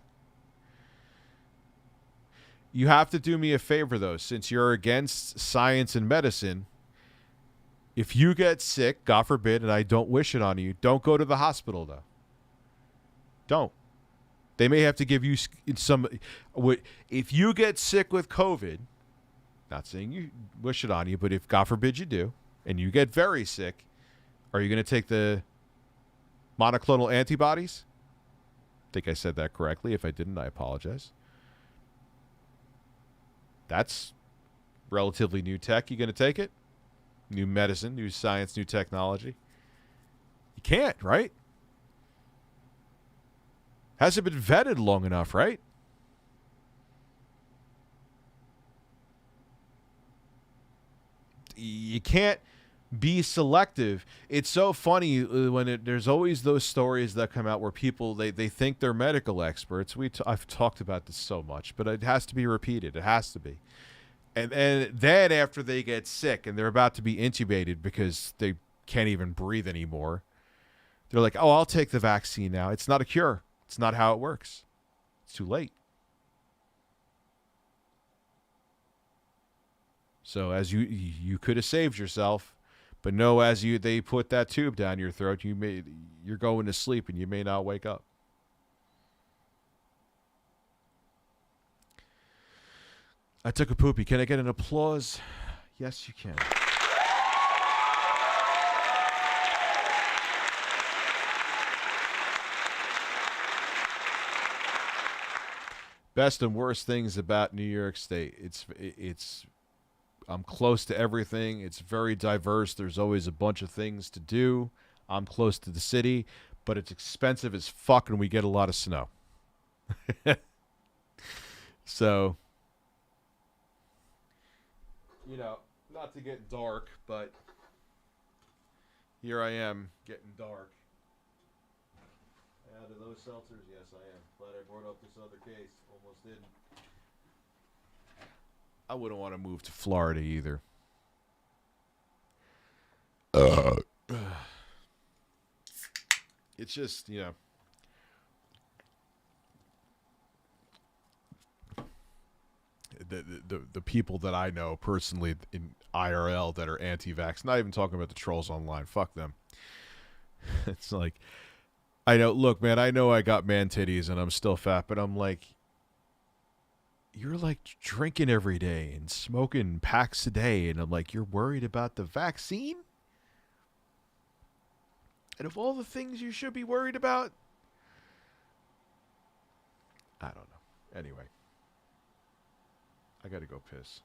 You have to do me a favor, though, since you're against science and medicine. If you get sick, God forbid, and I don't wish it on you, don't go to the hospital, though. Don't. They may have to give you some. If you get sick with COVID, not saying you wish it on you, but if God forbid you do, and you get very sick, are you going to take the monoclonal antibodies? I think I said that correctly. If I didn't, I apologize. That's relatively new tech. You going to take it? New medicine, new science, new technology. You can't, right? Hasn't been vetted long enough, right? You can't be selective. It's so funny when there's always those stories that come out where people, they think they're medical experts. I've talked about this so much, but it has to be repeated. It has to be. And then after they get sick and they're about to be intubated because they can't even breathe anymore, they're like, oh, I'll take the vaccine now. It's not a cure. It's not how it works. It's too late. So as you could have saved yourself, but no, as they put that tube down your throat, you're going to sleep and you may not wake up. I took a poopy. Can I get an applause? Yes, you can. Best and worst things about New York State. It's I'm close to everything. It's very diverse. There's always a bunch of things to do. I'm close to the city, but it's expensive as fuck and we get a lot of snow. So, you know, not to get dark, but here I am getting dark. Out of those seltzers, yes, I am. Glad I brought up this other case. Almost didn't. I wouldn't want to move to Florida either. It's just, you know, the people that I know personally in IRL that are anti-vax, not even talking about the trolls online, fuck them. It's like, I know, look, man, I know I got man titties and I'm still fat, but I'm like, you're like drinking every day and smoking packs a day, and I'm like, you're worried about the vaccine? And of all the things you should be worried about, I don't know. Anyway, I gotta go piss.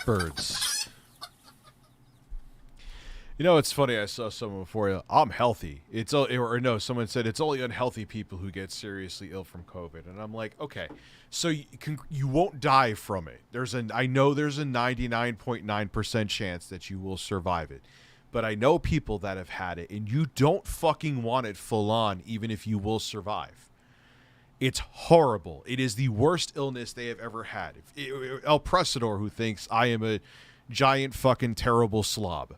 Birds. You know, it's funny. I saw someone before. I'm healthy. Someone said it's only unhealthy people who get seriously ill from COVID, and I'm like, okay, so you won't die from it. I know there's a 99.9% chance that you will survive it, but I know people that have had it, and you don't fucking want it full on, even if you will survive. It's horrible. It is the worst illness they have ever had. El Presador, who thinks I am a giant fucking terrible slob,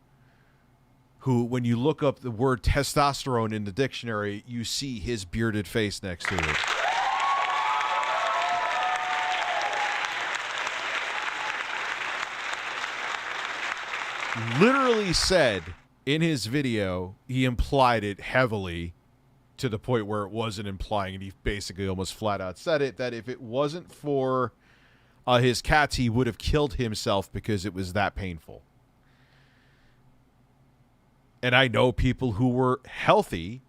who, when you look up the word testosterone in the dictionary, you see his bearded face next to it. Literally said in his video, he implied it heavily to the point where it wasn't implying, and he basically almost flat out said it, that if it wasn't for his cats, he would have killed himself because it was that painful. And I know people who were healthy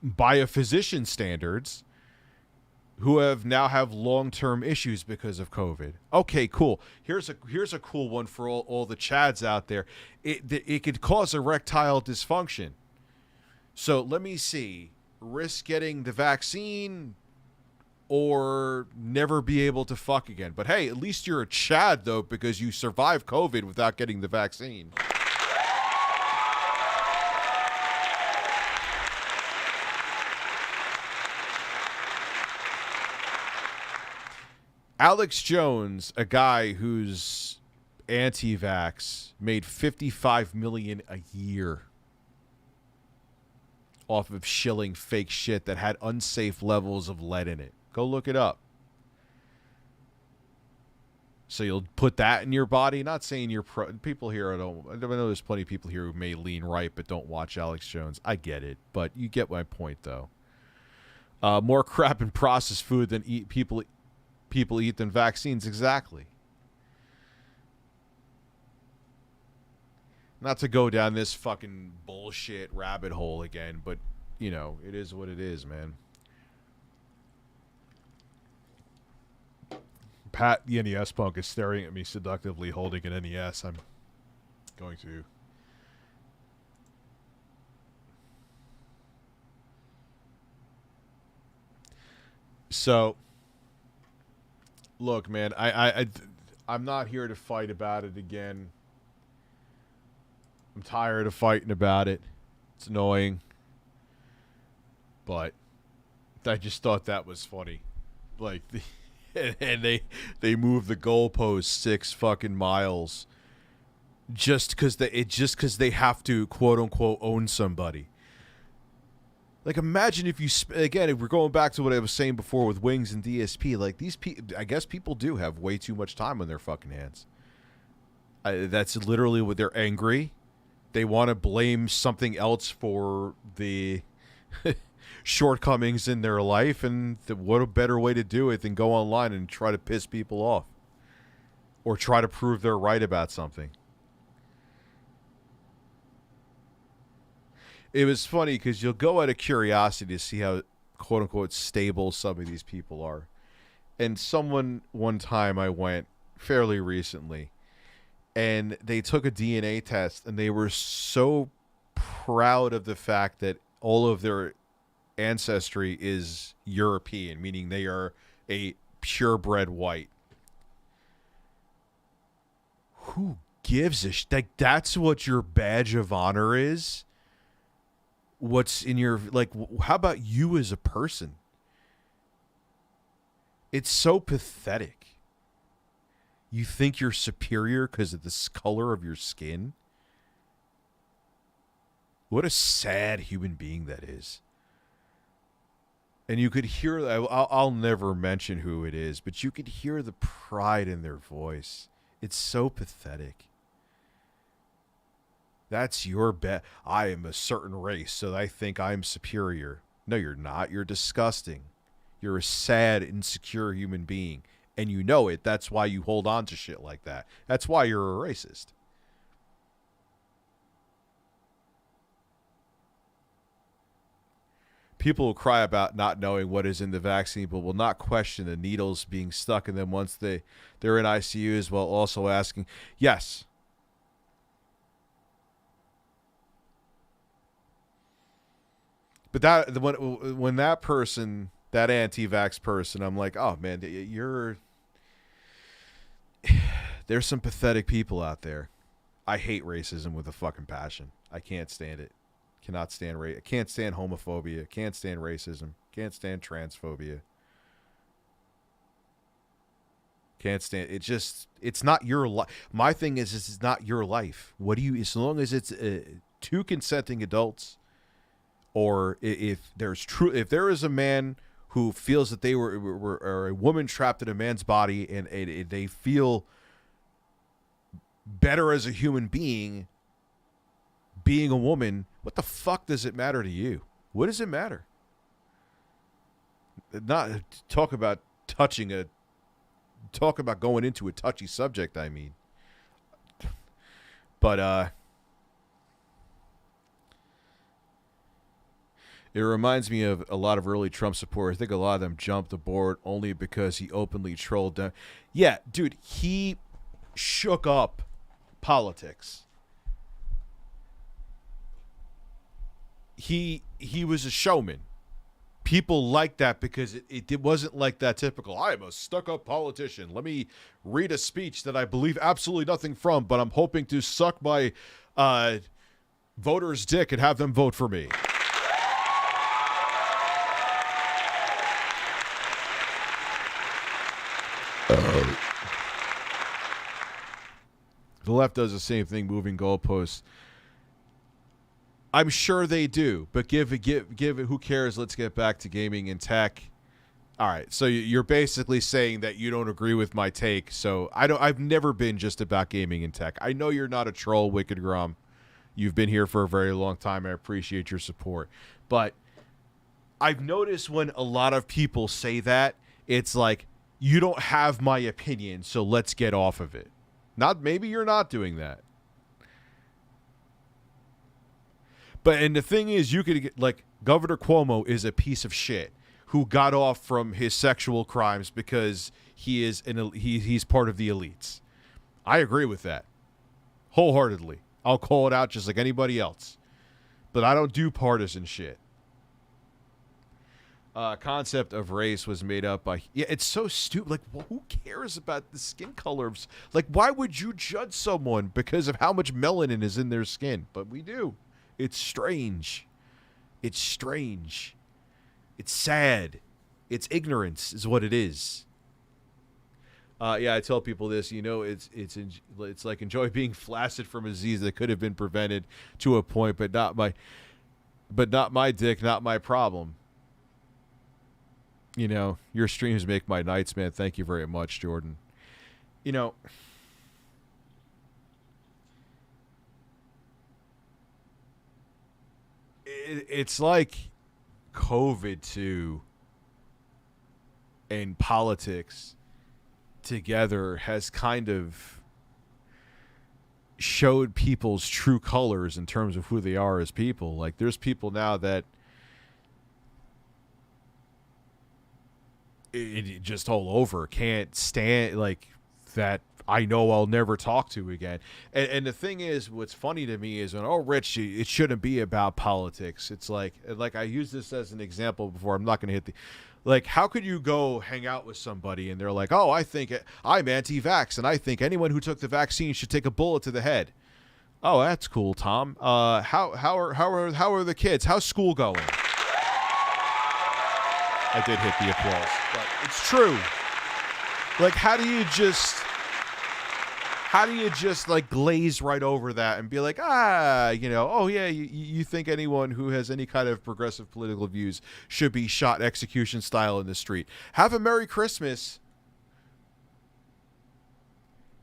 by a physician's standards who have long-term issues because of COVID. Okay, cool. Here's a cool one for all the Chads out there. It could cause erectile dysfunction. So let me see. Risk getting the vaccine or never be able to fuck again. But hey, at least you're a Chad, though, because you survived COVID without getting the vaccine. Alex Jones, a guy who's anti-vax, made $55 million a year off of shilling fake shit that had unsafe levels of lead in it. Go look it up. So you'll put that in your body. Not saying you're people here. I know there's plenty of people here who may lean right but don't watch Alex Jones. I get it, but you get my point, though. More crap and processed food than people eat than vaccines. Exactly. Not to go down this fucking bullshit rabbit hole again, but, you know, it is what it is, man. Pat, the NES punk, is staring at me seductively holding an NES. I'm going to... So... Look, man, I'm not here to fight about it again. I'm tired of fighting about it. It's annoying. But I just thought that was funny. Like, and they moved the goalpost 6 fucking miles just because they have to, quote unquote, own somebody. Like, imagine if you, again, if we're going back to what I was saying before with Wings and DSP, like, these people, I guess people do have way too much time on their fucking hands. That's literally what they're angry. They want to blame something else for the shortcomings in their life, and what a better way to do it than go online and try to piss people off. Or try to prove they're right about something. It was funny because you'll go out of curiosity to see how, quote-unquote, stable some of these people are. And one time I went fairly recently, and they took a DNA test, and they were so proud of the fact that all of their ancestry is European, meaning they are a purebred white. Who gives a shit? Like, that's what your badge of honor is? What's in your, like, how about you as a person? It's so pathetic. You think you're superior because of the color of your skin? What a sad human being that is. And you could hear, I'll never mention who it is, but you could hear the pride in their voice. It's so pathetic. That's your bet. I am a certain race, so I think I'm superior. No, you're not. You're disgusting. You're a sad, insecure human being. And you know it. That's why you hold on to shit like that. That's why you're a racist. People will cry about not knowing what is in the vaccine, but will not question the needles being stuck in them once they're in ICUs, while also asking, yes. But that when that person, that anti-vax person, I'm like, oh man, there's some pathetic people out there. I hate racism with a fucking passion. I can't stand it. Cannot stand I can't stand homophobia. Can't stand racism. Can't stand transphobia. Can't stand it. It's not your life. My thing is, it's not your life. What do you? As long as it's two consenting adults, or if there is a man who feels that they were or a woman trapped in a man's body and they feel better as a human being a woman, what the fuck does it matter to you? What does it matter? Not talk about going into a touchy subject, I mean. But it reminds me of a lot of early Trump supporters. I think a lot of them jumped aboard only because he openly trolled them. Yeah, dude, he shook up politics. He was a showman. People like that because it wasn't like that typical, I'm a stuck-up politician. Let me read a speech that I believe absolutely nothing from, but I'm hoping to suck my voters' dick and have them vote for me. The left does the same thing, moving goalposts. I'm sure they do, but give it. Who cares? Let's get back to gaming and tech. All right, so you're basically saying that you don't agree with my take. So I've never been just about gaming and tech. I know you're not a troll, Wicked Grum. You've been here for a very long time. I appreciate your support, but I've noticed when a lot of people say that, it's like, you don't have my opinion, so let's get off of it. Maybe you're not doing that. And the thing is, you could get, like, Governor Cuomo is a piece of shit who got off from his sexual crimes because he's part of the elites. I agree with that wholeheartedly. I'll call it out just like anybody else. But I don't do partisan shit. Concept of race was made up by... Yeah, it's so stupid. Like, who cares about the skin color of... Like, why would you judge someone because of how much melanin is in their skin? But we do. It's strange. It's strange. It's sad. It's ignorance is what it is. Yeah, I tell people this. You know, it's like enjoy being flaccid from a disease that could have been prevented to a point, but not my dick, not my problem. You know, your streams make my nights, man. Thank you very much, Jordan. You know, it's like COVID too and politics together has kind of showed people's true colors in terms of who they are as people. Like, there's people now that it just all over can't stand, like, that I know I'll never talk to again. And the thing is, what's funny to me is when, oh, Rich, it shouldn't be about politics. It's like I used this as an example before. I'm not going to hit the... Like, how could you go hang out with somebody and they're like, oh, I'm anti-vax and I think anyone who took the vaccine should take a bullet to the head. Oh, that's cool, Tom. How are the kids? How's school going? I did hit the applause, but it's true. Like, how do you just like glaze right over that and be like, oh yeah, you think anyone who has any kind of progressive political views should be shot execution style in the street? Have a Merry Christmas.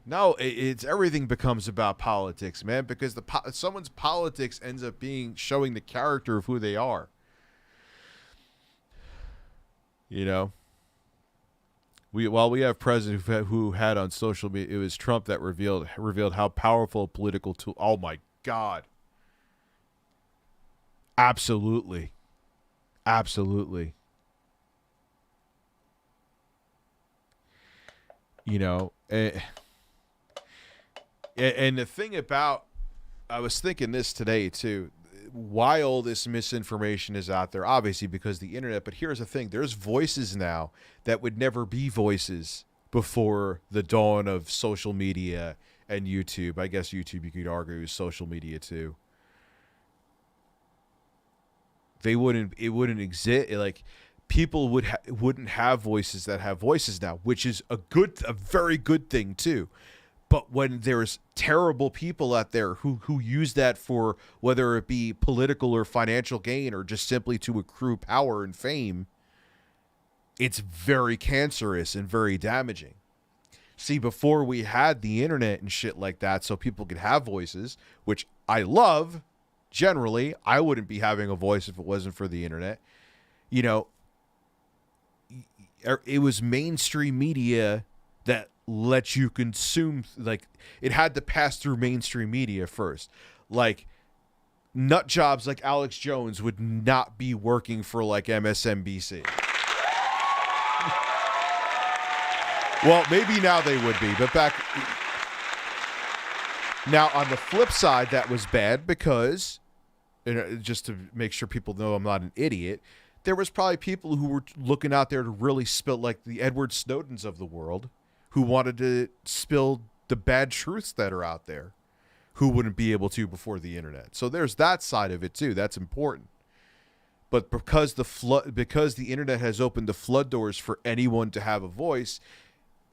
No, it's everything becomes about politics, man, because someone's politics ends up showing the character of who they are. You know, while we have president who had on social media, it was Trump that revealed how powerful a political tool. Oh my God. Absolutely. Absolutely. You know, and the thing about, I was thinking this today too, why all this misinformation is out there, obviously because the internet, but here's the thing, there's voices now that would never be voices before the dawn of social media and YouTube. I guess YouTube, you could argue, is social media too. It wouldn't exist. Like, people wouldn't have voices that have voices now, which is a very good thing too. But when there's terrible people out there who use that for, whether it be political or financial gain or just simply to accrue power and fame, it's very cancerous and very damaging. See, before we had the internet and shit like that, so people could have voices, which I love. Generally, I wouldn't be having a voice if it wasn't for the internet. You know, it was mainstream media that let you consume, like, it had to pass through mainstream media first. Like, nut jobs like Alex Jones would not be working for, like, MSNBC. Well, maybe now they would be, but back... Now, on the flip side, that was bad because, just to make sure people know I'm not an idiot, there was probably people who were looking out there to really spill, like the Edward Snowdens of the world, who wanted to spill the bad truths that are out there, who wouldn't be able to before the internet. So there's that side of it too. That's important. But because the internet has opened the flood doors for anyone to have a voice,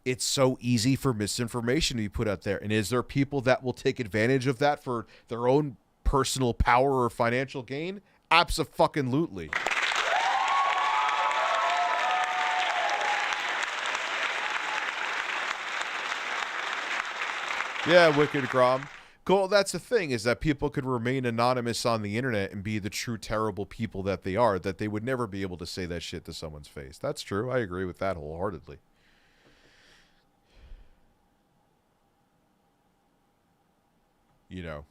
it's so easy for misinformation to be put out there. And is there people that will take advantage of that for their own personal power or financial gain? Abso-fucking-lutely. Yeah, Wicked Grom. Cool. That's the thing, is that people could remain anonymous on the internet and be the true terrible people that they are, that they would never be able to say that shit to someone's face. That's true. I agree with that wholeheartedly. You know.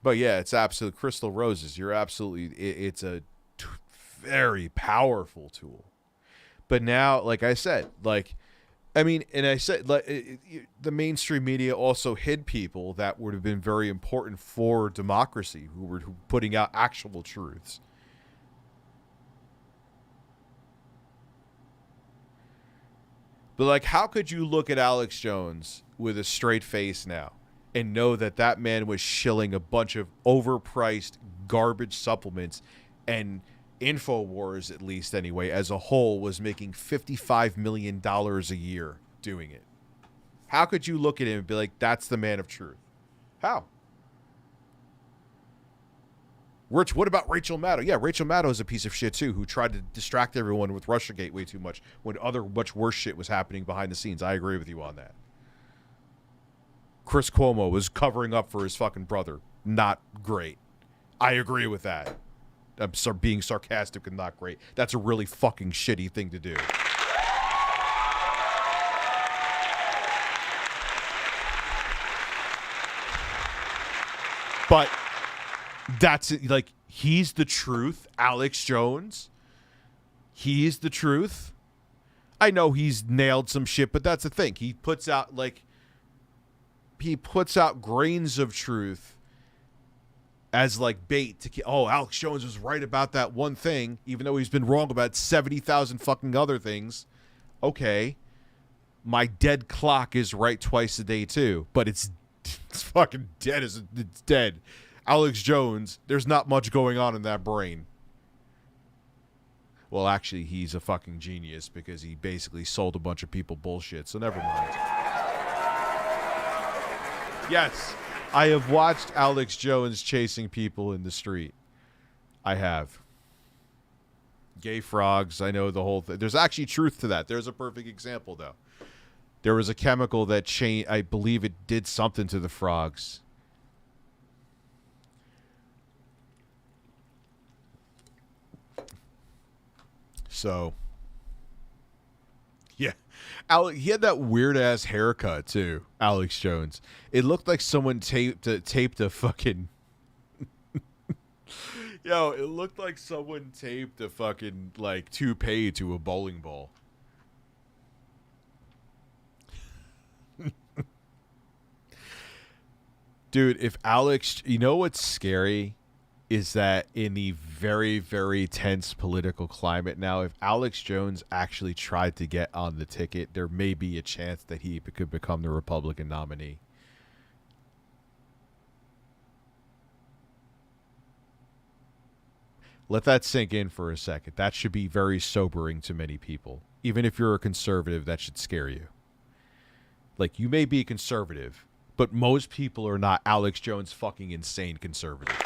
But yeah, it's absolute Crystal Roses. You're absolutely, it's a very powerful tool. But now, like I said, like, I mean, and I said, like, the mainstream media also hid people that would have been very important for democracy, who were putting out actual truths. But, like, how could you look at Alex Jones with a straight face now and know that that man was shilling a bunch of overpriced garbage supplements, and InfoWars, at least anyway, as a whole, was making $55 million a year doing it? How could you look at him and be like, that's the man of truth? How? Rich, what about Rachel Maddow? Yeah, Rachel Maddow is a piece of shit, too, who tried to distract everyone with Russiagate way too much when other much worse shit was happening behind the scenes. I agree with you on that. Chris Cuomo was covering up for his fucking brother. Not great. I agree with that. I'm being sarcastic and not great. That's a really fucking shitty thing to do. But that's it. Like, he's the truth. Alex Jones. He's the truth. I know he's nailed some shit, but that's the thing. He puts out, like, grains of truth as, like, bait to keep, oh, Alex Jones was right about that one thing, even though he's been wrong about 70,000 fucking other things. Okay. My dead clock is right twice a day, too, but it's fucking dead as it's dead. Alex Jones, there's not much going on in that brain. Well, actually, he's a fucking genius because he basically sold a bunch of people bullshit, so never mind. Yes, I have watched Alex Jones chasing people in the street. I have. Gay frogs, I know the whole thing. There's actually truth to that. There's a perfect example, though. There was a chemical that I believe it did something to the frogs. So, yeah. He had that weird-ass haircut, too, Alex Jones. It looked like someone taped a fucking... Yo, it looked like someone taped a fucking, like, toupee to a bowling ball. Dude, if Alex... You know what's scary? Is that in the very, very tense political climate now, if Alex Jones actually tried to get on the ticket, there may be a chance that he could become the Republican nominee. Let that sink in for a second. That should be very sobering to many people. Even if you're a conservative, that should scare you. Like, you may be a conservative, but most people are not Alex Jones fucking insane conservative.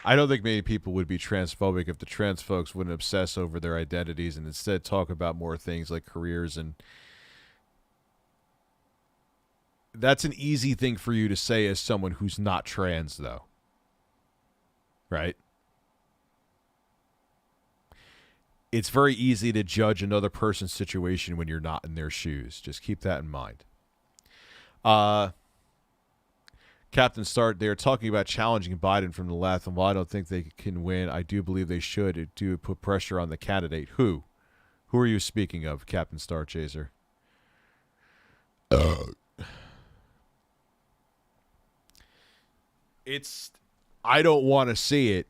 I don't think many people would be transphobic if the trans folks wouldn't obsess over their identities and instead talk about more things like careers. And that's an easy thing for you to say as someone who's not trans, though. Right? It's very easy to judge another person's situation when you're not in their shoes. Just keep that in mind. Captain Start, they're talking about challenging Biden from the left, and while I don't think they can win, I do believe they should do put pressure on the candidate. Who? Who are you speaking of, Captain Star Chaser? I don't want to see it.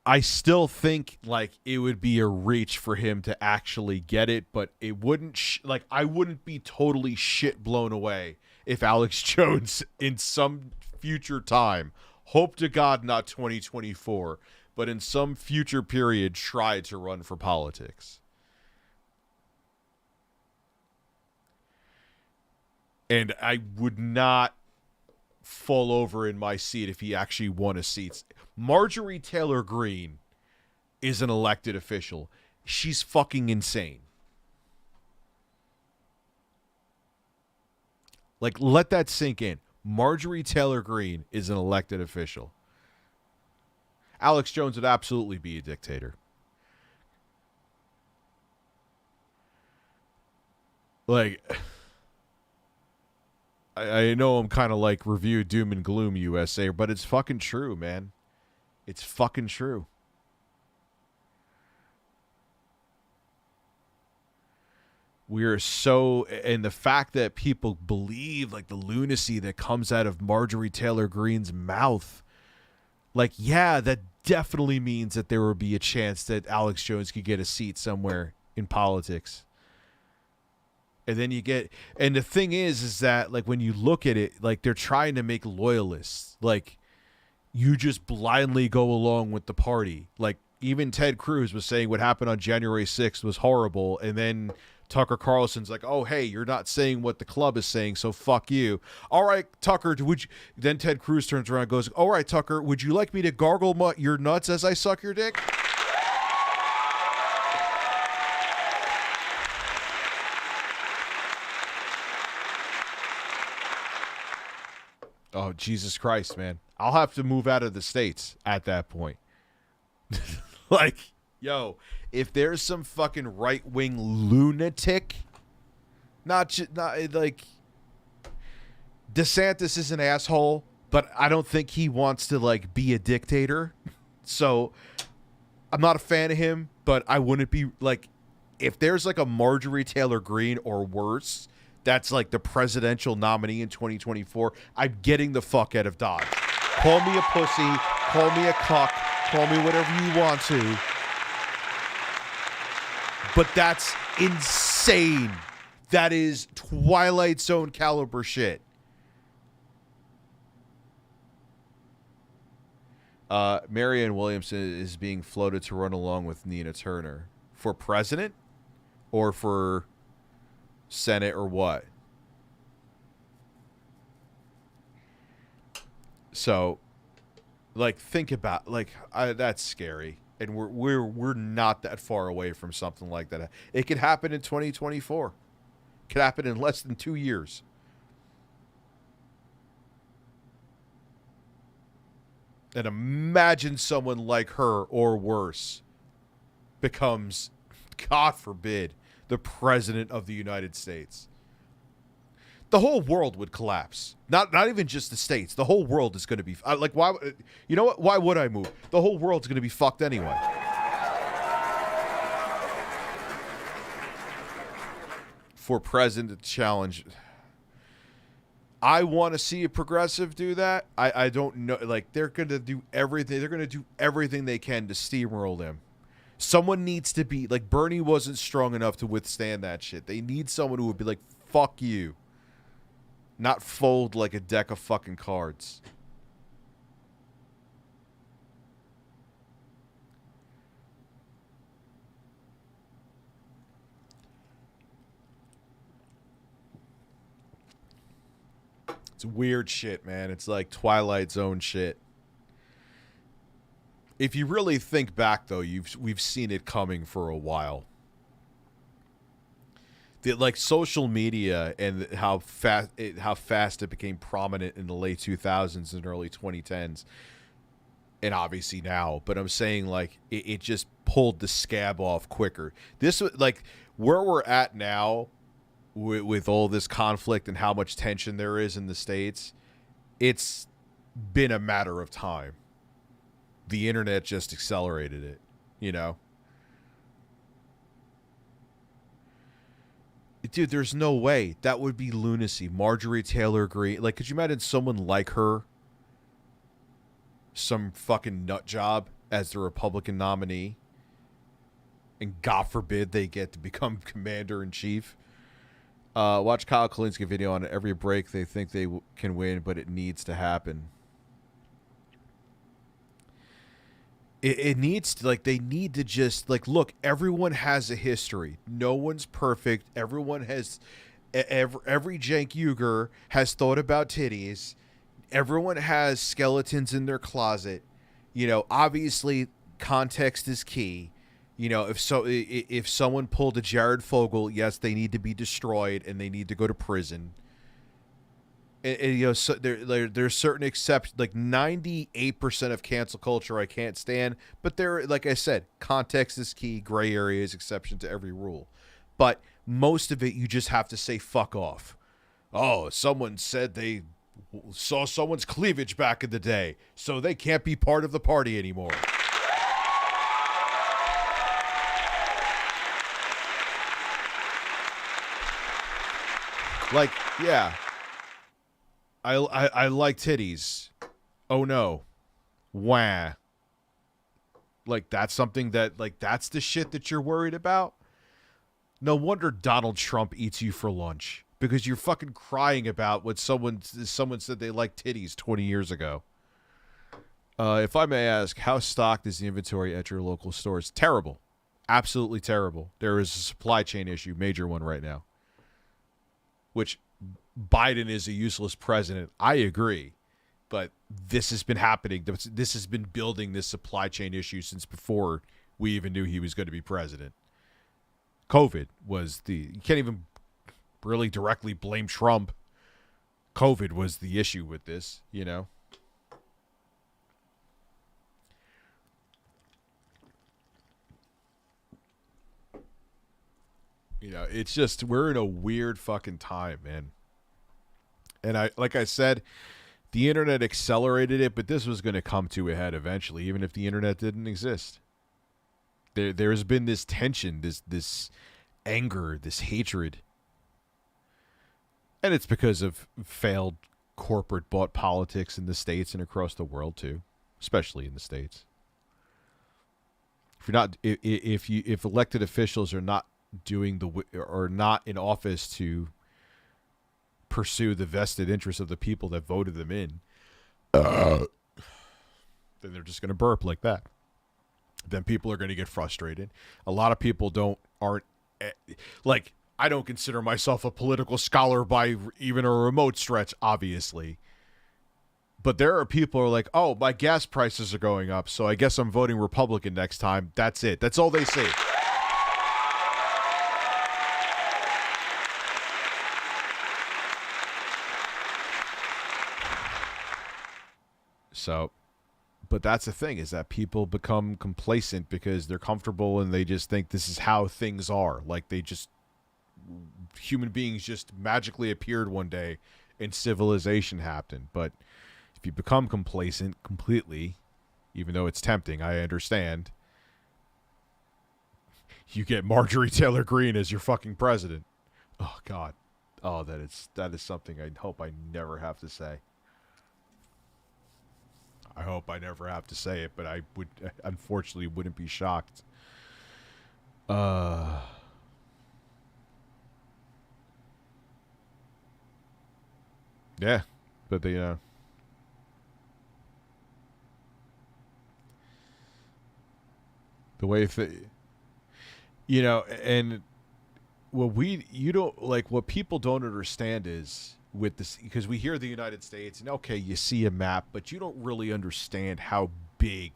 I still think, like, it would be a reach for him to actually get it, but it wouldn't, I wouldn't be totally shit blown away if Alex Jones in some future time, hope to God not 2024, but in some future period tried to run for politics. And I would not fall over in my seat if he actually won a seat. Marjorie Taylor Greene is an elected official. She's fucking insane. Like, let that sink in. Marjorie Taylor Greene is an elected official. Alex Jones would absolutely be a dictator. Like, I know I'm kind of like review doom and gloom USA, but it's fucking true, man. It's fucking true. We're so, and the fact that people believe, like, the lunacy that comes out of Marjorie Taylor Greene's mouth, like, yeah, that definitely means that there will be a chance that Alex Jones could get a seat somewhere in politics. And then you get, and the thing is that, like, when you look at it, like, they're trying to make loyalists. Like, you just blindly go along with the party. Like, even Ted Cruz was saying what happened on January 6th was horrible, and then Tucker Carlson's like, oh, hey, you're not saying what the club is saying, so fuck you. All right, Tucker, then Ted Cruz turns around and goes, all right, Tucker, would you like me to gargle your nuts as I suck your dick? Oh, Jesus Christ, man. I'll have to move out of the States at that point. Like, yo, if there's some fucking right-wing lunatic, not like, DeSantis is an asshole, but I don't think he wants to, like, be a dictator. So I'm not a fan of him, but I wouldn't be, like, if there's, like, a Marjorie Taylor Greene or worse, that's, like, the presidential nominee in 2024, I'm getting the fuck out of Dodge. Call me a pussy, call me a cuck, call me whatever you want to. But that's insane. That is Twilight Zone caliber shit. Marianne Williamson is being floated to run along with Nina Turner. For president? Or for Senate or what? So, like, think about, like, that's scary. And we're not that far away from something like that. It could happen in 2024. It could happen in less than 2 years. And imagine someone like her or worse becomes God forbid, the President of the United States. The whole world would collapse. Not even just the states. The whole world is going to be like, why? You know what? Why would I move? The whole world's going to be fucked anyway. For president challenge, I want to see a progressive do that. I don't know. Like, they're going to do everything. They're going to do everything they can to steamroll him. Someone needs to be like, Bernie wasn't strong enough to withstand that shit. They need someone who would be like, fuck you. Not fold like a deck of fucking cards. It's weird shit, man. It's like Twilight Zone shit. If you really think back, though, we've seen it coming for a while. Like social media and how fast it became prominent in the late 2000s and early 2010s, and obviously now. But I'm saying, like, it just pulled the scab off quicker. This, like, where we're at now with all this conflict and how much tension there is in the States, it's been a matter of time. The internet just accelerated it, you know? Dude, there's no way. That would be lunacy. Marjorie Taylor Greene. Like, could you imagine someone like her, some fucking nut job, as the Republican nominee? And God forbid they get to become commander-in-chief. Watch Kyle Kalinske video on every break. They think they can win, but it needs to happen. It needs to, like, they need to just, like, look, everyone has a history. No one's perfect. Everyone has, every Cenk Uyghur has thought about titties. Everyone has skeletons in their closet. You know, obviously, context is key. You know, if someone pulled a Jared Fogle, yes, they need to be destroyed and they need to go to prison. And you know, so there's certain exceptions. Like 98% of cancel culture I can't stand, but there, like I said, context is key. Gray area is exception to every rule. But most of it, you just have to say fuck off. Oh, someone said they saw someone's cleavage back in the day, so they can't be part of the party anymore. Like, yeah. I like titties. Oh no. Wah. Like, that's something that, like, that's the shit that you're worried about? No wonder Donald Trump eats you for lunch. Because you're fucking crying about what someone said they liked titties 20 years ago. If I may ask, how stocked is the inventory at your local stores? Terrible. Absolutely terrible. There is a supply chain issue, major one right now. Which, Biden is a useless president. I agree. But this has been happening. This has been building this supply chain issue since before we even knew he was going to be president. COVID was you can't even really directly blame Trump. COVID was the issue with this, you know? You know, it's just, we're in a weird fucking time, man. And like I said, the internet accelerated it, but this was going to come to a head eventually, even if the internet didn't exist. There's been this tension, this anger, this hatred. And it's because of failed corporate bought politics in the States and across the world too, especially in the States. If elected officials are not not in office to pursue the vested interests of the people that voted them in, then they're just going to burp like that. Then people are going to get frustrated. A lot of people aren't like, I don't consider myself a political scholar by even a remote stretch, obviously. But there are people who are like, oh, my gas prices are going up, so I guess I'm voting Republican next time. That's it. That's all they say. So, But that's the thing, is that people become complacent because they're comfortable and they just think this is how things are. Like human beings just magically appeared one day and civilization happened. But if you become complacent completely, even though it's tempting, I understand, you get Marjorie Taylor Greene as your fucking president. Oh, God. Oh, that is something I hope I never have to say. I hope I never have to say it, but I would, unfortunately, wouldn't be shocked. Yeah, but they, the way and what people don't understand is, with this, because we hear the United States and okay, you see a map, but you don't really understand how big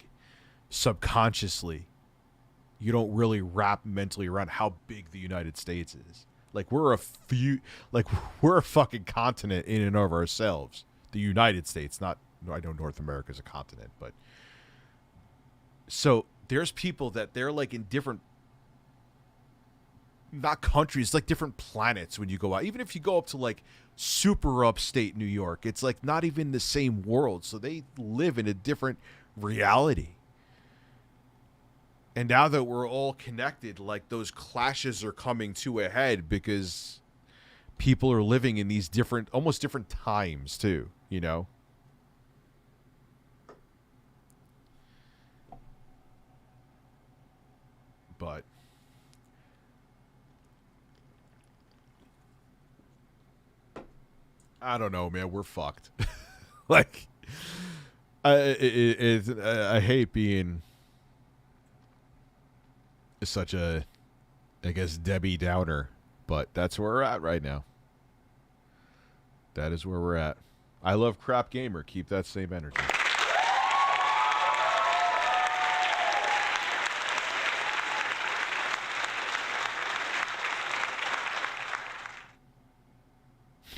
subconsciously, you don't really wrap mentally around how big the United States is. Like we're a fucking continent in and of ourselves. The United States, I know North America is a continent, but so there's people that they're like in different, not countries, like different planets when you go out. Even if you go up to like super upstate New York, it's like not even the same world. So they live in a different reality. And now that we're all connected, like those clashes are coming to a head because people are living in these different, almost different times too, you know? But I don't know, man. We're fucked. Like, I hate being such a, I guess, Debbie Downer, but that's where we're at right now. That is where we're at. I love Crap Gamer. Keep that same energy.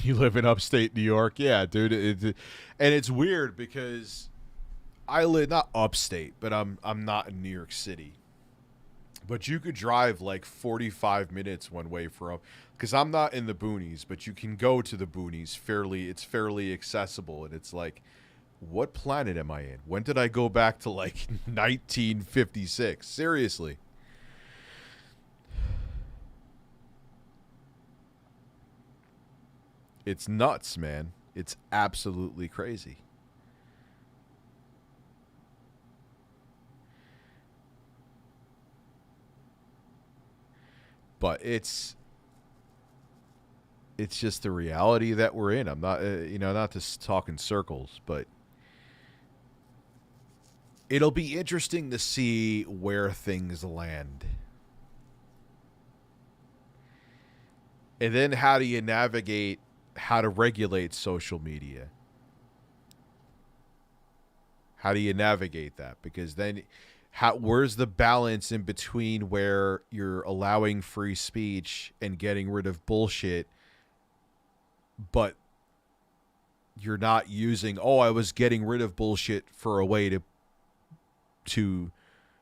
You live in upstate New York? Yeah, dude. And it's weird because I live not upstate, but I'm not in New York City. But you could drive like 45 minutes one way from, because I'm not in the boonies, but you can go to the boonies it's fairly accessible. And it's like, what planet am I in? When did I go back to like 1956? Seriously. It's nuts, man. It's absolutely crazy. But it's just the reality that we're in. I'm not, not to talk in circles, but it'll be interesting to see where things land. And then how do you navigate how to regulate social media? How do you navigate that? Because then where's the balance in between where you're allowing free speech and getting rid of bullshit, but you're not using, I was getting rid of bullshit for a way to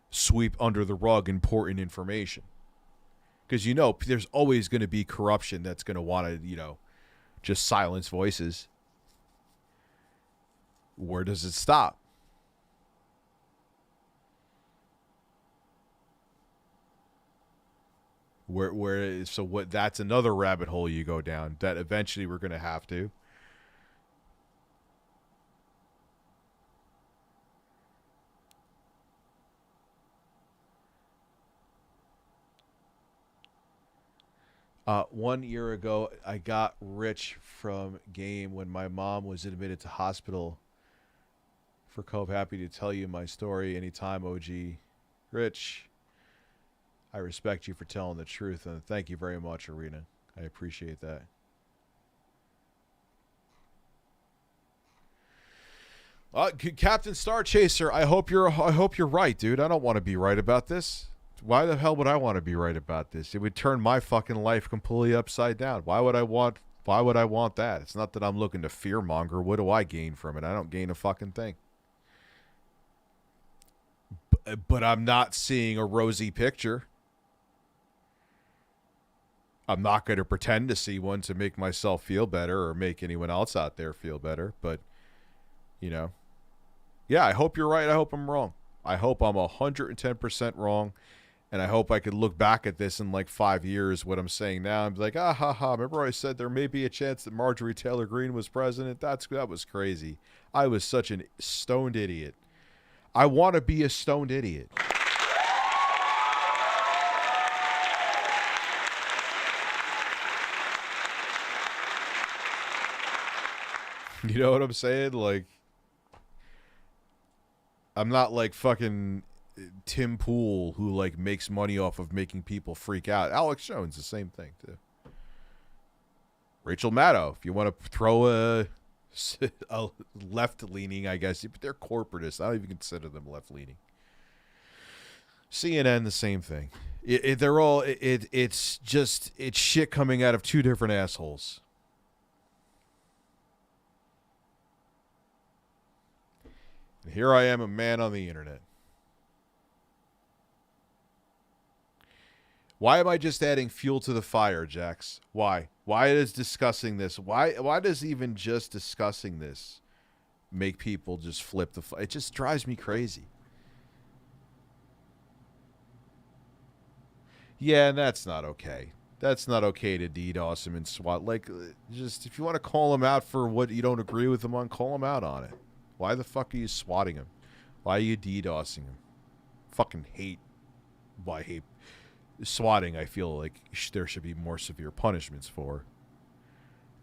sweep under the rug important information. Because, there's always going to be corruption that's going to want to, just silence voices. Where does it stop? That's another rabbit hole you go down that eventually we're going to have to. One year ago, I got rich from game when my mom was admitted to hospital for COVID. Happy to tell you my story anytime, OG. Rich, I respect you for telling the truth, and thank you very much, Arena. I appreciate that. Captain Star Chaser, I hope you're right, dude. I don't want to be right about this. Why the hell would I want to be right about this? It would turn my fucking life completely upside down. Why would I want that? It's not that I'm looking to fearmonger. What do I gain from it? I don't gain a fucking thing. but I'm not seeing a rosy picture. I'm not going to pretend to see one to make myself feel better or make anyone else out there feel better. But, you know, yeah, I hope you're right. I hope I'm wrong. I hope I'm 110% wrong. And I hope I could look back at this in like 5 years, what I'm saying now, and be like, ah, ha, ha, remember I said there may be a chance that Marjorie Taylor Greene was president? That was crazy. I was such a stoned idiot. I want to be a stoned idiot. You know what I'm saying? Like, I'm not like fucking Tim Pool, who like makes money off of making people freak out. Alex Jones, the same thing too. Rachel Maddow, if you want to throw a left-leaning, I guess, but they're corporatists. I don't even consider them left-leaning. CNN, the same thing. It's shit coming out of two different assholes. And here I am, a man on the internet. Why am I just adding fuel to the fire, Jax? Why? Why is discussing this? Why does even just discussing this make people just flip the it just drives me crazy. Yeah, and that's not okay. That's not okay to DDoS him and SWAT. Like, just if you want to call him out for what you don't agree with him on, call him out on it. Why the fuck are you swatting him? Why are you DDoSing him? Fucking hate. Well, I hate swatting. I feel like there should be more severe punishments for.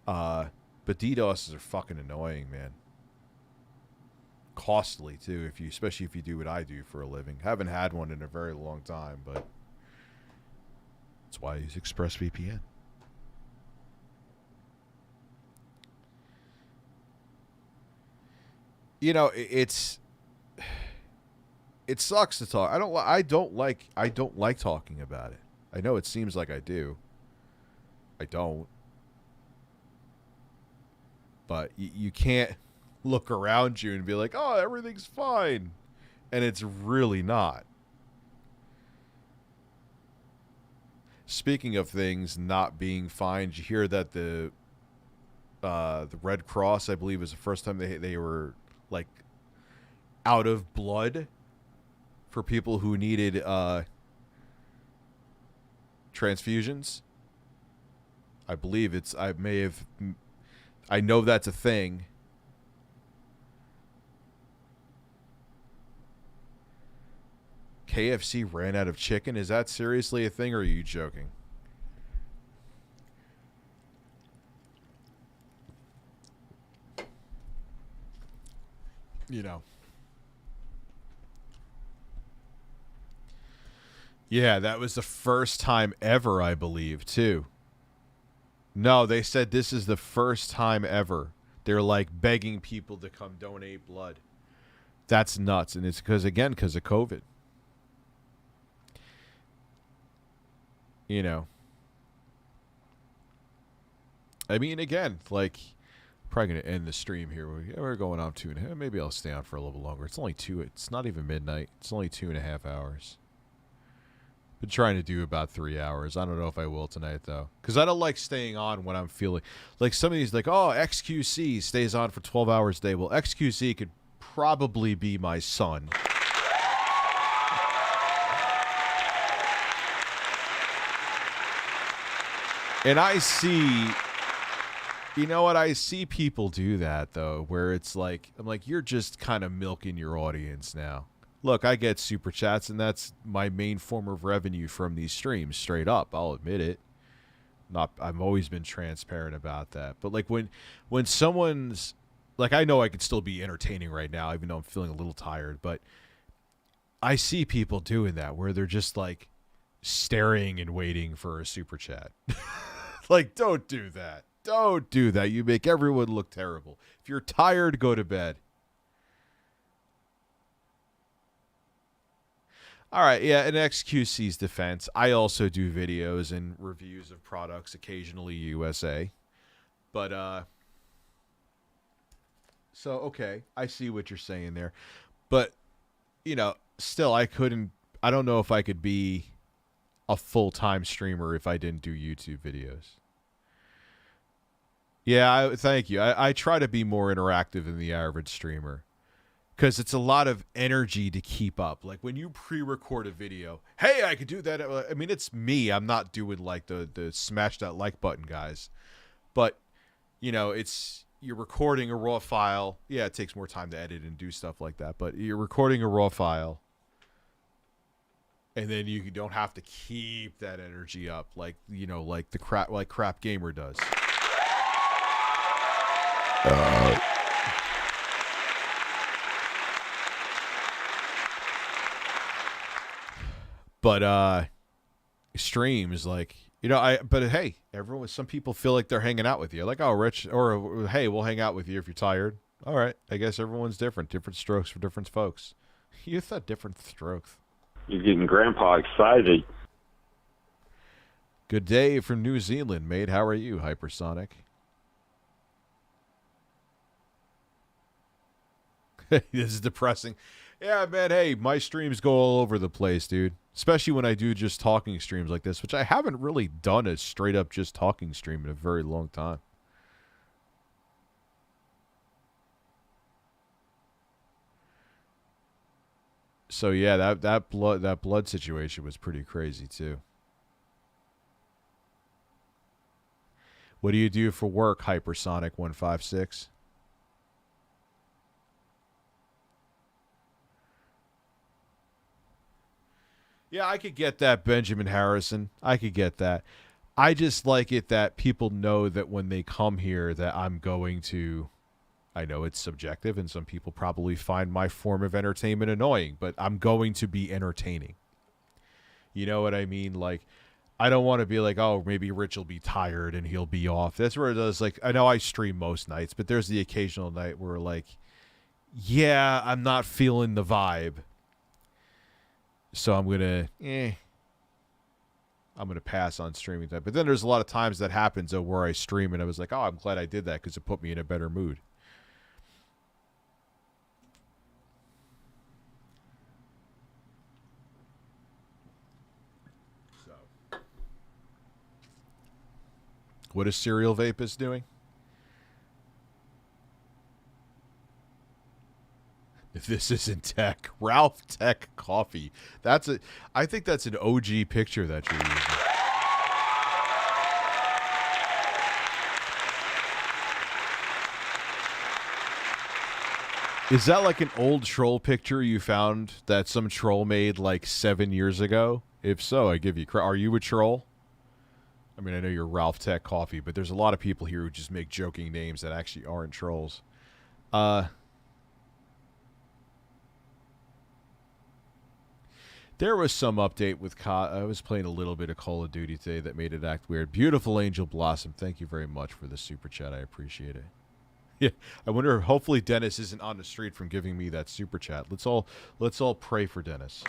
But DDoSes are fucking annoying, man. Costly too, especially if you do what I do for a living. Haven't had one in a very long time, but that's why I use ExpressVPN. You know, it sucks to talk. I don't like talking about it. I know it seems like I do. I don't. But you can't look around you and be like, "Oh, everything's fine." And it's really not. Speaking of things not being fine, did you hear that the Red Cross, I believe, was the first time they were like out of blood for people who needed transfusions? I believe I know that's a thing. KFC ran out of chicken? Is that seriously a thing, or are you joking? You know. Yeah, that was the first time ever, I believe, too. No, they said this is the first time ever. They're like begging people to come donate blood. That's nuts. And it's because of COVID. You know. I mean, again, like, probably going to end the stream here. We're going on 2.5. Maybe I'll stay on for a little longer. It's only 2. It's not even midnight. It's only 2.5 hours. Been trying to do about 3 hours. I don't know if I will tonight, though. Because I don't like staying on when I'm feeling... Like, some of these, like, oh, XQC stays on for 12 hours a day. Well, XQC could probably be my son. And I see... You know what? I see people do that, though, where it's like... I'm like, you're just kind of milking your audience now. Look, I get super chats, and that's my main form of revenue from these streams, straight up. I'll admit it. I've always been transparent about that. But like when someone's like, I know I could still be entertaining right now, even though I'm feeling a little tired, but I see people doing that where they're just like staring and waiting for a super chat. Like, don't do that. Don't do that. You make everyone look terrible. If you're tired, go to bed. All right, yeah, in XQC's defense, I also do videos and reviews of products, occasionally USA. But, so, okay, I see what you're saying there. But, you know, still, I don't know if I could be a full-time streamer if I didn't do YouTube videos. Yeah, thank you. I try to be more interactive than the average streamer because it's a lot of energy to keep up. Like when you pre-record a video, hey, I could do that. I mean, it's me. I'm not doing like the smash that like button guys. But, you know, you're recording a raw file. Yeah, it takes more time to edit and do stuff like that. But you're recording a raw file. And then you don't have to keep that energy up like, you know, like Crap Gamer does. But streams, like, you know, but hey, some people feel like they're hanging out with you. Like, oh, Rich, or hey, we'll hang out with you if you're tired. All right, I guess everyone's different strokes for different folks. You thought different strokes. You're getting Grandpa excited. Good day from New Zealand, mate. How are you, Hypersonic? This is depressing. Yeah, man, hey, my streams go all over the place, dude. Especially when I do just talking streams like this, which I haven't really done a straight-up just talking stream in a very long time. So yeah, that blood situation was pretty crazy too. What do you do for work, Hypersonic 156? Yeah, I could get that, Benjamin Harrison. I could get that. I just like it that people know that when they come here that I'm going to, I know it's subjective and some people probably find my form of entertainment annoying, but I'm going to be entertaining. You know what I mean? Like, I don't want to be like, oh, maybe Rich will be tired and he'll be off. That's where it does. Like, I know I stream most nights, but there's the occasional night where like, yeah, I'm not feeling the vibe. So I'm going to pass on streaming that. But then there's a lot of times that happens where I stream and I was like, oh, I'm glad I did that because it put me in a better mood. So, what is Serial Vapus doing? If this isn't tech, Ralph Tech Coffee. I think that's an OG picture that you're using. Is that like an old troll picture you found that some troll made like 7 years ago? If so, I give you credit. Are you a troll? I mean, I know you're Ralph Tech Coffee, but there's a lot of people here who just make joking names that actually aren't trolls. There was some update with I was playing a little bit of Call of Duty today that made it act weird. Beautiful Angel Blossom, thank you very much for the super chat. I appreciate it. Yeah, I wonder. Hopefully, Dennis isn't on the street from giving me that super chat. Let's all pray for Dennis.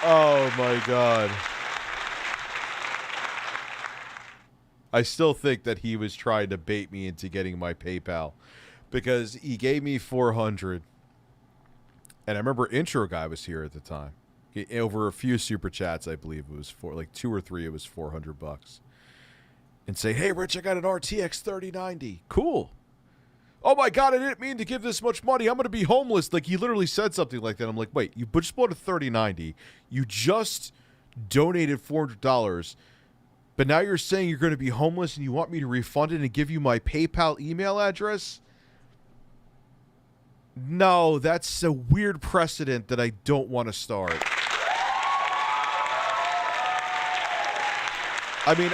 Oh my God. I still think that he was trying to bait me into getting my PayPal. Because he gave me 400, and I remember Intro Guy was here at the time. Over a few super chats, I believe it was like 2 or 3. It was $400, and say, "Hey, Rich, I got an RTX 3090. Cool. Oh my God, I didn't mean to give this much money. I'm gonna be homeless." Like he literally said something like that. I'm like, wait, you just bought a 3090. You just donated $400, but now you're saying you're gonna be homeless and you want me to refund it and give you my PayPal email address? No, that's a weird precedent that I don't want to start. I mean,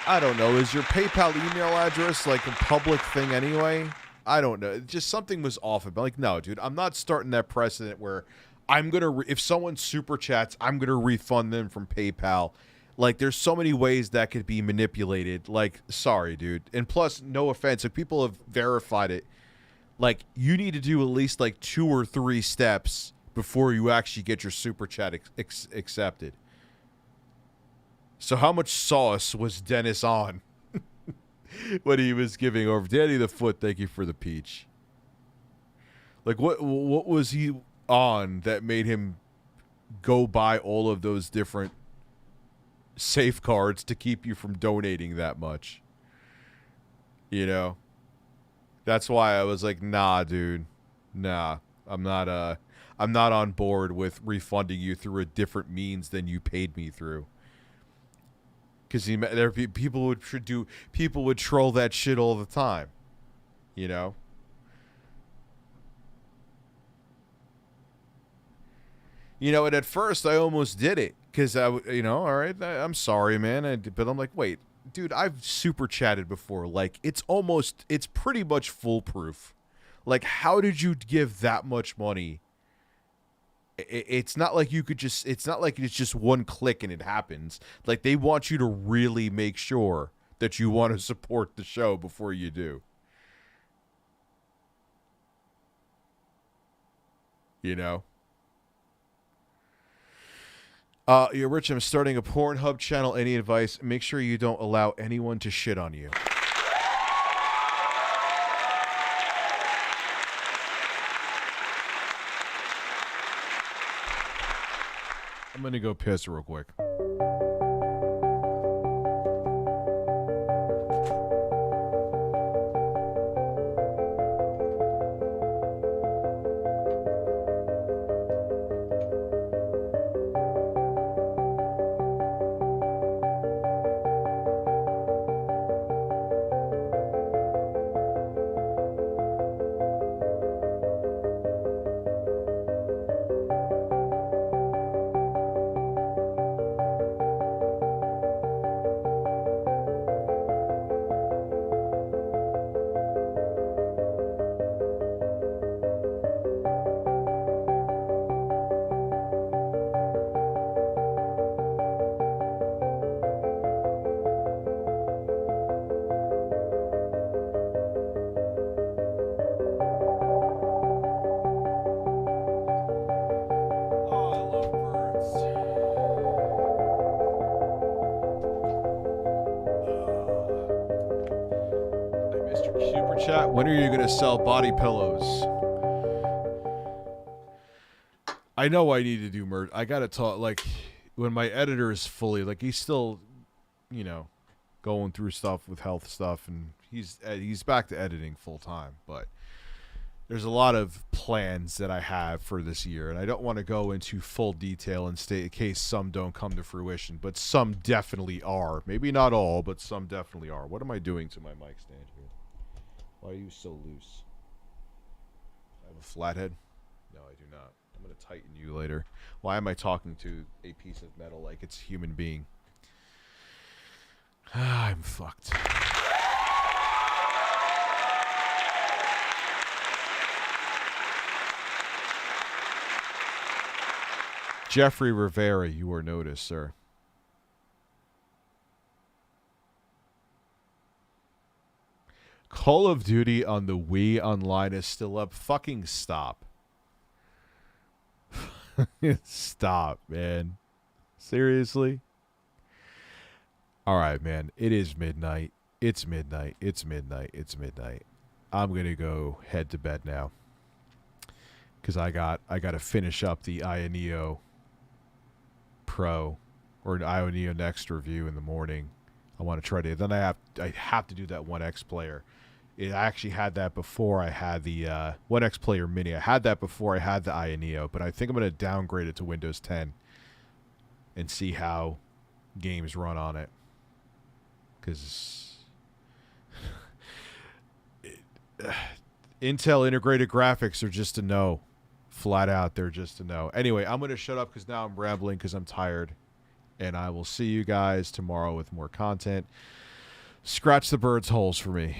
I don't know. Is your PayPal email address like a public thing anyway? I don't know. Just something was off about. Like, no, dude, I'm not starting that precedent where I'm going to, if someone super chats, I'm going to refund them from PayPal. Like, there's so many ways that could be manipulated. Like, sorry, dude. And plus, no offense, if people have verified it, like, you need to do at least, like, 2 or 3 steps before you actually get your super chat accepted. So how much sauce was Dennis on when he was giving over? Danny the Foot, thank you for the peach. Like, what was he on that made him go buy all of those different safeguards to keep you from donating that much? You know? That's why I was like, nah, dude. Nah. I'm not on board with refunding you through a different means than you paid me through. Because people would troll that shit all the time. You know? You know, and at first I almost did it. Because, all right, I'm sorry, man. But I'm like, wait, dude, I've super chatted before. Like, it's pretty much foolproof. Like, how did you give that much money? It's not like it's not like it's just one click and it happens. Like, they want you to really make sure that you want to support the show before you do. You know? You're Rich, I'm starting a Pornhub channel. Any advice? Make sure you don't allow anyone to shit on you. I'm gonna go piss real quick. Chat, when are you going to sell body pillows? I know I need to do merch. I got to talk, like, when my editor is fully, like, he's still, you know, going through stuff with health stuff, and he's back to editing full time, but there's a lot of plans that I have for this year, and I don't want to go into full detail in case some don't come to fruition, but some definitely are. Maybe not all, but some definitely are. What am I doing to my mic stand here? Why are you so loose? I have a flathead? No, I do not. I'm going to tighten you later. Why am I talking to a piece of metal like it's a human being? I'm fucked. Jeffrey Rivera, you are noticed, sir. Call of Duty on the Wii Online is still up. Fucking stop. Stop, man. Seriously? All right, man. It is midnight. It's midnight. It's midnight. It's midnight. I'm going to go head to bed now. Because I got to finish up the Ioneo Pro or an Ioneo Next review in the morning. I want to try to. Then I have to do that 1X player. I actually had that before I had the 1X Player Mini. I had that before I had the Ioneo, but I think I'm going to downgrade it to Windows 10 and see how games run on it. Because Intel integrated graphics are just a no. Flat out, they're just a no. Anyway, I'm going to shut up because now I'm rambling because I'm tired. And I will see you guys tomorrow with more content. Scratch the bird's holes for me.